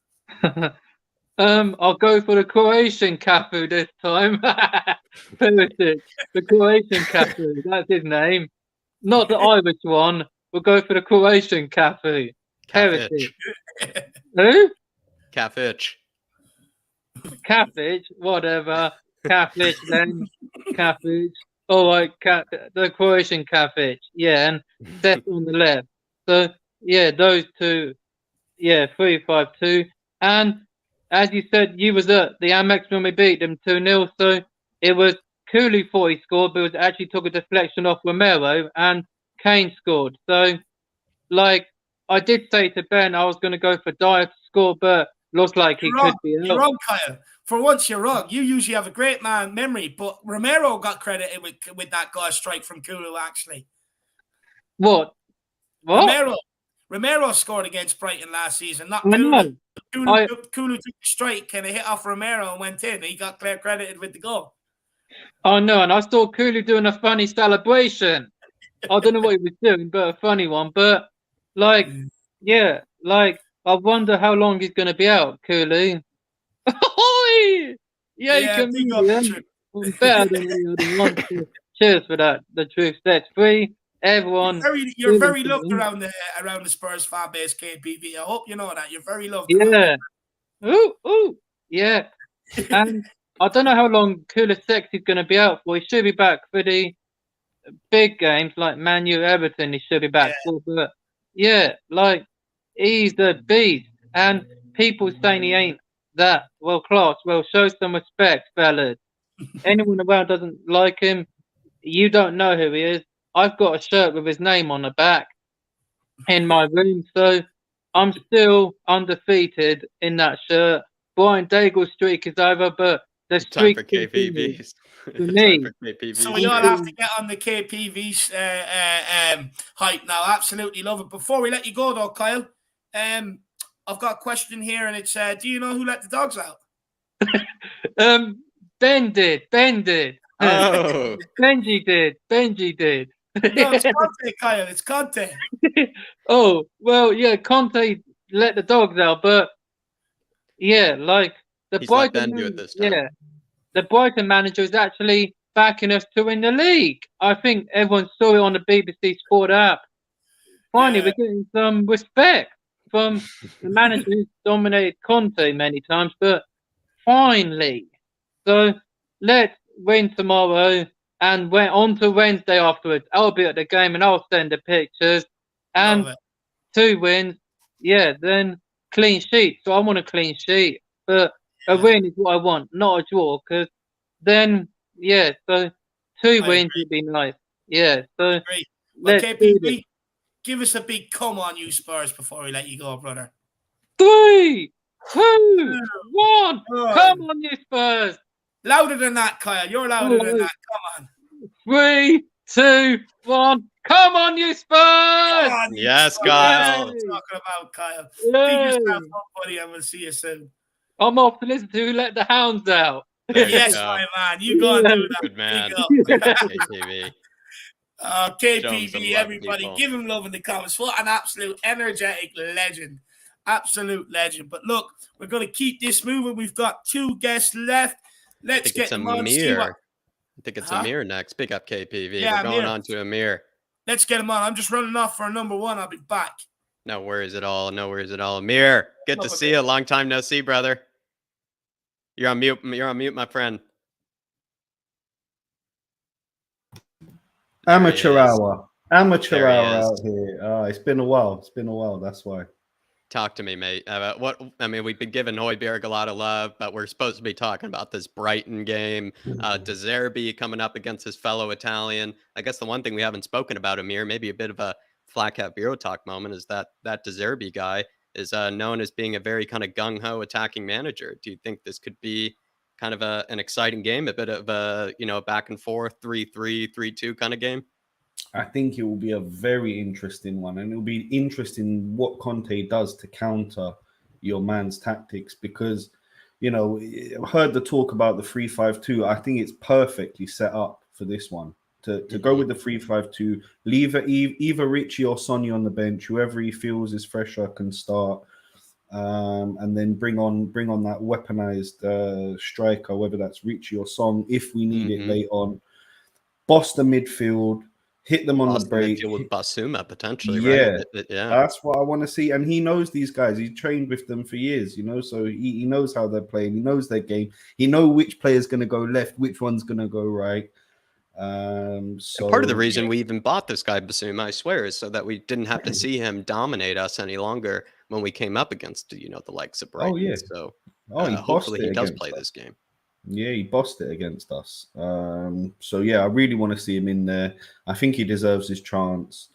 I'll go for the Croatian Cafu this time. Perisic, the Croatian Cafu. That's his name. Not the Irish one. We'll go for the Croatian Cafu. Perisic. Who? Cafic. Cafic, whatever. Cafic, then Cafic. All right, the Croatian Cafic. Yeah, and Seth on the left. So, yeah, those two. Yeah, 3-5-2. And as you said, you was at the Amex when we beat them 2-0. So it was Cooley thought he scored, but it actually took a deflection off Romero, and Kane scored. So, like, I did say to Ben I was going to go for Dier to score, but looks like he could be out. You're wrong, Kyle. For once, you're wrong. You usually have a great man memory, but Romero got credited with that guy's strike from Kulu, actually. What? Romero scored against Brighton last season, not Kulu. Kulu took the strike and it hit off Romero and went in. He got credited with the goal. Oh, no, and I saw Kulu doing a funny celebration. I don't know what he was doing, but a funny one. But, like, yeah, like, I wonder how long he's going to be out, Kulu. Yeah, he can be better than any other one. Cheers for that. The truth sets free. Everyone, you're very loved around the Spurs fan base, KPV. I hope you know that you're very loved. Yeah. Ooh, yeah. And I don't know how long Kulisek is going to be out for. He should be back for the big games like Man U, Everton. He should be back for. But yeah, like he's the beast, and people saying he ain't that well class. Well, show some respect, fellas. Anyone around doesn't like him, you don't know who he is. I've got a shirt with his name on the back in my room, so I'm still undefeated in that shirt. Brian Daigle's streak is over, but the streak time for KPVs. For me. So we all have to get on the KPV hype now. Absolutely love it. Before we let you go, though, Kyle, I've got a question here, and it's: do you know who let the dogs out? Ben did. Oh, Benji did. No, it's Conte, Kyle. It's Conte. Oh, well, yeah, Conte let the dogs out, but yeah, like the Brighton do it this time. Yeah, the Brighton manager is actually backing us to win the league. I think everyone saw it on the BBC Sport app. Finally, we're getting some respect from the manager who's dominated Conte many times, but finally. So let's win tomorrow. And went on to Wednesday afterwards. I'll be at the game and I'll send the pictures. And 2 wins. Yeah, then clean sheet. So I want a clean sheet. But a win is what I want, not a draw. Because then, so 2 wins would be nice. Yeah, so let's KPV, give us a big come on, you Spurs, before we let you go, brother. 3, 2, 1. Come on, you Spurs. Louder than that, Kyle. You're louder than that. Come on. 3, 2, 1. Come on, you Spurs! On, yes, Kyle. That's what I'm talking about, Kyle. Big yourself up, buddy, and we'll see you soon. I'm off to listen to Who Let the Hounds Out. Yes, my man. You go and do that. Good man. KPV. KPV, everybody. Give him love in the comments. What an absolute energetic legend. Absolute legend. But look, we're going to keep this moving. We've got 2 guests left. Let's get them on. I think it's Amir next. Big up KPV. Yeah, we're going on to Amir. Let's get him on. I'm just running off for number 1. I'll be back. No worries at all. Amir, good to see you. Long time no see, brother. You're on mute. My friend. Amateur hour out here. It's been a while. That's why. Talk to me, mate. We've been giving Højbjerg a lot of love, but we're supposed to be talking about this Brighton game. Dier coming up against his fellow Italian. I guess the one thing we haven't spoken about, Amir, maybe a bit of a flatcapeurotalk moment, is that Dier guy is known as being a very kind of gung-ho attacking manager. Do you think this could be kind of an exciting game, a bit of a back and forth 3-3, 3-2 kind of game? I think it will be a very interesting one, and it will be interesting what Conte does to counter your man's tactics, because, I've heard the talk about the 3-5-2. I think it's perfectly set up for this one to go with the 3-5-2. Leave either Richie or Sonny on the bench. Whoever he feels is fresher can start. And then bring on that weaponized striker, whether that's Richie or Song, if we need it late on. Boss the midfield, hit them on the break. With Basuma potentially, yeah, right? Yeah, that's what I want to see. And he knows these guys. He's trained with them for years, so he knows how they're playing. He knows their game. He knows which player's going to go left, which one's going to go right. So part of the reason we even bought this guy Basuma, I swear, is so that we didn't have to see him dominate us any longer when we came up against the likes of Brighton. Oh yeah. So hopefully he does play this game. Yeah, he bossed it against us. So yeah, I really want to see him in there. I think he deserves his chance.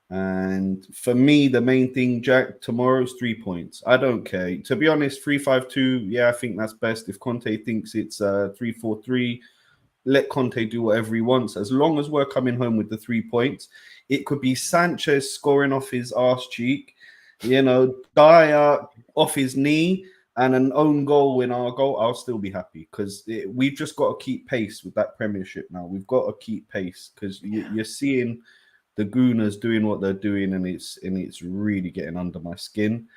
And for me, the main thing, Jack, tomorrow's 3 points. I don't care. To be honest, 3-5-2, yeah, I think that's best. If Conte thinks it's 3-4-3, let Conte do whatever he wants. As long as we're coming home with the 3 points, it could be Sanchez scoring off his arse cheek, Dier off his knee, and an own goal in our goal. I'll still be happy because we've just got to keep pace with that Premiership now. We've got to keep pace because you're seeing the Gooners doing what they're doing, and it's really getting under my skin.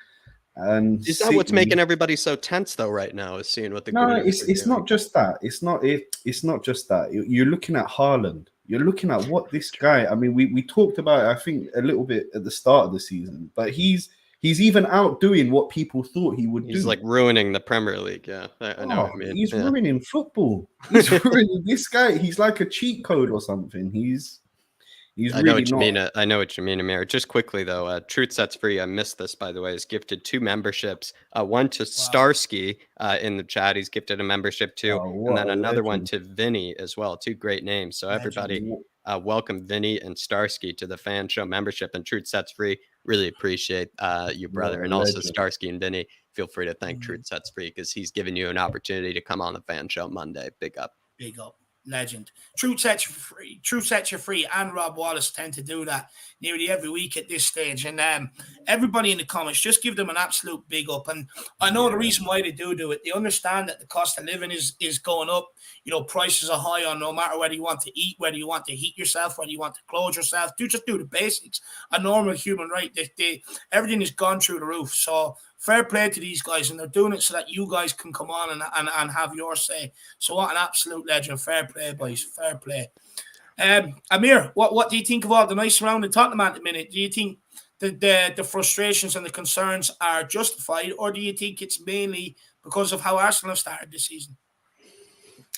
And is that what's making everybody so tense though right now? Is seeing what the Gooners it's not just that. It's not just that. You're looking at Haaland. You're looking at what this guy. I mean, we talked about it, I think, a little bit at the start of the season, but he's even outdoing what people thought he would do. He's like ruining the Premier League. Yeah, I know what I mean. He's ruining football. He's ruining this guy. He's like a cheat code or something. I know what you mean, Amir. Just quickly though, Truth Sets Free, I missed this by the way, has gifted 2 memberships. One to Starsky in the chat. He's gifted a membership too, and then another one to Vinny as well. 2 great names. So everybody, welcome Vinny and Starsky to the fan show membership. And Truth Sets Free, really appreciate you, brother. And also Starsky and Vinny, feel free to thank Truth Sets Free because he's given you an opportunity to come on the fan show Monday. Big up. Legend. Truth Sets You Free and Rob Wallace tend to do that nearly every week at this stage. And everybody in the comments, just give them an absolute big up. And I know the reason why they do it. They understand that the cost of living is going up. Prices are high on no matter whether you want to eat, whether you want to heat yourself, whether you want to clothe yourself. Just do the basics. A normal human right. Everything has gone through the roof. So fair play to these guys, and they're doing it so that you guys can come on and have your say. So what an absolute legend. Fair play, boys. Fair play. Amir, what do you think of all the nice surrounding Tottenham at the minute? Do you think the frustrations and the concerns are justified, or do you think it's mainly because of how Arsenal have started this season?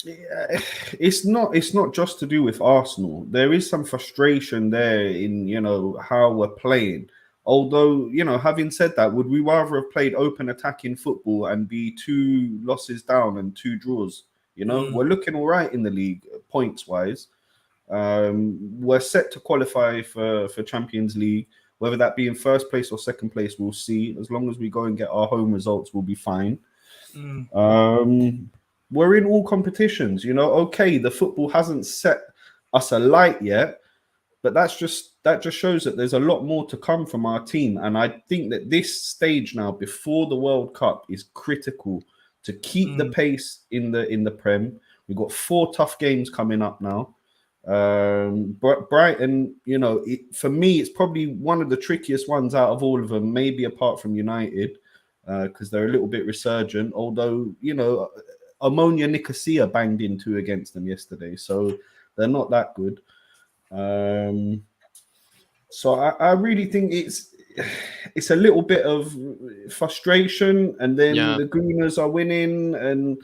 Yeah, it's not just to do with Arsenal. There is some frustration there in how we're playing. Although, having said that, would we rather have played open attacking football and be 2 losses down and 2 draws? We're looking all right in the league points wise. We're set to qualify for Champions League, whether that be in first place or second place, we'll see. As long as we go and get our home results, we'll be fine. We're in all competitions, okay, the football hasn't set us alight yet, but that just shows that there's a lot more to come from our team. And I think that this stage now before the World Cup is critical to keep the pace in the Prem. We've got 4 tough games coming up now. But Brighton, for me, it's probably one of the trickiest ones out of all of them, maybe apart from United, because they're a little bit resurgent. Although, Ammonia Nicosia banged in 2 against them yesterday, so they're not that good. So I really think it's a little bit of frustration, and then the Gooners are winning and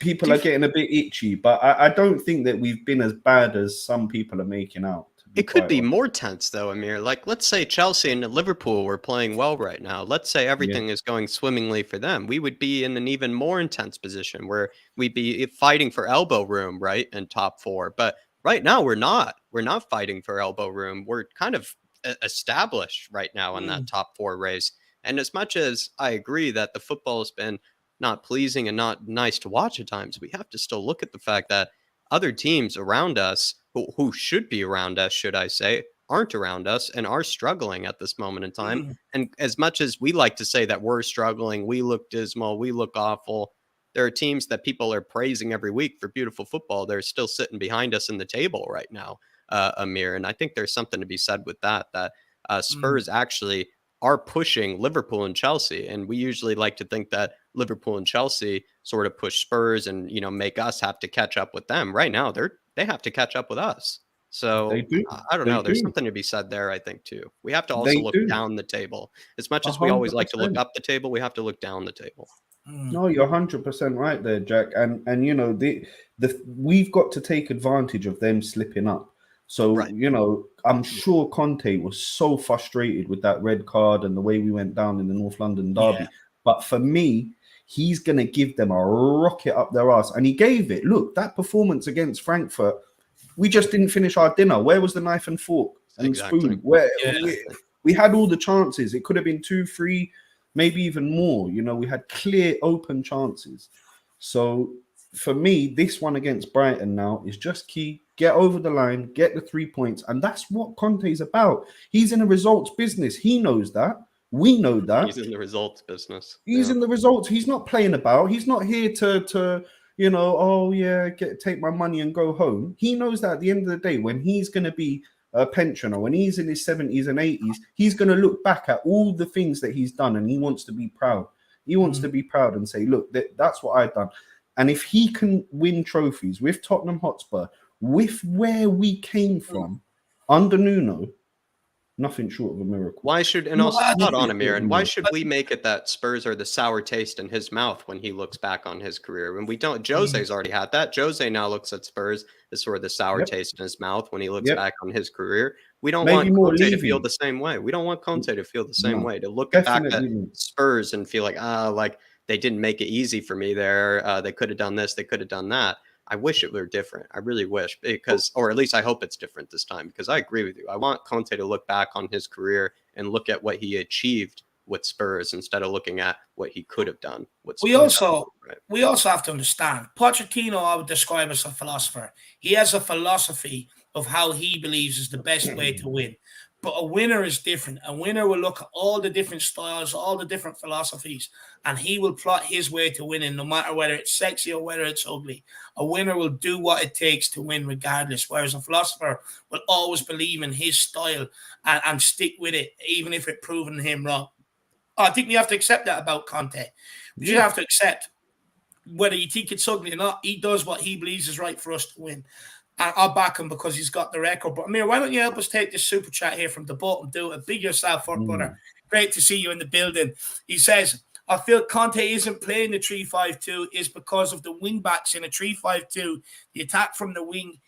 people are getting a bit itchy. But I don't think that we've been as bad as some people are making out. It could be more tense though, Amir. Like, let's say Chelsea and Liverpool were playing well right now. Let's say everything is going swimmingly for them. We would be in an even more intense position where we'd be fighting for elbow room, right, in top 4. But right now, we're not. We're not fighting for elbow room. We're kind of established right now in that top 4 race. And as much as I agree that the football has been not pleasing and not nice to watch at times, we have to still look at the fact that other teams around us, who should be around us, should I say, aren't around us and are struggling at this moment in time. And as much as we like to say that we're struggling, we look dismal, we look awful, there are teams that people are praising every week for beautiful football. They're still sitting behind us in the table right now, Amir. And I think there's something to be said with that Spurs actually are pushing Liverpool and Chelsea. And we usually like to think that Liverpool and Chelsea sort of push Spurs and, make us have to catch up with them. Right now, they have to catch up with us. So I don't know. There's something to be said there, I think, too. We have to also look down the table. As much as we always like to look up the table, we have to look down the table. No, you're 100% right there, Jack. And we've got to take advantage of them slipping up. So, I'm sure Conte was so frustrated with that red card and the way we went down in the North London derby. Yeah. But for me, he's going to give them a rocket up their ass. And he gave it. Look, that performance against Frankfurt, we just didn't finish our dinner. Where was the knife and fork and spoon? We had all the chances. It could have been 2-3, maybe even more. We had clear, open chances. So for me, this one against Brighton now is just key. Get over the line, get the 3 points. And that's what Conte's about. He's in a results business. He knows that. We know that. He's in the results business. He's in the results. He's not playing about. He's not here to take my money and go home. He knows that at the end of the day, when he's going to be a pensioner, when he's in his 70s and 80s, he's going to look back at all the things that he's done and he wants to be proud. He wants to be proud and say, look, that's what I've done. And if he can win trophies with Tottenham Hotspur, with where we came from under Nuno, nothing short of a miracle. Why should, and also not on Amir, and why should we make it that Spurs are the sour taste in his mouth when he looks back on his career? When we don't, Jose's already had that. Jose now looks at Spurs as sort of the sour taste in his mouth when he looks back on his career. We don't want Conte to feel the same way. We don't want Conte to feel the same way, to look back at Spurs and feel like they didn't make it easy for me there. They could have done this. They could have done that. I wish it were different. I really wish, or at least I hope it's different this time, because I agree with you. I want Conte to look back on his career and look at what he achieved with Spurs instead of looking at what he could have done with Spurs. We also have to understand, Pochettino, I would describe as a philosopher. He has a philosophy of how he believes is the best way to win. But a winner is different. A winner will look at all the different styles, all the different philosophies, and he will plot his way to winning, no matter whether it's sexy or whether it's ugly. A winner will do what it takes to win regardless, whereas a philosopher will always believe in his style and stick with it, even if it proven him wrong. I think we have to accept that about Conte. We just have to accept, whether you think it's ugly or not, he does what he believes is right for us to win. I'll back him because he's got the record. But Amir, why don't you help us take this super chat here from the bottom? Do it. Big yourself up, brother. Great to see you in the building. He says, I feel Conte isn't playing the 3-5-2 is because of the wing backs in a 3-5-2. The attack from the wing,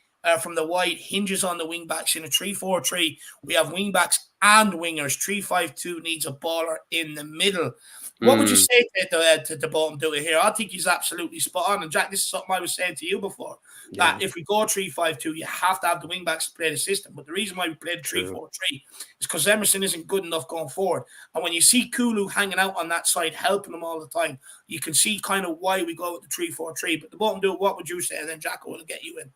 from the wide, hinges on the wing backs. In a 3-4-3, we have wing backs and wingers. 3-5-2 needs a baller in the middle. What would you say to the bottom do it here? I think he's absolutely spot on. And Jack, this is something I was saying to you before. That if we go 3-5-2, you have to have the wing backs to play the system. But the reason why we played 3-4-3 is because Emerson isn't good enough going forward. And when you see Kulu hanging out on that side, helping him all the time, you can see kind of why we go with the 3-4-3. But the bottom do it, what would you say? And then Jack will get you in.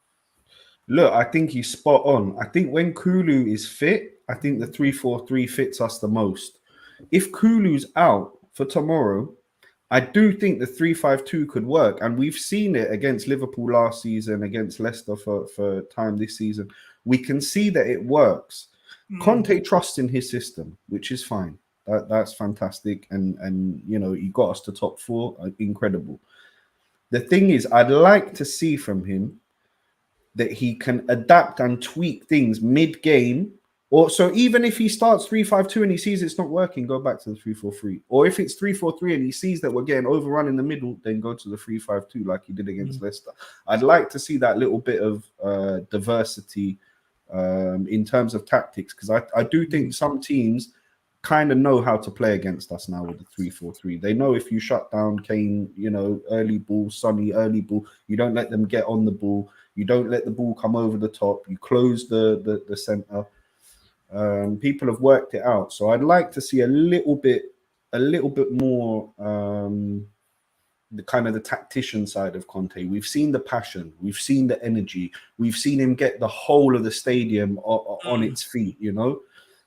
Look, I think he's spot on. I think when Kulu is fit, I think the 3-4-3 fits us the most. If Kulu's out for tomorrow, I do think the 3-5-2 could work. And we've seen it against Liverpool last season, against Leicester for time this season. We can see that it works. Conte trusts in his system, which is fine. That's fantastic. And he got us to top 4. Incredible. The thing is, I'd like to see from him that he can adapt and tweak things mid-game. Or so even if he starts 3-5-2 and he sees it's not working, go back to the 3-4-3. Or if it's 3-4-3 and he sees that we're getting overrun in the middle, then go to the 3-5-2 like he did against Leicester. I'd like to see that little bit of diversity in terms of tactics, because I do think some teams kind of know how to play against us now with the 3-4-3. They know if you shut down Kane, early ball, Sonny, early ball, you don't let them get on the ball, you don't let the ball come over the top, you close the center. People have worked it out, so I'd like to see a little bit more the kind of the tactician side of Conte. We've seen the passion, we've seen the energy, we've seen him get the whole of the stadium on its feet,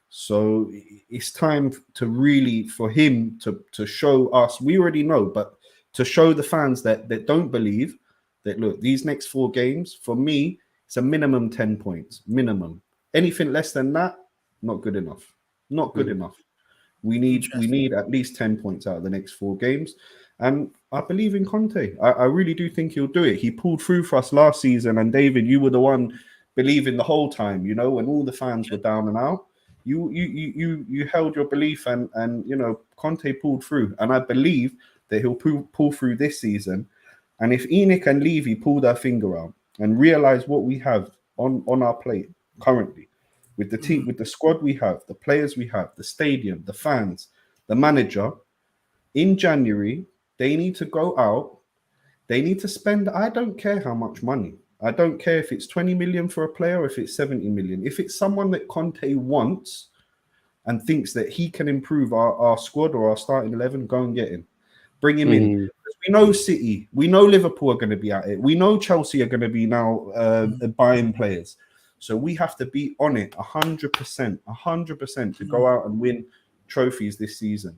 So it's time to really for him to show us. We already know, but to show the fans that don't believe that, look, these next 4 games, for me, it's a minimum 10 points. Minimum. Anything less than that, not good enough. Not good enough. We need at least 10 points out of the next 4 games. And I believe in Conte. I really do think he'll do it. He pulled through for us last season. And David, you were the one believing the whole time, you know, when all the fans were down and out. You held your belief, and you know, Conte pulled through. And I believe that he'll pull through this season. And if Enoch and Levy pull their finger out and realize what we have on our plate currently, with the team, with the squad we have, the players we have, the stadium, the fans, the manager, in January, they need to go out. They need to spend, I don't care how much money. I don't care if it's 20 million for a player or if it's 70 million. If it's someone that Conte wants and thinks that he can improve our squad or our starting 11, go and get him. Bring him in. We know City, we know Liverpool are going to be at it. We know Chelsea are going to be now buying players. So we have to be on it 100% to go out and win trophies this season.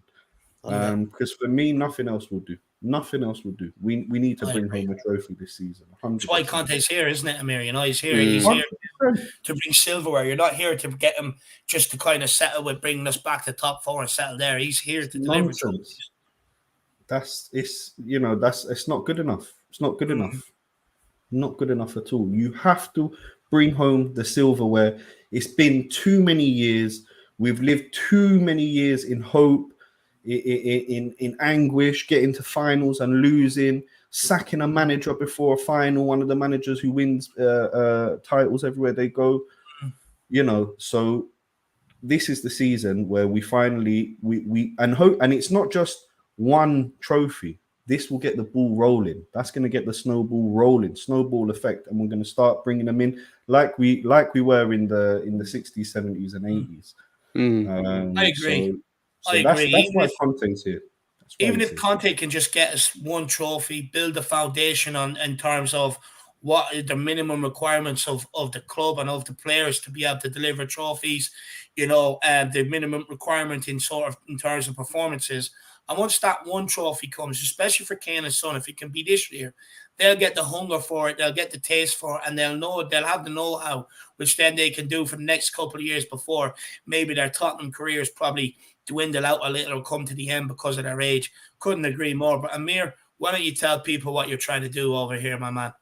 Because for me, nothing else will do. Nothing else will do. We need to bring home a trophy this season. 100%. That's why Conte's here, isn't it, Amir? You know, he's here. He's here to bring silverware. You're not here to get him just to kind of settle with bringing us back to top 4 and settle there. He's here to deliver trophies. It's not good enough. It's not good enough. Not good enough at all. You have to bring home the silverware. It's been too many years. We've lived too many years in hope, in anguish, getting to finals and losing, sacking a manager before a final, one of the managers who wins titles everywhere they go. You know, so this is the season where we finally and hope, and it's not just one trophy. This will get the ball rolling. That's going to get the snowball rolling, snowball effect, and we're going to start bringing them in like we were in the 60s, 70s, and 80s. I agree. So that's why Conte's here. Even if Conte can just get us one trophy, build the foundation on in terms of what are the minimum requirements of the club and of the players to be able to deliver trophies, you know, the minimum requirement in terms of performances. And once that one trophy comes, especially for Kane and Son, if it can be this year, they'll get the hunger for it, they'll get the taste for it, and they'll have the know-how, which then they can do for the next couple of years before maybe their Tottenham careers probably dwindle out a little or come to the end because of their age. Couldn't agree more. But Amir, why don't you tell people what you're trying to do over here, my man?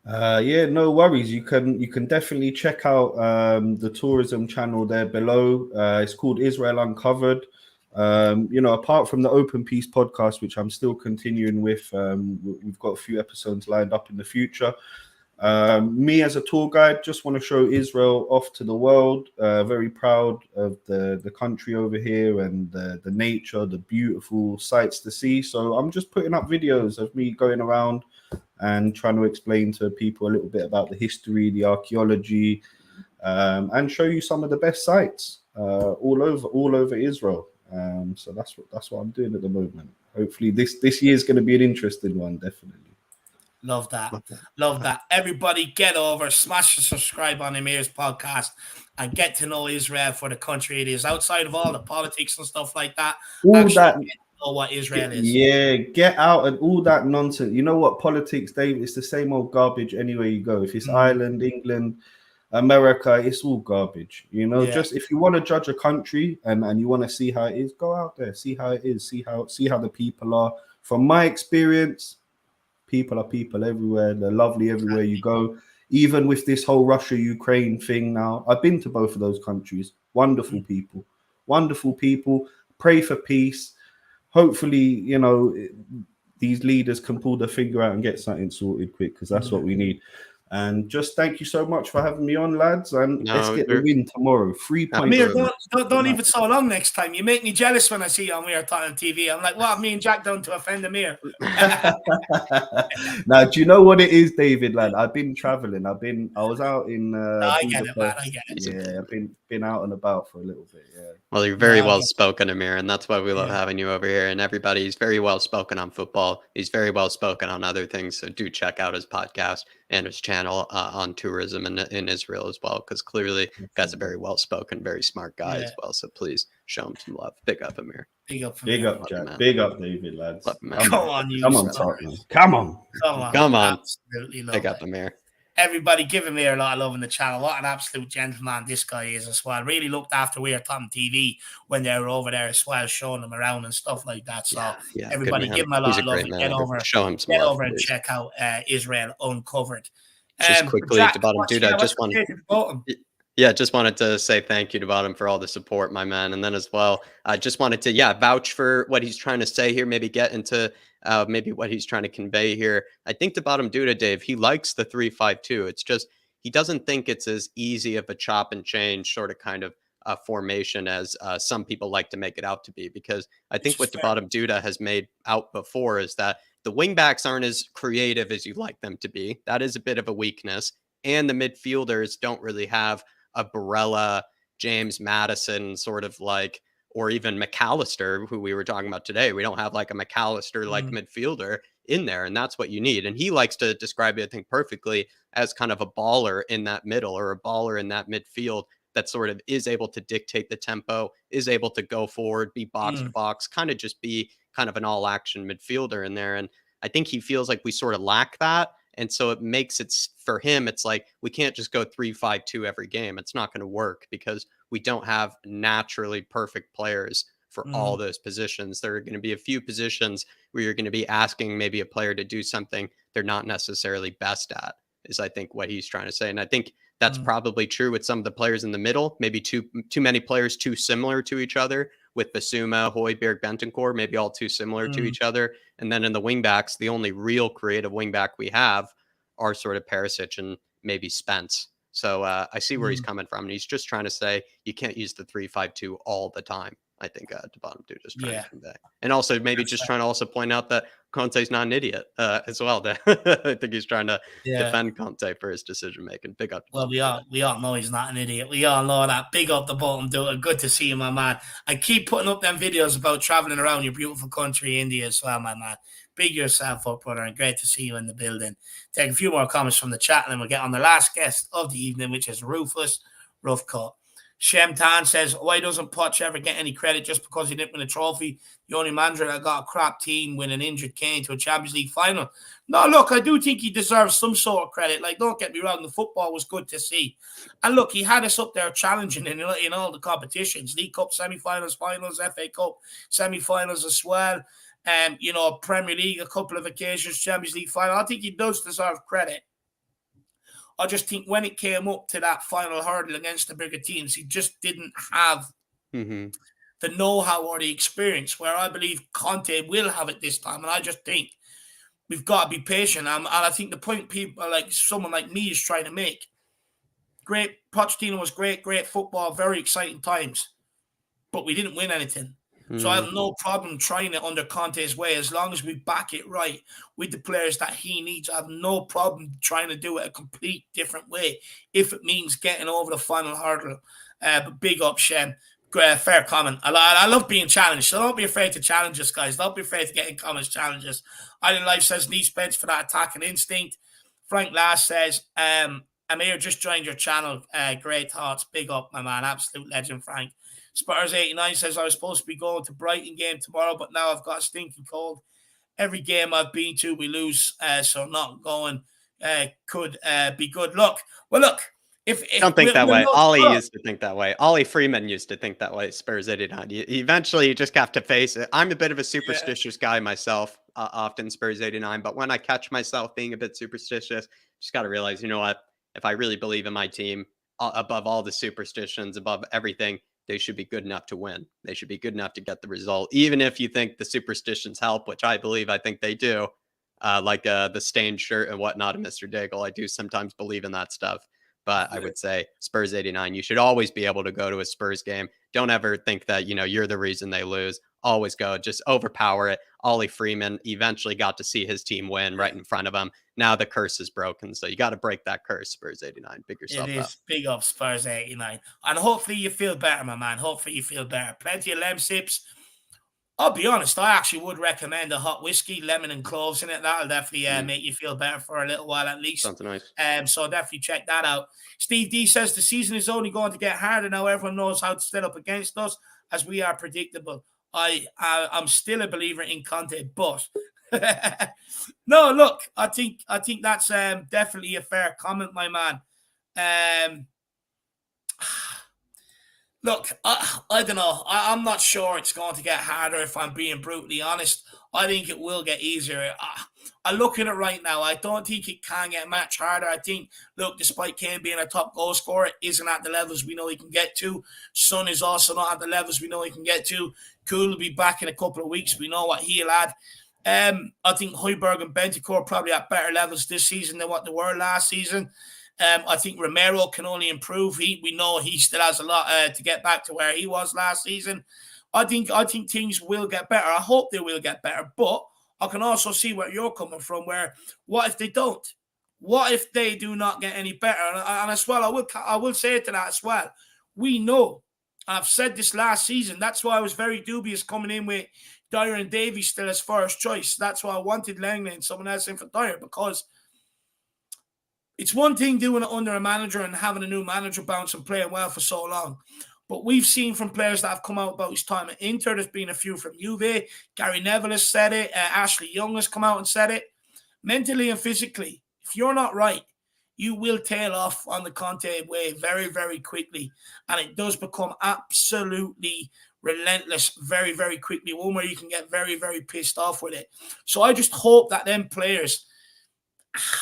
No worries. You can definitely check out the tourism channel there below. It's called Israel Uncovered. Apart from the Open Peace podcast, which I'm still continuing with, we've got a few episodes lined up in the future. Me as a tour guide, just want to show Israel off to the world. Very proud of the country over here and the nature, the beautiful sights to see. So I'm just putting up videos of me going around and trying to explain to people a little bit about the history, the archaeology, and show you some of the best sites all over Israel. So that's what I'm doing at the moment. Hopefully this year is going to be an interesting one, definitely. Love that. Everybody get over, smash the subscribe on Amir's podcast and get to know Israel for the country it is. Outside of all the politics and stuff like that, get to know what Israel is. Yeah, get out and all that nonsense. You know what, politics, Dave, it's the same old garbage anywhere you go. If it's Ireland, England, America, it's all garbage. You know, just if you want to judge a country and you want to see how it is, go out there, see how it is, see how the people are. From my experience, people are people everywhere. They're lovely everywhere you go. Even with this whole Russia-Ukraine thing now, I've been to both of those countries. Wonderful people. Pray for peace. Hopefully, you know, these leaders can pull their finger out and get something sorted quick, because that's what we need. And just thank you so much for having me on, lads. And let's get the win tomorrow. 3 points. Amir, don't leave it so long next time. You make me jealous when I see you on Amir talking on TV. I'm like, what have me and Jack done to offend Amir? Now, do you know what it is, David, lad? I've been traveling. I was out in I get it, man. I get it. Yeah, I've been out and about for a little bit. Yeah. Well, you're very well spoken, Amir, and that's why we love having you over here. And everybody's very well spoken on football. He's very well spoken on other things. So do check out his podcast and his channel on tourism in Israel as well, because clearly guy's a very well spoken, very smart guy as well. So please show him some love. Big up, Amir. Big up, Big me. up, Jack. Big up, David, lads. Man. Come on, you. Come on, Tottenham. Come on. Come on. Absolutely love Big it. up, Amir. Everybody give him here a lot of love in the channel. What an absolute gentleman this guy is as well. Really looked after We Are Tom TV when they were over there as well, showing them around and stuff like that. So everybody give him a lot of love and get over, and check out Israel Uncovered. Just quickly Jack, to Bottom Dude, I just wanted to say thank you to Bottom for all the support, my man. And then as well, I just wanted to, vouch for what he's trying to say here, maybe get into maybe what he's trying to convey here. I think to Bottom Dude, Dave, he likes the 3-5-2. It's just, he doesn't think it's as easy of a chop and change sort of kind of formation as some people like to make it out to be, because I think what the Bottom Duda has made out before is that the wingbacks aren't as creative as you'd like them to be. That is a bit of a weakness. And the midfielders don't really have a Barella, James Madison sort of like, or even McAllister, who we were talking about today. We don't have like a McAllister-like midfielder in there, and that's what you need. And he likes to describe it, I think, perfectly as kind of a baller in that middle or a baller in that midfield that sort of is able to dictate the tempo, is able to go forward, be box to box, kind of just be kind of an all-action midfielder in there. And I think he feels like we sort of lack that. And so it makes it, for him, it's like we can't just go 3-5-2 every game. It's not going to work because we don't have naturally perfect players for all those positions. There are going to be a few positions where you're going to be asking maybe a player to do something they're not necessarily best at, is I think what he's trying to say. And I think that's probably true with some of the players in the middle, maybe too many players too similar to each other, with Basuma, Højbjerg, Bentancur, maybe all too similar to each other. And then in the wingbacks, the only real creative wingback we have are sort of Perisic and maybe Spence. So I see where he's coming from. And he's just trying to say you can't use the 3-5-2 all the time. I think the Bottom Dude is trying to convey. And also maybe just trying to also point out that Conte's not an idiot as well. I think he's trying to defend Conte for his decision making. Big up. Well, we all know he's not an idiot. We all know that. Big up the Bottom Dude. Good to see you, my man. I keep putting up them videos about traveling around your beautiful country, India, as well, my man. Big yourself up, brother, and great to see you in the building. Take a few more comments from the chat, and then we'll get on the last guest of the evening, which is Rufus Roughcut. Shem Tan says, why doesn't Poch ever get any credit just because he didn't win a trophy? The only manager that got a crap team with an injured Kane to a Champions League final. No, look, I do think he deserves some sort of credit. Like, don't get me wrong, the football was good to see. And look, he had us up there challenging in all the competitions. League Cup semi-finals, finals, FA Cup semi-finals as well. Premier League a couple of occasions, Champions League final. I think he does deserve credit. I just think when it came up to that final hurdle against the bigger teams, he just didn't have the know-how or the experience, where I believe Conte will have it this time. And I just think we've got to be patient. And I think the point people like someone like me is trying to make, great, Pochettino was great football, very exciting times, but we didn't win anything. So I have no problem trying it under Conte's way as long as we back it right with the players that he needs. I have no problem trying to do it a complete different way if it means getting over the final hurdle. But big up, Shem. Fair comment. I love being challenged, so don't be afraid to challenge us, guys. Don't be afraid to get in comments challenges. Island Life says, need Spence for that attacking instinct. Frank Lass says, Amir just joined your channel. Great thoughts. Big up, my man. Absolute legend, Frank. Spurs 89 says, I was supposed to be going to Brighton game tomorrow, but now I've got a stinking cold. Every game I've been to, we lose, so not going could be good. Look, if don't think that way. Ollie used to think that way. Ollie Freeman used to think that way. Spurs 89. Eventually, you just have to face it. I'm a bit of a superstitious guy myself, often Spurs 89, but when I catch myself being a bit superstitious, just got to realize, you know what? If I really believe in my team, above all the superstitions, above everything, they should be good enough to win. They should be good enough to get the result. Even if you think the superstitions help, which I think they do, like the stained shirt and whatnot of Mr. Daigle. I do sometimes believe in that stuff. But I would say Spurs 89, you should always be able to go to a Spurs game. Don't ever think that, you're the reason they lose. Always go, just overpower it. Ollie Freeman eventually got to see his team win right in front of him. Now the curse is broken. So you got to break that curse, Spurs 89. Big yourself up. It is. Big up, Spurs 89. And hopefully you feel better, my man. Hopefully you feel better. Plenty of lem sips. I'll be honest, I actually would recommend a hot whiskey, lemon and cloves in it. That'll definitely make you feel better for a little while at least. Something nice. So definitely check that out. Steve D says the season is only going to get harder now. Everyone knows how to stand up against us as we are predictable. I'm still a believer in Conte, but no, look, I think that's definitely a fair comment, my man. Look, I don't know. I'm not sure it's going to get harder, if I'm being brutally honest. I think it will get easier. I look at it right now. I don't think it can get much harder. I think, look, despite Kane being a top goal scorer, isn't at the levels we know he can get to. Son is also not at the levels we know he can get to. Cool will be back in a couple of weeks. We know what he'll add. I think Højbjerg and Bentancur are probably at better levels this season than what they were last season. I think Romero can only improve. We know he still has a lot to get back to where he was last season. I think things will get better. I hope they will get better, but I can also see where you're coming from. Where what if they don't? What if they do not get any better? And as well, I will say to that as well. We know. I've said this last season. That's why I was very dubious coming in with Dier and Davies still as first choice. That's why I wanted Langley and someone else in for Dier, because it's one thing doing it under a manager and having a new manager bounce and playing well for so long. But we've seen from players that have come out about his time at Inter, there's been a few from Juve. Gary Neville has said it. Ashley Young has come out and said it. Mentally and physically, if you're not right, you will tail off on the Conte way very, very quickly. And it does become absolutely relentless very, very quickly. One where you can get very, very pissed off with it. So I just hope that them players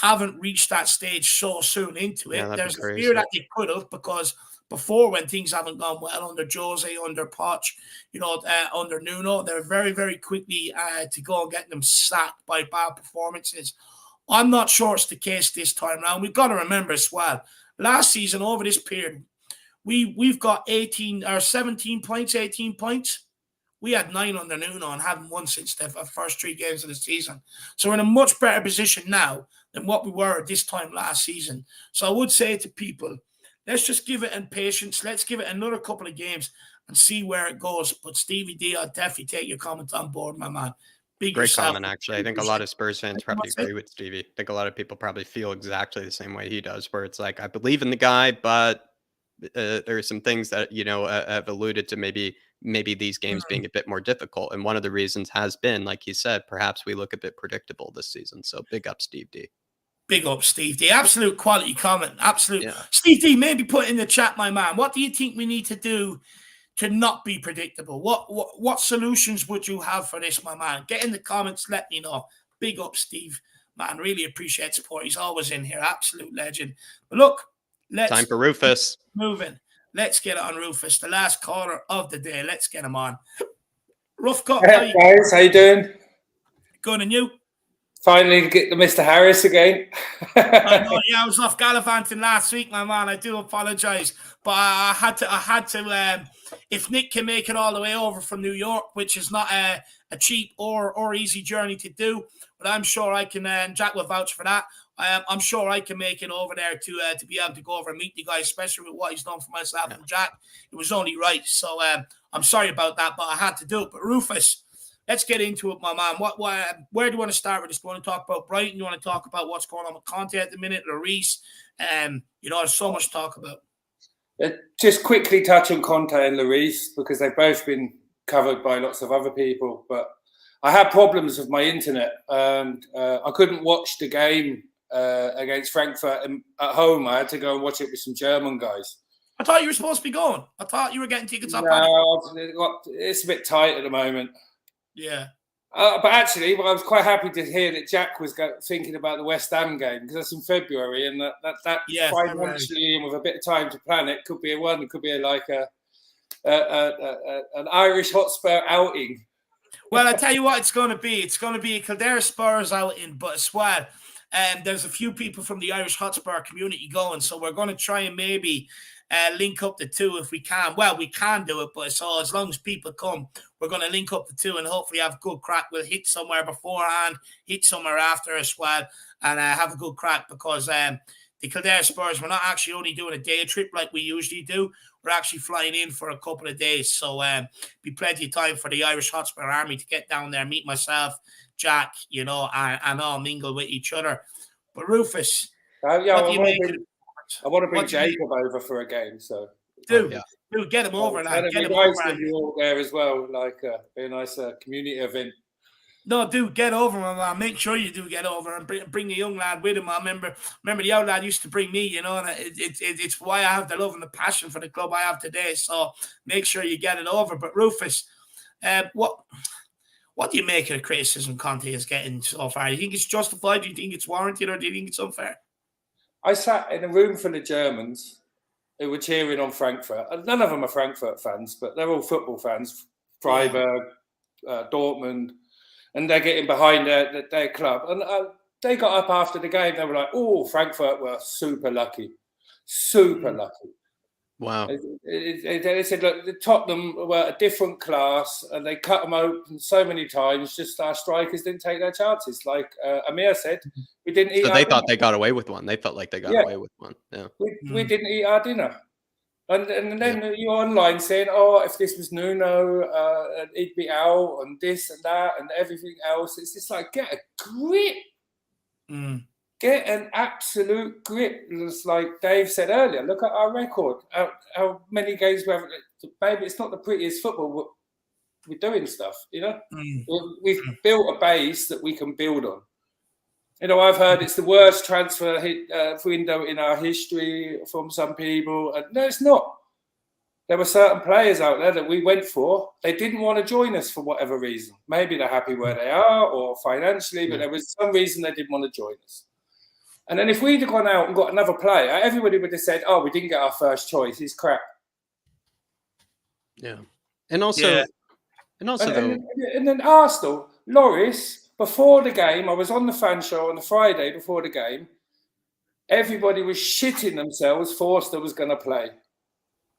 haven't reached that stage so soon into it. Yeah, there's a fear that they could have, because before, when things haven't gone well under Jose, under Poch, under Nuno, they're very, very quickly to go and get them sacked by bad performances. I'm not sure it's the case this time around. We've got to remember as well, last season over this period, we've got 18 points. We had 9 under Nuno and haven't won since the first 3 games of the season. So we're in a much better position now than what we were at this time last season. So I would say to people, let's just give it in patience. Let's give it another couple of games and see where it goes. But Stevie D, I'll definitely take your comment on board, my man. Great comment, actually. I think a lot of Spurs fans probably agree with Stevie. I think a lot of people probably feel exactly the same way he does, where it's like, I believe in the guy, but there are some things that, have alluded to maybe these games being a bit more difficult. And one of the reasons has been, like you said, perhaps we look a bit predictable this season. So big up, Steve D. Big up, Steve D. Absolute quality comment. Absolute. Yeah. Steve D, maybe put in the chat, my man. What do you think we need to do to not be predictable? What solutions would you have for this, my man? Get in the comments. Let me know. Big up, Steve. Man, really appreciate support. He's always in here. Absolute legend. But look, time for Rufus. Moving. Let's get it on Rufus. The last caller of the day. Let's get him on. Rough cut. Hey, guys, how you doing? Good, and you? Finally get the Mr. Harris again. I know, yeah, I was off gallivanting last week, my man. I do apologize, but I had to. If Nick can make it all the way over from New York, which is not a cheap or easy journey to do, but I'm sure I can. Jack will vouch for that. I'm sure I can make it over there to be able to go over and meet the guy, especially with what he's done for myself and Jack. It was only right. So I'm sorry about that, but I had to do it. But Rufus, let's get into it, my man. Where do you want to start with this? Do you want to talk about Brighton? You want to talk about what's going on with Conte at the minute, Lloris? There's so much to talk about. Just quickly touch on Conte and Lloris, because they've both been covered by lots of other people. But I had problems with my internet, and I couldn't watch the game against Frankfurt at home. I had to go and watch it with some German guys. I thought you were supposed to be going. I thought you were getting tickets up. No, it's a bit tight at the moment. Yeah. But actually, I was quite happy to hear that Jack was thinking about the West Ham game, because that's in February, and that financially and with a bit of time to plan it could be a one. It could be an Irish Hotspur outing. Well, I tell you what, it's going to be. It's going to be a Kildare Spurs outing, but as well, there's a few people from the Irish Hotspur community going, so we're going to try and maybe link up the two if we can. Well, we can do it, but so as long as people come, we're going to link up the two and hopefully have a good crack. We'll hit somewhere beforehand, hit somewhere after as well, and have a good crack, because the Kildare Spurs, we're not actually only doing a day trip like we usually do. We're actually flying in for a couple of days, so be plenty of time for the Irish Hotspur Army to get down there, meet myself, Jack, and all mingle with each other. But Rufus, I want to bring Jacob over for a game. So do. Dude, get him over, lad. Get him nice over. of you all there as well. Like, be a nice community event. No, dude, get over, man. Make sure you do get over and bring the young lad with him. I remember the old lad used to bring me, you know, and it's why I have the love and the passion for the club I have today. So make sure you get it over. But Rufus, what do you make of the criticism Conte is getting so far? Do you think it's justified? Do you think it's warranted, or do you think it's unfair? I sat in a room full of Germans who were cheering on Frankfurt. None of them are Frankfurt fans, but they're all football fans. Freiburg, Dortmund. And they're getting behind their club. And they got up after the game. They were like, oh, Frankfurt were super lucky. Super lucky. Wow. They said, look, the Tottenham were a different class and they cut them open so many times. Just our strikers didn't take their chances. Like Amir said, we didn't eat. So they thought they got away with one. They felt like they got away with one. Yeah. We didn't eat our dinner. And then you're online saying, oh, if this was Nuno, he'd be out and this and that and everything else. It's just like, get a grip. Get an absolute grip. It's like Dave said earlier, look at our record. How many games we have. Maybe it's not the prettiest football, but we're doing stuff, you know? We've built a base that we can build on. You know, I've heard it's the worst transfer window in our history from some people. No, it's not. There were certain players out there that we went for. They didn't want to join us for whatever reason. Maybe they're happy where they are or financially, but there was some reason they didn't want to join us. And then if we'd have gone out and got another player, everybody would have said, oh, we didn't get our first choice. He's crap. Yeah. And also, and then Arsenal, Loris... Before the game, I was on the fan show on the Friday before the game. Everybody was shitting themselves. Forster was going to play.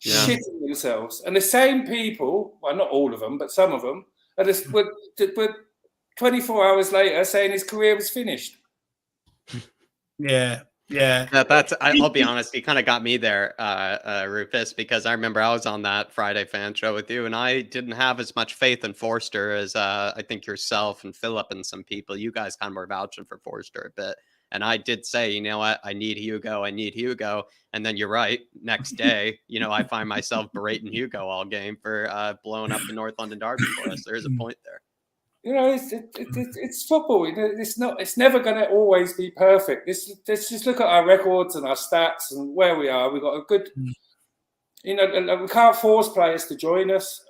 Shitting themselves. And the same people, well, not all of them, but some of them, were 24 hours later saying his career was finished. Yeah. I'll be honest, you kind of got me there, Rufus, because I remember I was on that Friday fan show with you, and I didn't have as much faith in Forster as I think yourself and Philip and some people. You guys kind of were vouching for Forster a bit. And I did say, you know what, I need Hugo. And then you're right. Next day, you know, I find myself berating Hugo all game for blowing up the North London Derby for us. There's a point there. You know, it's football. It's never going to always be perfect. Let's just look at our records and our stats and where we are. We've got a good, you know, we can't force players to join us.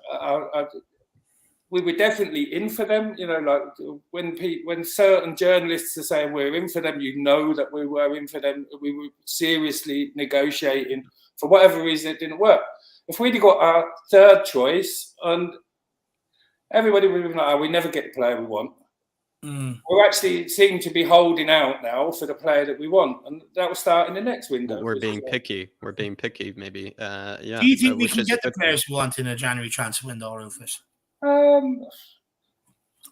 We were definitely in for them. You know, like when certain journalists are saying we're in for them, you know that we were in for them. We were seriously negotiating. For whatever reason, it didn't work. If we'd got our third choice and everybody would have been like, oh, we never get the player we want. We actually seem to be holding out now for the player that we want. And that will start in the next window. We're being picky. We're being picky, maybe. Yeah. Do you think we can get the players we want in a January transfer window, Rufus?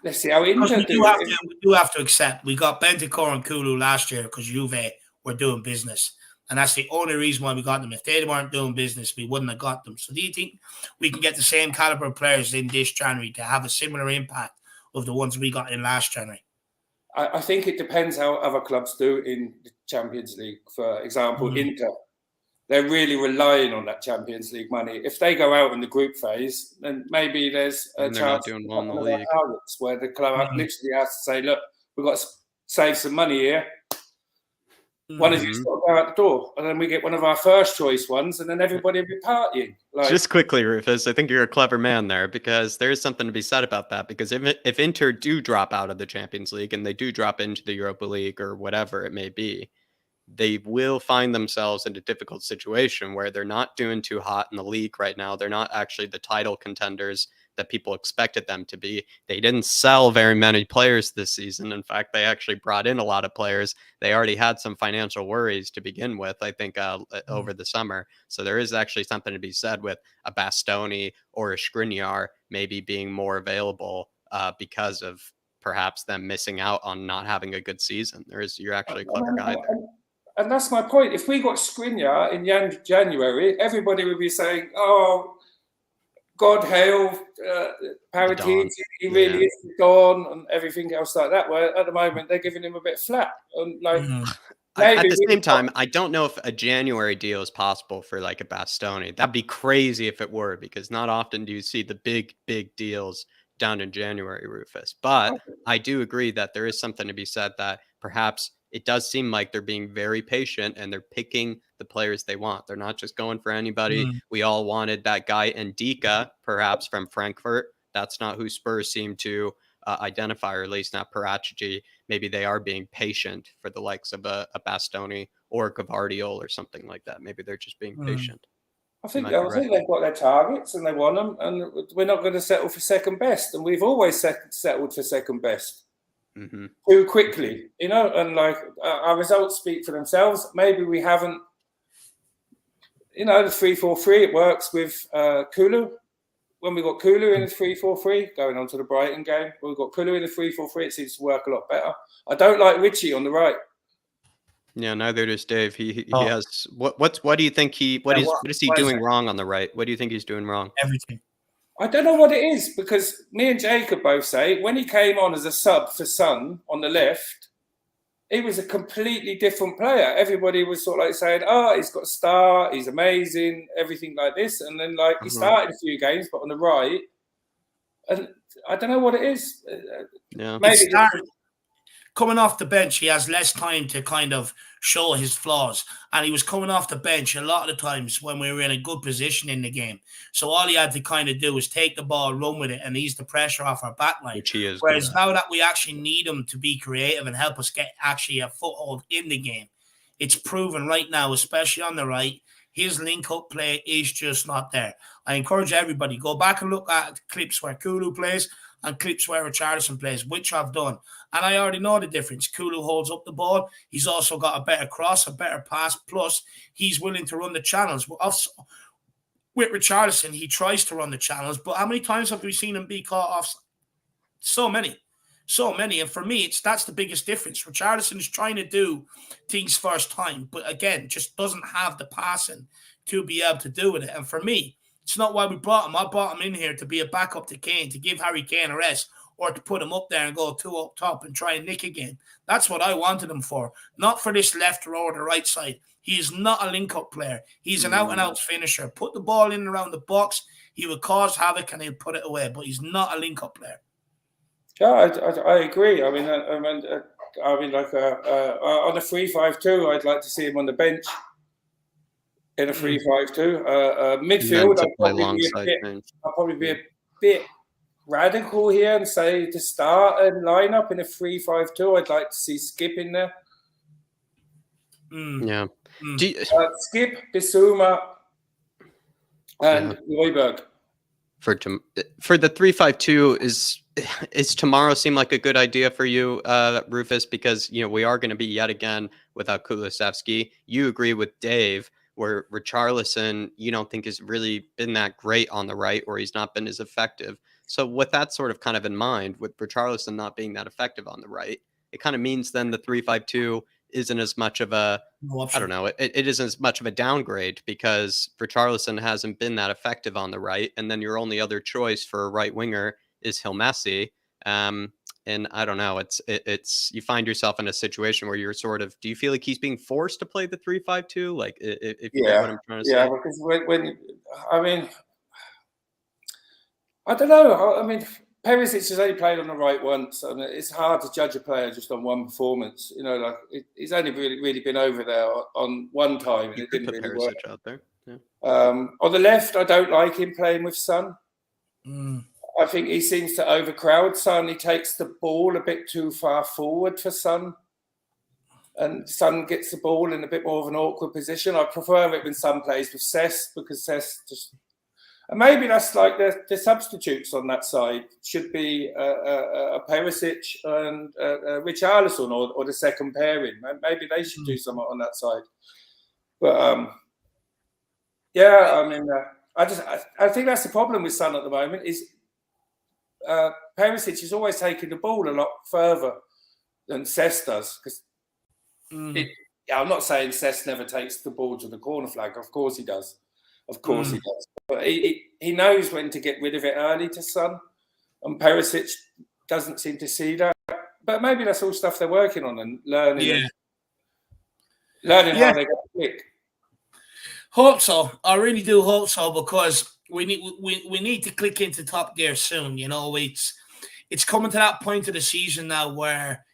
Let's see how Inter we do have to accept we got Bentancur and Kulu last year because Juve were doing business. And that's the only reason why we got them. If they weren't doing business, we wouldn't have got them. So do you think we can get the same caliber of players in this January to have a similar impact of the ones we got in last January? I think it depends how other clubs do in the Champions League. For example, Inter, they're really relying on that Champions League money. If they go out in the group phase, then maybe there's a chance doing well in the league where the club literally has to say, look, we've got to save some money here. One of you's got to go out the door, and then we get one of our first choice ones, and then everybody will be partying. Just quickly, Rufus, I think you're a clever man there, because there is something to be said about that. Because if Inter do drop out of the Champions League and they do drop into the Europa League or whatever it may be, they will find themselves in a difficult situation where they're not doing too hot in the league right now. They're not actually the title contenders that people expected them to be. They didn't sell very many players this season. In fact, they actually brought in a lot of players. They already had some financial worries to begin with, I think, over the summer. So there is actually something to be said with a Bastoni or a Skriniar maybe being more available because of perhaps them missing out on not having a good season. You're actually a clever guy there. And that's my point. If we got Skriniar in January, everybody would be saying, oh, God hail Paratini, he really is gone, and everything else like that. Where at the moment they're giving him a bit flat, and at the same time, I don't know if a January deal is possible for like a Bastoni. That'd be crazy if it were, because not often do you see the big deals down in January, Rufus. But I do agree that there is something to be said that perhaps it does seem like they're being very patient and they're picking the players they want. They're not just going for anybody. We all wanted that guy Ndika, perhaps from Frankfurt. That's not who Spurs seem to identify, or at least not Paratici. Maybe they are being patient for the likes of a Bastoni or a Gvardiol or something like that. Maybe they're just being patient. I think they've got their targets and they want them, and we're not going to settle for second best. And we've always settled for second best too quickly, you know. And like our results speak for themselves. Maybe we haven't, you know, the 3-4-3. It works with Kulu. When we got Kulu in the 3-4-3, going on to the Brighton game, when we got Kulu in the 3-4-3, it seems to work a lot better. I don't like Richie on the right. Yeah, neither does Dave. He has what do you think what is he doing wrong on the right? What do you think he's doing wrong? Everything. I don't know what it is, because me and Jacob both say when he came on as a sub for Son on the left, he was a completely different player. Everybody was sort of like saying, "Oh, he's got a star, he's amazing, everything like this." And then like he started a few games, but on the right, and I don't know what it is. Yeah, maybe coming off the bench, he has less time to kind of show his flaws. And he was coming off the bench a lot of the times when we were in a good position in the game. So all he had to kind of do was take the ball, run with it, and ease the pressure off our back line. Which he is. Whereas now that we actually need him to be creative and help us get actually a foothold in the game, it's proven right now, especially on the right, his link-up play is just not there. I encourage everybody, go back and look at clips where Kulu plays and clips where Richarlison plays, which I've done. And I already know the difference. Kulu holds up the ball. He's also got a better cross, a better pass, plus he's willing to run the channels. With Richarlison, he tries to run the channels, but how many times have we seen him be caught off? So many. And for me, that's the biggest difference. Richarlison is trying to do things first time, but again, just doesn't have the passing to be able to do with it. And for me, it's not why we brought him. I brought him in here to be a backup to Kane, to give Harry Kane a rest, or to put him up there and go two up top and try and nick again. That's what I wanted him for, not for this left or the right side. He is not a link-up player. He's an out-and-out finisher. Put the ball in around the box, he would cause havoc and he'll put it away, but he's not a link-up player. Yeah, I agree. I mean, like on a 3-5-2, I'd like to see him on the bench. In a 3-5-2, midfield, I'll probably be a bit radical here and say to start a lineup in a 3-5-2. I'd like to see Skip in there. Yeah, Skip, Bissouma, and Neuberg. For the 3-5-2, is tomorrow seem like a good idea for you, Rufus? Because we are going to be yet again without Kulusevski. You agree with Dave, where Richarlison, you don't think has really been that great on the right, or he's not been as effective. So with that sort of kind of in mind, with Richarlison not being that effective on the right, it kind of means then the 3-5-2 isn't as much of a, I don't know, it isn't as much of a downgrade, because Richarlison hasn't been that effective on the right. And then your only other choice for a right winger is Hilmesi. And I don't know, it's you find yourself in a situation where you're sort of, do you feel like he's being forced to play the 3-5-2? Like, if you get what I'm trying to say? Yeah, because when I mean, I don't know. I mean, Perisic has only played on the right once, and it's hard to judge a player just on one performance. Like he's only really been over there on one time, and it didn't really Perisic work. Out there. Yeah. On the left, I don't like him playing with Son. I think he seems to overcrowd Son. He takes the ball a bit too far forward for Son. And Son gets the ball in a bit more of an awkward position. I prefer it when Son plays with Cess, because Cess just... And maybe that's like the substitutes on that side should be a Perisic and Richarlison, or the second pairing. Maybe they should do something on that side. But, yeah, I mean, I think that's the problem with Son at the moment is... Perisic is always taking the ball a lot further than Cess does. Because I'm not saying Cess never takes the ball to the corner flag. Of course he does. He does. But he knows when to get rid of it early to Son. And Perisic doesn't seem to see that. But maybe that's all stuff they're working on and learning. Learning how they got quick. Hope so. I really do hope so, because we need to click into top gear soon. You know, it's coming to that point of the season now where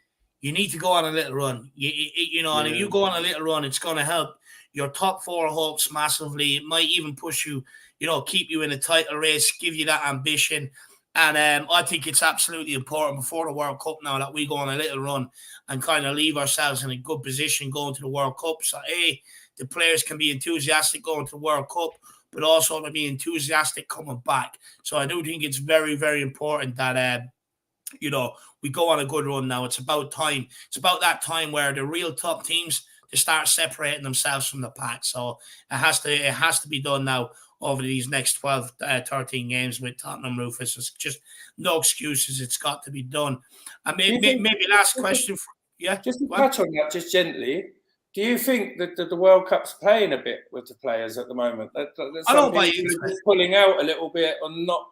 you need to go on a little run. You know, and if you go on a little run, it's going to help your top four hopes massively. It might even push you, you know, keep you in a title race, give you that ambition. And I think it's absolutely important before the World Cup now that we go on a little run and kind of leave ourselves in a good position going to the World Cup. So, the players can be enthusiastic going to the World Cup, but also to be enthusiastic coming back. So I do think it's very, very important that, you know, we go on a good run now. It's about time. It's about that time where the real top teams, they start separating themselves from the pack. So it has to be done now over these next 12, 13 games with Tottenham, Rufus. It's just no excuses. It's got to be done. And maybe last question. Just to touch on that just gently. Do you think that the World Cup's playing a bit with the players at the moment? That I don't buy into it. Pulling out a little bit or not.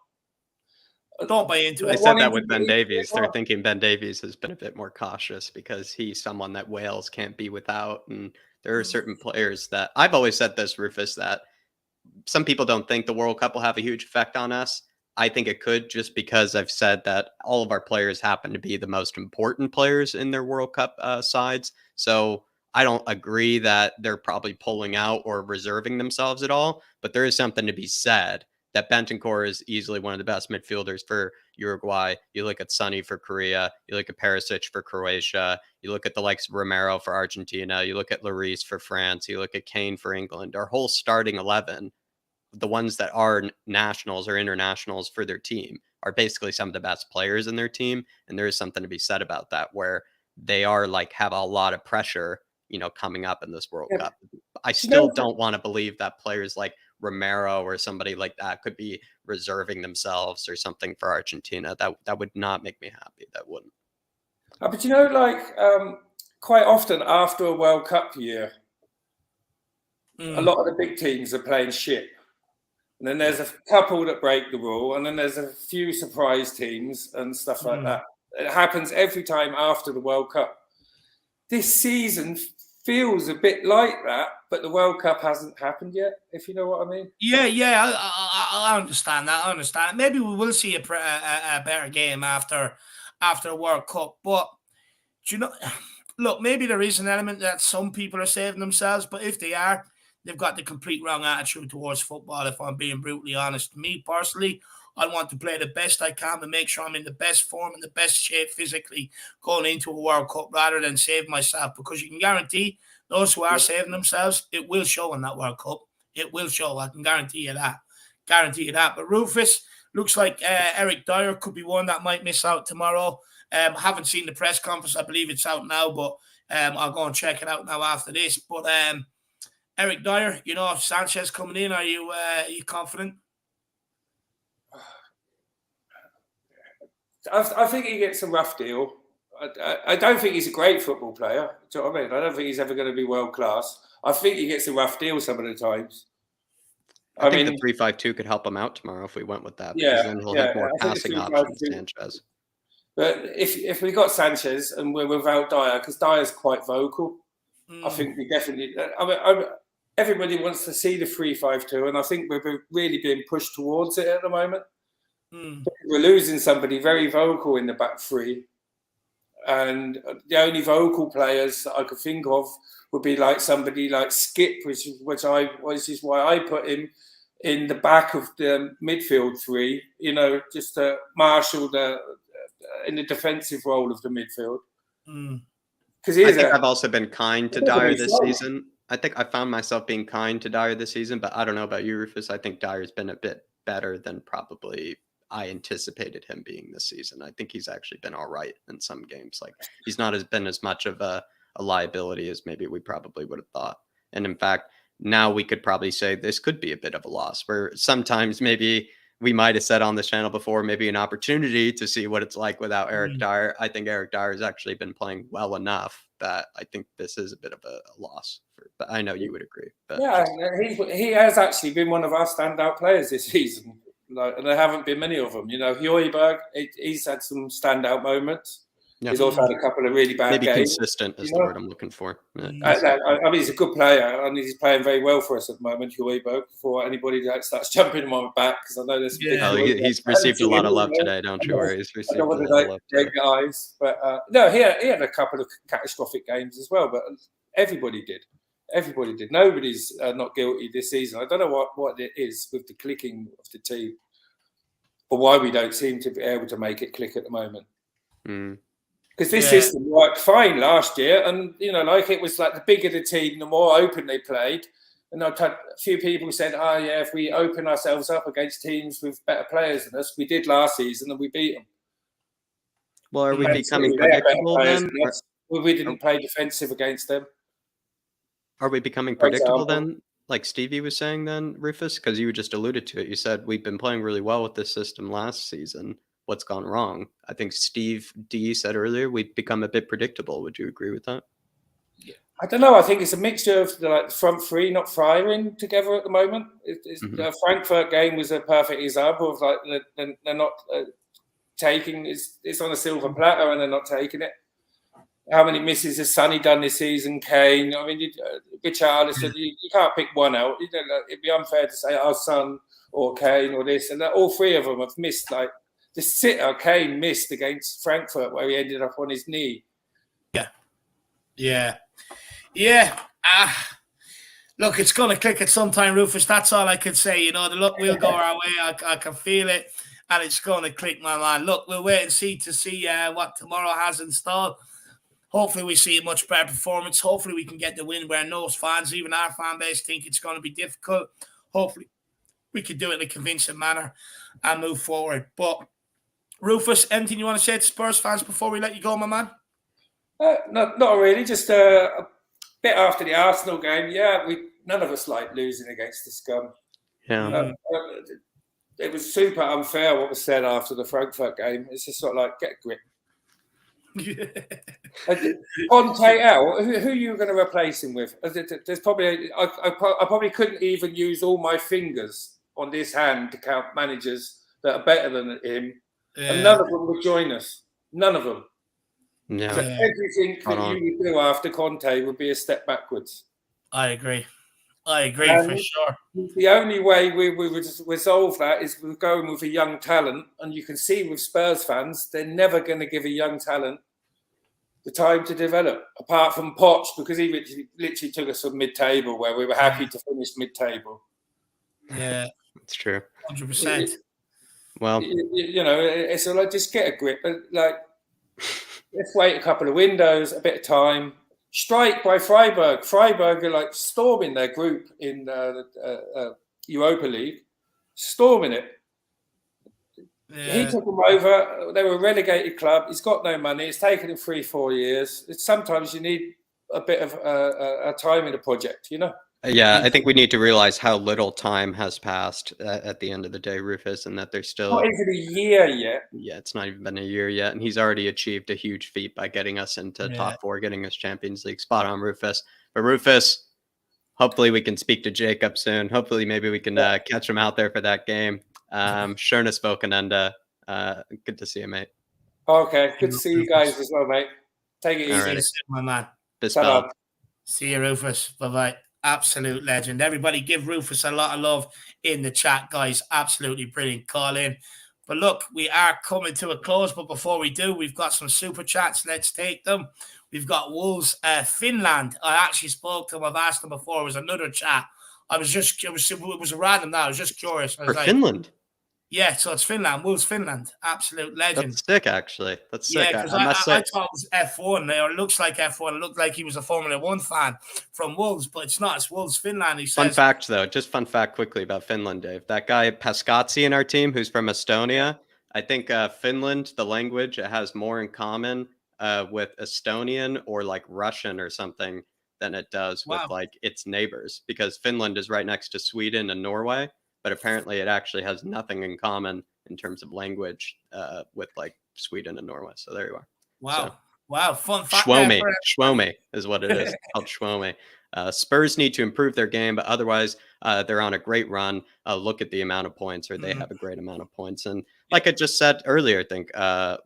I don't buy into it. I said that with Ben Davies. They're thinking Ben Davies has been a bit more cautious because he's someone that Wales can't be without. And there are certain players that I've always said this, Rufus, that some people don't think the World Cup will have a huge effect on us. I think it could, just because I've said that all of our players happen to be the most important players in their World Cup sides. So I don't agree that they're probably pulling out or reserving themselves at all, but there is something to be said that Bentancur is easily one of the best midfielders for Uruguay. You look at Sonny for Korea, you look at Perisic for Croatia, you look at the likes of Romero for Argentina, you look at Lloris for France, you look at Kane for England. Our whole starting 11, the ones that are nationals or internationals for their team, are basically some of the best players in their team. And there is something to be said about that, where they are like, have a lot of pressure, you know, coming up in this World Cup. I still don't want to believe that players like Romero or somebody like that could be reserving themselves or something for Argentina. That would not make me happy. That wouldn't. But you know, like quite often after a World Cup year, a lot of the big teams are playing shit. And then there's a couple that break the rule, and then there's a few surprise teams and stuff like that. It happens every time after the World Cup. This season feels a bit like that, but the World Cup hasn't happened yet, if you know what I mean. Yeah, I understand that. I understand. Maybe we will see a better game after the World Cup. But, do you know, look, maybe there is an element that some people are saving themselves, but if they are, they've got the complete wrong attitude towards football, if I'm being brutally honest. Me, personally, I want to play the best I can to make sure I'm in the best form and the best shape physically going into a World Cup, rather than save myself, because you can guarantee those who are saving themselves, it will show in that World Cup. It will show. I can guarantee you that. But Rufus, looks like Eric Dier could be one that might miss out tomorrow. Haven't seen the press conference. I believe it's out now, but I'll go and check it out now after this. But Eric Dier, you know, Sanchez coming in, are you confident? I think he gets a rough deal. I don't think he's a great football player. Do you know what I mean? I don't think he's ever going to be world class. I think he gets a rough deal some of the times. I think the 3-5-2 could help him out tomorrow if we went with that. Because then he'll have more passing options than Sanchez. But if we got Sanchez and we're without Dier, because Dier's quite vocal, I think we definitely. Everybody wants to see the 3-5-2, and I think we're really being pushed towards it at the moment. We're losing somebody very vocal in the back three, and the only vocal players that I could think of would be like somebody like Skip, which is why I put him in the back of the midfield three. You know, just to marshal in the defensive role of the midfield. Because I've also been kind to Dier this season. I think I found myself being kind to Dier this season, but I don't know about you, Rufus. I think Dyer's been a bit better than probably I anticipated him being this season. I think he's actually been all right in some games. Like, he's not been as much of a liability as maybe we probably would have thought. And in fact, now we could probably say this could be a bit of a loss, where sometimes maybe we might have said on this channel before, maybe an opportunity to see what it's like without Eric Dier. I think Eric Dier has actually been playing well enough that I think this is a bit of a loss. But I know you would agree. But yeah, he has actually been one of our standout players this season. And there haven't been many of them. You know, Højbjerg, he's had some standout moments. Yeah. He's also had a couple of really bad Maybe games. consistent is the word I'm looking for. I mean, he's a good player, and he's playing very well for us at the moment, Huibo, before anybody starts jumping him on the back, because I know there's he's received a lot of love today, don't you worry. He's received a lot of love today. Guys, but no, he had a couple of catastrophic games as well, but everybody did. Everybody did. Nobody's not guilty this season. I don't know what it is with the clicking of the team, or why we don't seem to be able to make it click at the moment. Because this system worked fine last year, and it was like the bigger the team, the more open they played. And I've had a few people said, if we open ourselves up against teams with better players than us, we did last season and we beat them. Well, are we becoming predictable then? We didn't play defensive against them. Are we becoming predictable then, like Stevie was saying then, Rufus? Because you just alluded to it. You said we've been playing really well with this system last season. What's gone wrong? I think Steve D said earlier we've become a bit predictable. Would you agree with that? Yeah. I don't know. I think it's a mixture of the front three not firing together at the moment. The Frankfurt game was a perfect example of they're not taking it's on a silver platter and they're not taking it. How many misses has Sonny done this season? Kane. I mean, Richarlison. You can't pick one out. It'd be unfair to say Son or Kane or this, and all three of them have missed the sitter Kane missed against Frankfurt where he ended up on his knee. Yeah. Look, it's going to click at some time, Rufus. That's all I can say. The luck will go our way. I can feel it, and it's going to click, my man. Look, we'll wait and see what tomorrow has in store. Hopefully we see a much better performance. Hopefully we can get the win where no fans, even our fan base, think it's going to be difficult. Hopefully we can do it in a convincing manner and move forward. But Rufus, anything you want to say to Spurs fans before we let you go, my man? Not really. Just a bit after the Arsenal game. Yeah, none of us like losing against the scum. Yeah. It was super unfair what was said after the Frankfurt game. It's just sort of like, get a grip. Conte out. Who are you going to replace him with? There's probably I probably couldn't even use all my fingers on this hand to count managers that are better than him, and none of them would join us. None of them. No. So everything that you would do after Conte would be a step backwards. I agree for sure. The only way we would resolve that is we're going with a young talent, and you can see with Spurs fans, they're never going to give a young talent the time to develop, apart from Poch, because he literally took us from mid-table where we were happy to finish mid-table. Yeah, that's true. 100%. Well, it's like, just get a grip. Let's wait a couple of windows, a bit of time. Strike by Freiburg. Freiburg are storming their group in the Europa League, storming it. Yeah. He took them over. They were a relegated club. He's got no money. It's taken him 3-4 years. Sometimes you need a bit of a time in a project, Yeah, I think we need to realize how little time has passed at the end of the day, Rufus, and that there's still not even a year yet. Yeah, it's not even been a year yet, and he's already achieved a huge feat by getting us into top 4, getting us Champions League. Spot on, Rufus. But Rufus, hopefully we can speak to Jacob soon. Hopefully maybe we can catch him out there for that game. Schönes Wochenende. Good to see you, mate. Okay, good to see you guys as well, mate. Take it easy. My man. Bis bald. See you, Rufus. Bye-bye. Absolute legend. Everybody give Rufus a lot of love in the chat, guys. Absolutely brilliant. Call in. But look, we are coming to a close. But before we do, we've got some super chats. Let's take them. We've got Wolves, Finland. I actually spoke to him. I've asked him before. It was another chat. It was a random now. I was just curious. For Finland? Yeah, so it's Finland. Wolves, Finland. Absolute legend. That's sick, actually. That's sick. Yeah, because I thought it was F1. Or it looks like F1. It looked like he was a Formula 1 fan from Wolves, but it's not. It's Wolves, Finland. He says. Fun fact, though. Just fun fact quickly about Finland, Dave. That guy, Paskatsi, in our team, who's from Estonia, I think Finland, the language, it has more in common with Estonian or Russian or something than it does with its neighbors, because Finland is right next to Sweden and Norway. But apparently it actually has nothing in common in terms of language with Sweden and Norway. So there you are. Wow. So, Wow, fun fact there for Schwome is what it is. It's called Schwome. Spurs need to improve their game, but otherwise they're on a great run. Look at the amount of points, or they have a great amount of points. And like I just said earlier, I think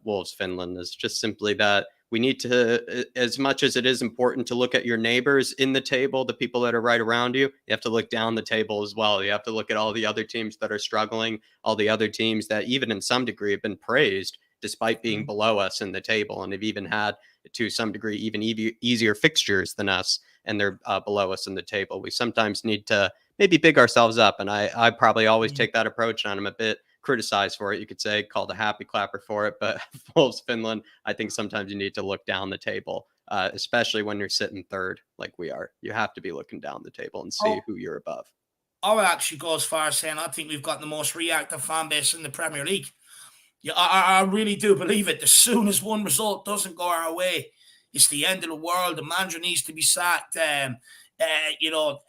Wolves Finland is just simply that we need to, as much as it is important to look at your neighbors in the table, the people that are right around you, you have to look down the table as well. You have to look at all the other teams that are struggling, all the other teams that even in some degree have been praised despite being below us in the table, and have even had, to some degree, even easier fixtures than us, and they're below us in the table. We sometimes need to maybe big ourselves up, and I probably always take that approach, and I'm a bit criticized for it, you could say, called a happy clapper for it. But Wolves Finland, I think sometimes you need to look down the table, especially when you're sitting third like we are. You have to be looking down the table and see who you're above. I would actually go as far as saying I think we've got the most reactive fan base in the Premier League. Yeah, I really do believe it. As soon as one result doesn't go our way, it's the end of the world. The manager needs to be sacked.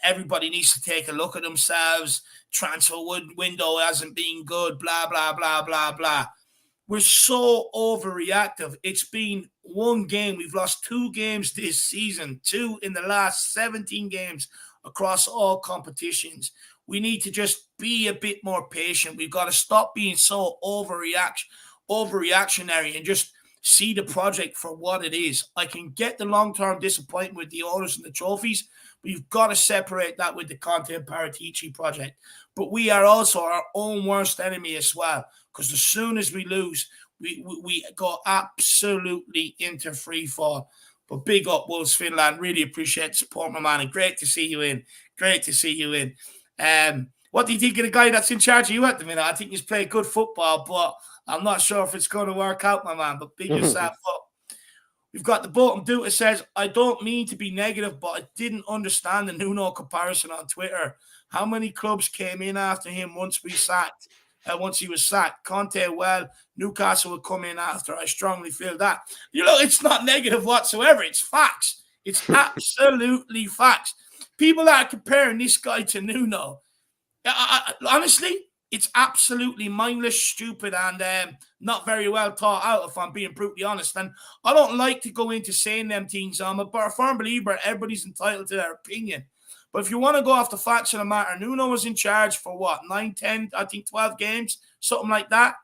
Everybody needs to take a look at themselves. Transfer window hasn't been good. Blah, blah, blah, blah, blah. We're so overreactive. It's been one game. We've lost 2 games this season, 2 in the last 17 games across all competitions. We need to just be a bit more patient. We've got to stop being so overreactionary and just see the project for what it is. I can get the long-term disappointment with the owners and the trophies, but you've got to separate that with the Conte and Paratici project. But we are also our own worst enemy as well, because as soon as we lose, we go absolutely into free fall. But big up Wolves Finland. Really appreciate the support, my man, and great to see you in. Great to see you in. What do you think of the guy that's in charge of you at the minute? I think he's played good football, but I'm not sure if it's going to work out, my man. But big yourself up. We've got the bottom dude that says, I don't mean to be negative, but I didn't understand the Nuno comparison on Twitter. How many clubs came in after him once he was sacked? Conte, well, Newcastle would come in after. I strongly feel that. It's not negative whatsoever. It's facts. It's absolutely facts. People that are comparing this guy to Nuno, honestly, it's absolutely mindless, stupid, and not very well thought out, if I'm being brutally honest. And I don't like to go into saying them things. I'm a firm believer everybody's entitled to their opinion. But if you want to go off the facts of the matter, Nuno was in charge for what, 9, 10, I think 12 games, something like that.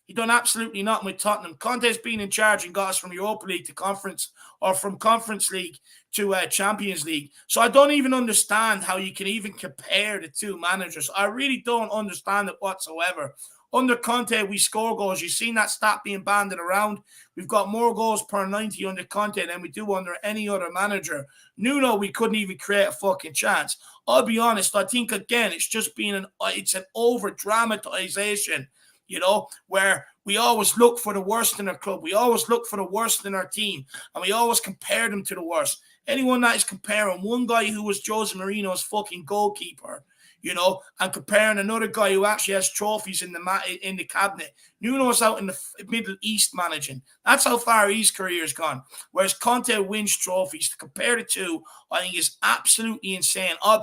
He done absolutely nothing with Tottenham. Conte's been in charge and got us from Europa League to Conference, or from Conference League to Champions League. So I don't even understand how you can even compare the two managers. I really don't understand it whatsoever. Under Conte, we score goals. You've seen that stat being banded around. We've got more goals per 90 under Conte than we do under any other manager. Nuno, we couldn't even create a fucking chance. I'll be honest, I think, again, it's just been it's an over-dramatization, where we always look for the worst in our club. We always look for the worst in our team, and we always compare them to the worst. Anyone that is comparing one guy who was Jose Mourinho's fucking goalkeeper, and comparing another guy who actually has trophies in the cabinet. Nuno's out in the Middle East managing. That's how far his career's gone. Whereas Conte wins trophies. To compare the two, I think is absolutely insane. I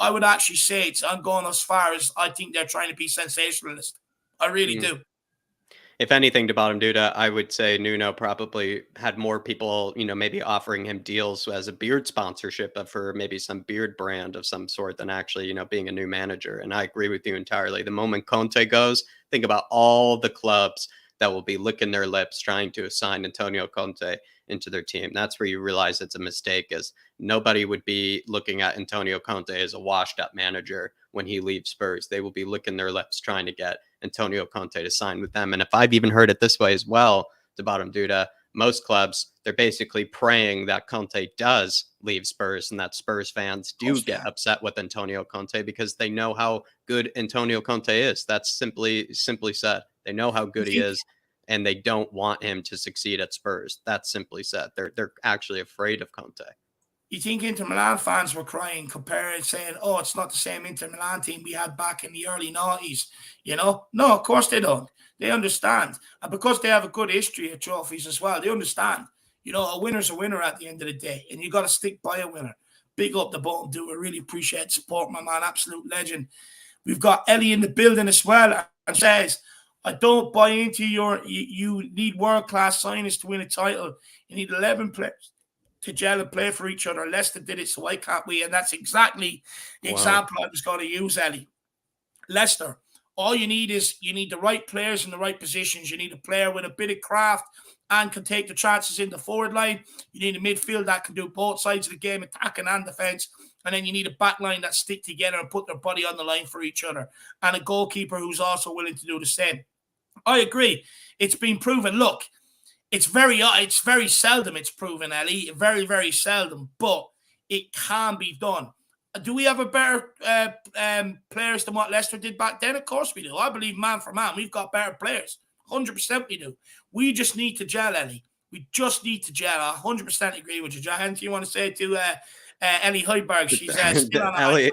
would actually say I'm going as far as I think they're trying to be sensationalist. I really do. If anything, to bottom Duda, I would say Nuno probably had more people, maybe offering him deals as a beard sponsorship for maybe some beard brand of some sort than actually, being a new manager. And I agree with you entirely. The moment Conte goes, think about all the clubs that will be licking their lips trying to assign Antonio Conte into their team. That's where you realize it's a mistake, as nobody would be looking at Antonio Conte as a washed up manager when he leaves Spurs. They will be licking their lips trying to get Antonio Conte to sign with them. And if I've even heard it this way as well, to bottom Duda, most clubs, they're basically praying that Conte does leave Spurs and that Spurs fans do get upset with Antonio Conte because they know how good Antonio Conte is. That's simply said. They know how good he is, and they don't want him to succeed at Spurs. That's simply said. They're actually afraid of Conte. You think Inter Milan fans were crying, comparing, saying, oh, it's not the same Inter Milan team we had back in the early 90s, No, of course they don't. They understand. And because they have a good history of trophies as well, they understand. A winner's a winner at the end of the day, and you got to stick by a winner. Big up the bottom, dude. I really appreciate the support, my man. Absolute legend. We've got Ellie in the building as well, and says, I don't buy into you need world-class signings to win a title. You need 11 players to gel and play for each other. Leicester did it, so why can't we? And that's exactly the example I was going to use, Ellie. Leicester, all you need is the right players in the right positions. You need a player with a bit of craft and can take the chances in the forward line. You need a midfield that can do both sides of the game, attacking and defence. And then you need a back line that stick together and put their body on the line for each other. And a goalkeeper who's also willing to do the same. I agree. It's been proven. Look, it's very seldom it's proven, Ellie. Very, very seldom. But it can be done. Do we have a better players than what Leicester did back then? Of course we do. I believe man for man, we've got better players. 100% we do. We just need to gel, Ellie. We just need to gel. I 100% agree with you. Jack, anything you want to say to Ellie Højbjerg? She's still on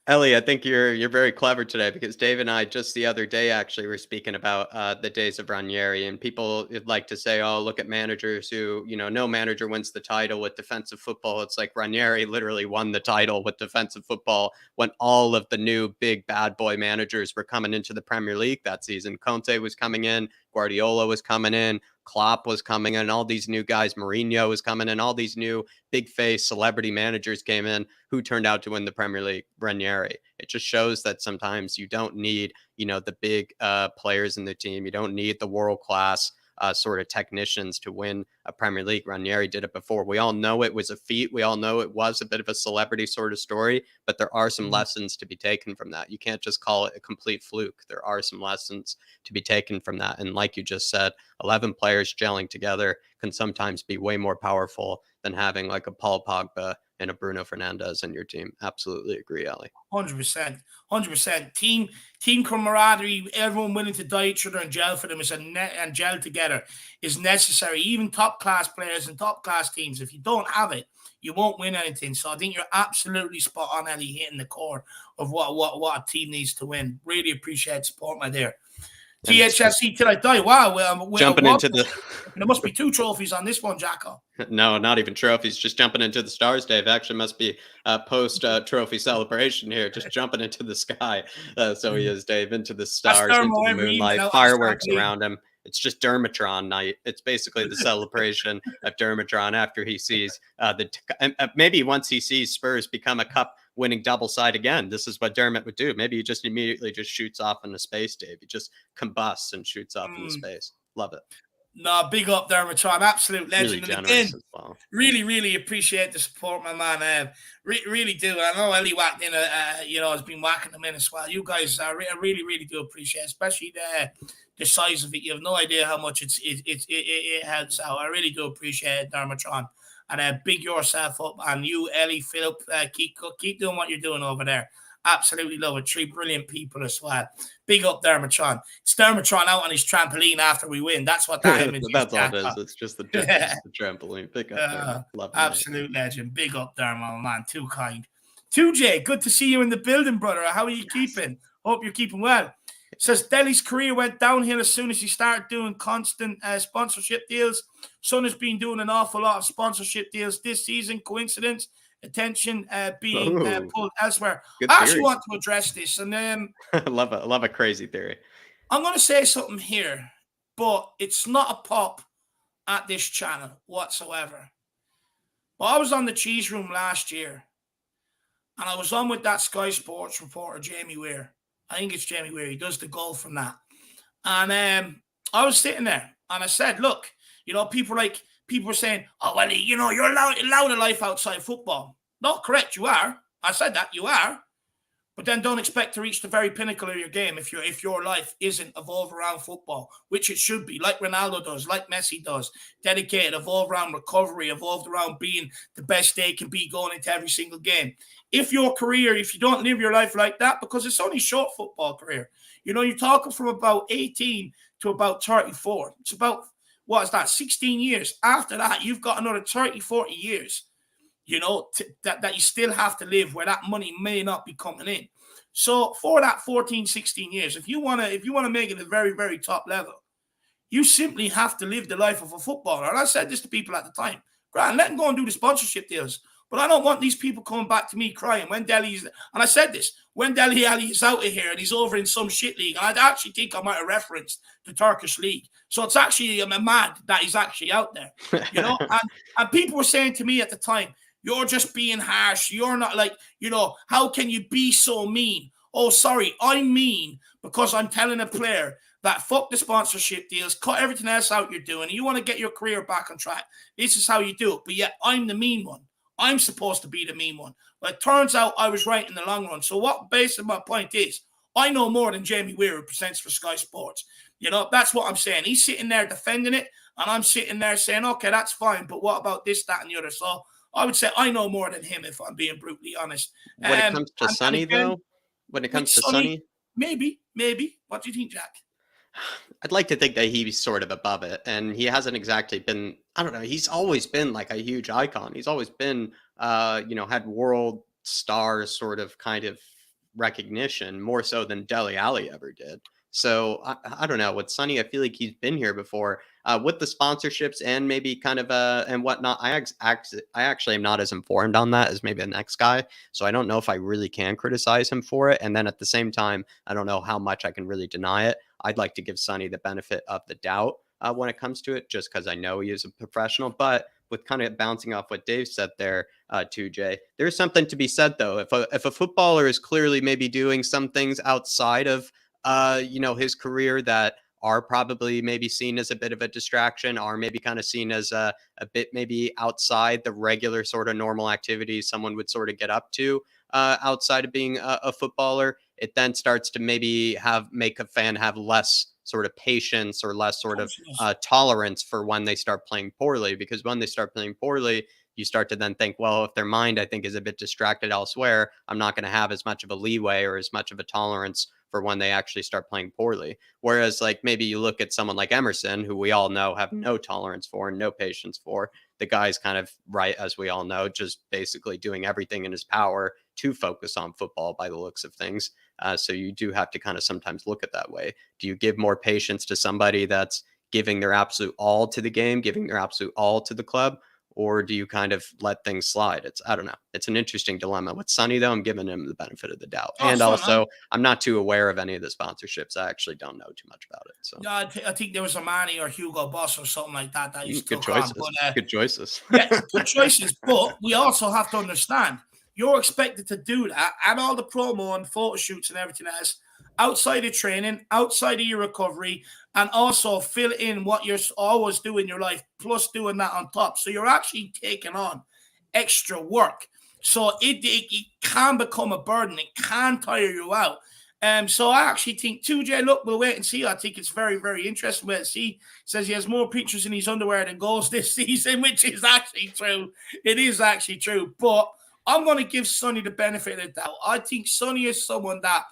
Ellie, I think you're very clever today, because Dave and I just the other day actually were speaking about the days of Ranieri, and people like to say, oh, look at managers who, no manager wins the title with defensive football. It's like Ranieri literally won the title with defensive football when all of the new big bad boy managers were coming into the Premier League that season. Conte was coming in, Guardiola was coming in, Klopp was coming in, all these new guys, Mourinho was coming in, all these new big face celebrity managers came in who turned out to win the Premier League. Ranieri. It just shows that sometimes you don't need, the big players in the team. You don't need the world class sort of technicians to win a Premier League. Ranieri did it before. We all know it was a feat. We all know it was a bit of a celebrity sort of story, but there are some lessons to be taken from that. You can't just call it a complete fluke. There are some lessons to be taken from that. And like you just said, 11 players gelling together can sometimes be way more powerful than having like a Paul Pogba and a Bruno Fernandes in your team. Absolutely agree, Ali. 100%. 100%. Team camaraderie, everyone willing to die each other and gel for them and gel together is necessary. Even top class players and top class teams, if you don't have it, you won't win anything. So I think you're absolutely spot on, Ellie, hitting the core of what a team needs to win. Really appreciate support, my dear. THFC till I die. Wow. Jumping into the... There must be 2 trophies on this one, Jacko. No, not even trophies. Just jumping into the stars, Dave. Actually must be a post-trophy celebration here. Just jumping into the sky. So he is, Dave, into the stars, into the moonlight, fireworks around him. It's just Dermatron night. It's basically the celebration of Dermatron after he sees maybe once he sees Spurs become a cup winning double side again. This is what Dermot would do. Maybe he just immediately just shoots off into space, Dave. He just combusts and shoots off into space. Love it. No, big up Dermatron, absolute legend. Really generous and again, as well. Really appreciate the support, my man. Really do. I know Ellie whacked in, has been whacking them in as well. You guys, I really do appreciate it, especially the size of it. You have no idea how much it helps out. I really do appreciate it, Dermatron. And big yourself up, and you, Ellie, Philip, keep doing what you're doing over there. Absolutely love it. 3 brilliant people as well. Big up Dermatron. It's Dermatron out on his trampoline after we win. That's what that image is. That's all it is. It's just the trampoline. Big up Dermot. Love absolute legend. Big up Dermot, man. Too kind. 2J, good to see you in the building, brother. How are you keeping? Hope you're keeping well. Says Dele's career went downhill as soon as he started doing constant sponsorship deals. Son has been doing an awful lot of sponsorship deals this season. Coincidence? Attention being pulled elsewhere. I actually want to address this, and I love a crazy theory. I'm going to say something here, but it's not a pop at this channel whatsoever. But I was on the Cheese Room last year, and I was on with that Sky Sports reporter, Jamie Weir. I think it's Jamie Weir. He does the golf from that. And I was sitting there, and I said, look, people were saying, oh, well, you're allowed a life outside football. Not correct, you are. I said that, you are. But then don't expect to reach the very pinnacle of your game if your life isn't evolved around football, which it should be, like Ronaldo does, like Messi does. Dedicated, evolved around recovery, evolved around being the best they can be going into every single game. If you don't live your life like that, because it's only a short football career. You're talking from about 18 to about 34. It's about, 16 years. After that, you've got another 30, 40 years, that you still have to live where that money may not be coming in. So for that 14, 16 years, if you want to make it a very, very top level, you simply have to live the life of a footballer. And I said this to people at the time, Grant, let them go and do the sponsorship deals. But I don't want these people coming back to me crying when Delhi's, and I said this, when Dele Alli is out of here and he's over in some shit league, and I actually think I might have referenced the Turkish league. So it's actually mad that he's actually out there, you know? and people were saying to me at the time, you're just being harsh. You're not like, you know, how can you be so mean? Oh, sorry, I'm mean because I'm telling a player that fuck the sponsorship deals, cut everything else out you're doing. You want to get your career back on track. This is how you do it. But yet I'm the mean one. I'm supposed to be the mean one. But it turns out I was right in the long run. So what basically my point is, I know more than Jamie Weir, who presents for Sky Sports. You know, that's what I'm saying. He's sitting there defending it, and I'm sitting there saying, okay, that's fine, but what about this, that, and the other? So I would say I know more than him, if I'm being brutally honest. When it comes to Sonny, though, when it comes to Sonny, maybe. What do you think, Jack? I'd like to think that he's sort of above it, and he hasn't exactly been, I don't know, he's always been like a huge icon. He's always been, you know, had world star sort of kind of recognition, more so than Dele Alli ever did. So I don't know. With Sonny, I feel like he's been here before with the sponsorships and maybe kind of and whatnot. I actually am not as informed on that as maybe the next guy. So I don't know if I really can criticize him for it. And then at the same time, I don't know how much I can really deny it. I'd like to give Sonny the benefit of the doubt when it comes to it, just because I know he is a professional. But with kind of bouncing off what Dave said there, too, Jay, there's something to be said, though. If a footballer is clearly maybe doing some things outside of you know, his career that are probably maybe seen as a bit of a distraction, are maybe kind of seen as a bit maybe outside the regular sort of normal activities someone would sort of get up to outside of being a footballer, it then starts to maybe make a fan have less sort of patience or less sort of tolerance for when they start playing poorly. Because when they start playing poorly, you start to then think, well, if their mind, I think, is a bit distracted elsewhere, I'm not going to have as much of a leeway or as much of a tolerance for when they actually start playing poorly. Whereas like maybe you look at someone like Emerson, who we all know have no tolerance for and no patience for. The guy's kind of right, as we all know, just basically doing everything in his power to focus on football by the looks of things. So you do have to kind of sometimes look at that way. Do you give more patience to somebody that's giving their absolute all to the game, giving their absolute all to the club? Or do you kind of let things slide? I don't know. It's an interesting dilemma. With Sonny, though, I'm giving him the benefit of the doubt. And also, I'm not too aware of any of the sponsorships. I actually don't know too much about it. So yeah, I think there was a Manny or Hugo Boss or something like that that used to good choices. Good choices. Yeah, good choices. But we also have to understand, you're expected to do that and all the promo and photo shoots and everything else outside of training, outside of your recovery, and also fill in what you're always doing in your life, plus doing that on top. So you're actually taking on extra work. So it can become a burden. It can tire you out. So I actually think, too, Jay, look, we'll wait and see. I think it's very, very interesting. We'll see. Says he has more pictures in his underwear than goals this season, which is actually true. It is actually true. But I'm going to give Sonny the benefit of the doubt. I think Sonny is someone that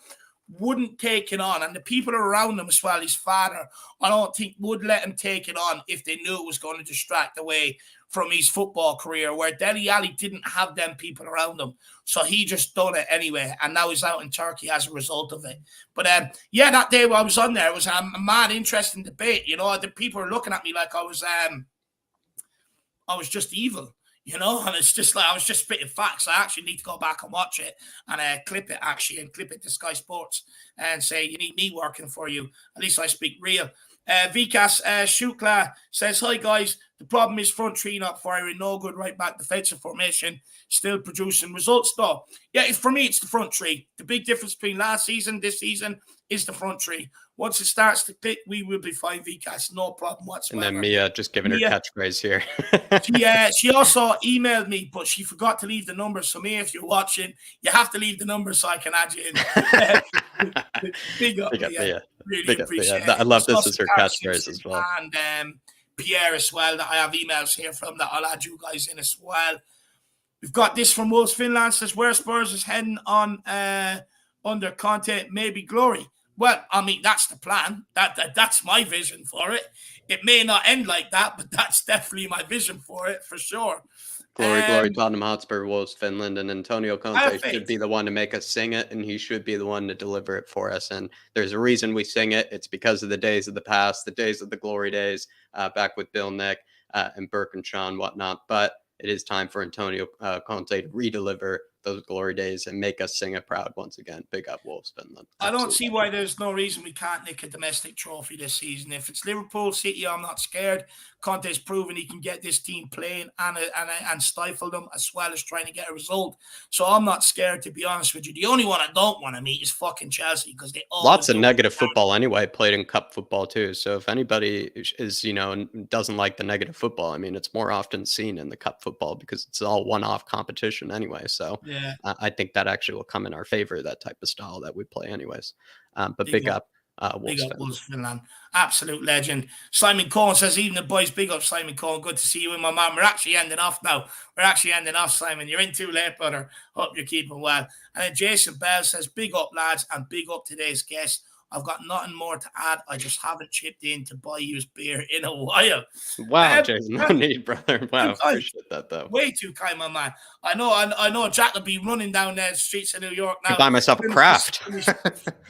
wouldn't take it on, and the people around him as well, his father, I don't think would let him take it on if they knew it was going to distract away from his football career, where Dele Alli didn't have them people around him. So he just done it anyway, and now he's out in Turkey as a result of it. But yeah, that day when I was on there, it was a mad interesting debate. You know, the people were looking at me like I was just evil. You know, and it's just like I was just spitting facts. I actually need to go back and watch it and clip it to Sky Sports and say, you need me working for you. At least I speak real. Vikas Shukla says, hi guys, the problem is front three not firing, no good right back defensive formation, still producing results though. Yeah, for me, it's the front three. The big difference between last season, this season is the front three. Once it starts to click, we will be fine, Vikas. No problem whatsoever. And then Mia just giving her catchphrase here. She also emailed me, but she forgot to leave the number. So Mia, if you're watching, you have to leave the number so I can add you in. Big up, Mia. Really appreciate it. I love this as her catchphrase as well. And Pierre as well, that I have emails here from that I'll add you guys in as well. We've got this from Wolves Finland, says, where Spurs is heading on under Conte, maybe glory. Well, I mean, that's the plan. That's my vision for it. It may not end like that, but that's definitely my vision for it, for sure. Glory, Tottenham Hotspur, Wolves, Finland, and Antonio Conte should be the one to make us sing it, and he should be the one to deliver it for us. And there's a reason we sing it. It's because of the days of the past, the days of the glory days, back with Bill Nick and Burke and Sean, whatnot. But it is time for Antonio Conte to redeliver those glory days and make us sing it proud once again. Big up Wolves, Finland. I don't see why there's no reason we can't nick a domestic trophy this season. If it's Liverpool, City, I'm not scared. Conte's proven he can get this team playing and stifle them, as well as trying to get a result. So I'm not scared, to be honest with you. The only one I don't want to meet is fucking Chelsea, because they all lots of negative football anyway, played in cup football too. So if anybody is, doesn't like the negative football, I mean, it's more often seen in the cup football because it's all one-off competition anyway. So yeah, I think that actually will come in our favor, that type of style that we play anyways. But big up. Big up Wolves, Finland. Absolute legend. Simon Cohen says, even the boys, big up Simon Cohen. Good to see you in, my man. We're actually ending off now. We're actually ending off, Simon. You're in too late, brother. Hope you're keeping well. And then Jason Bell says, big up, lads, and big up today's guest. I've got nothing more to add. I just haven't chipped in to buy you beer in a while. Wow, Jason, no need, brother. Wow, appreciate that, though. Way too kind, my man. I know Jack will be running down the streets of New York now. I'll buy myself a craft.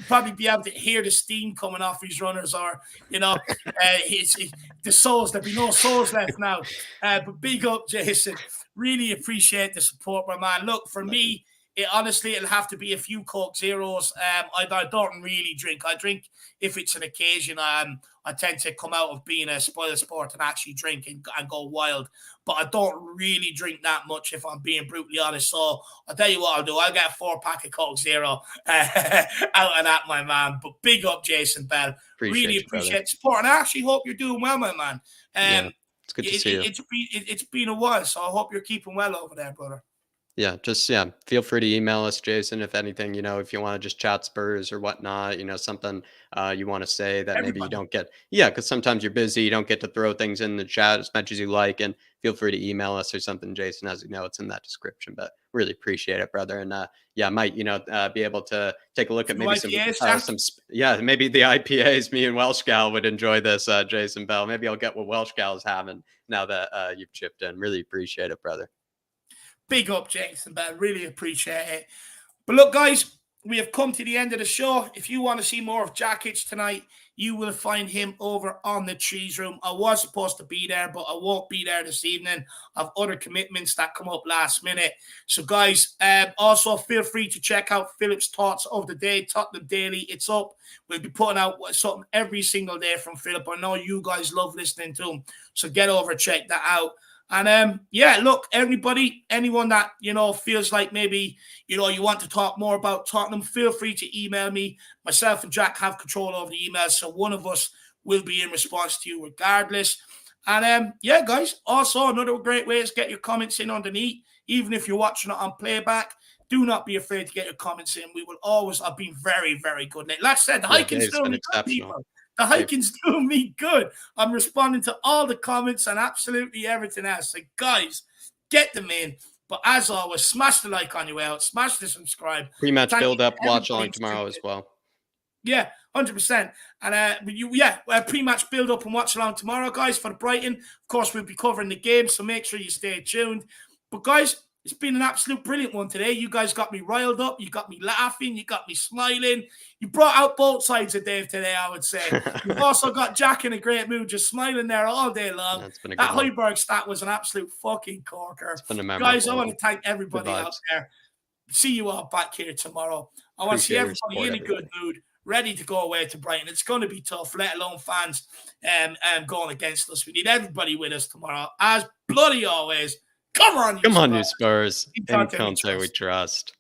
Probably be able to hear the steam coming off his runners, or, the souls. There'll be no souls left now. But big up, Jason. Really appreciate the support, my man. Look, for me, it'll have to be a few Coke Zeros. I don't really drink. I drink if it's an occasion. I tend to come out of being a spoiled sport and actually drink and go wild. But I don't really drink that much, if I'm being brutally honest. So I'll tell you what I'll do. I'll get a 4-pack of Coke Zero out of that, my man. But big up, Jason Bell. Really appreciate the support. And I actually hope you're doing well, my man. It's good to see you. It's been a while, so I hope you're keeping well over there, brother. Feel free to email us, Jason, if anything, if you want to just chat Spurs or whatnot, something you want to say that maybe you don't get. Yeah, because sometimes you're busy, you don't get to throw things in the chat as much as you like, and feel free to email us or something, Jason. As you know, it's in that description, but really appreciate it, brother. And I might, be able to take a look at maybe maybe the IPAs. Me and Welsh Gal would enjoy this, Jason Bell. Maybe I'll get what Welsh Gal is having now that you've chipped in. Really appreciate it, brother. Big up, Jason Bell. Really appreciate it. But look, guys, we have come to the end of the show. If you want to see more of Jackich tonight, you will find him over on the Cheese Room. I was supposed to be there, but I won't be there this evening. I have other commitments that come up last minute. So, guys, also feel free to check out Philip's Thoughts of the Day, Tottenham Daily. It's up. We'll be putting out something every single day from Philip. I know you guys love listening to him. So get over, check that out. And look, everybody, anyone that, feels like maybe, you want to talk more about Tottenham, feel free to email me. Myself and Jack have control over the emails, so one of us will be in response to you regardless. And guys, also another great way is get your comments in underneath. Even if you're watching it on playback, do not be afraid to get your comments in. We will always have been very, very good. Like I said, the hiking's doing me good, people. The hiking's doing me good. I'm responding to all the comments and absolutely everything else. So, guys, get them in. But as always, smash the like on your way out. Smash the subscribe. Pre-match build-up, watch along tomorrow as well. Yeah, 100%. And pre-match build-up and watch along tomorrow, guys, for Brighton. Of course, we'll be covering the game, so make sure you stay tuned. But, guys, it's been an absolute brilliant one today. You guys got me riled up. You got me laughing. You got me smiling. You brought out both sides of Dave today, I would say. You've also got Jack in a great mood, just smiling there all day long. That Højbjerg stat was an absolute fucking corker. Guys, I want to thank everybody out there. See you all back here tomorrow. I want to see everybody in a good mood, ready to go away to Brighton. It's going to be tough, let alone fans going against us. We need everybody with us tomorrow, as bloody always. Come on, you Spurs. In Conte we trust.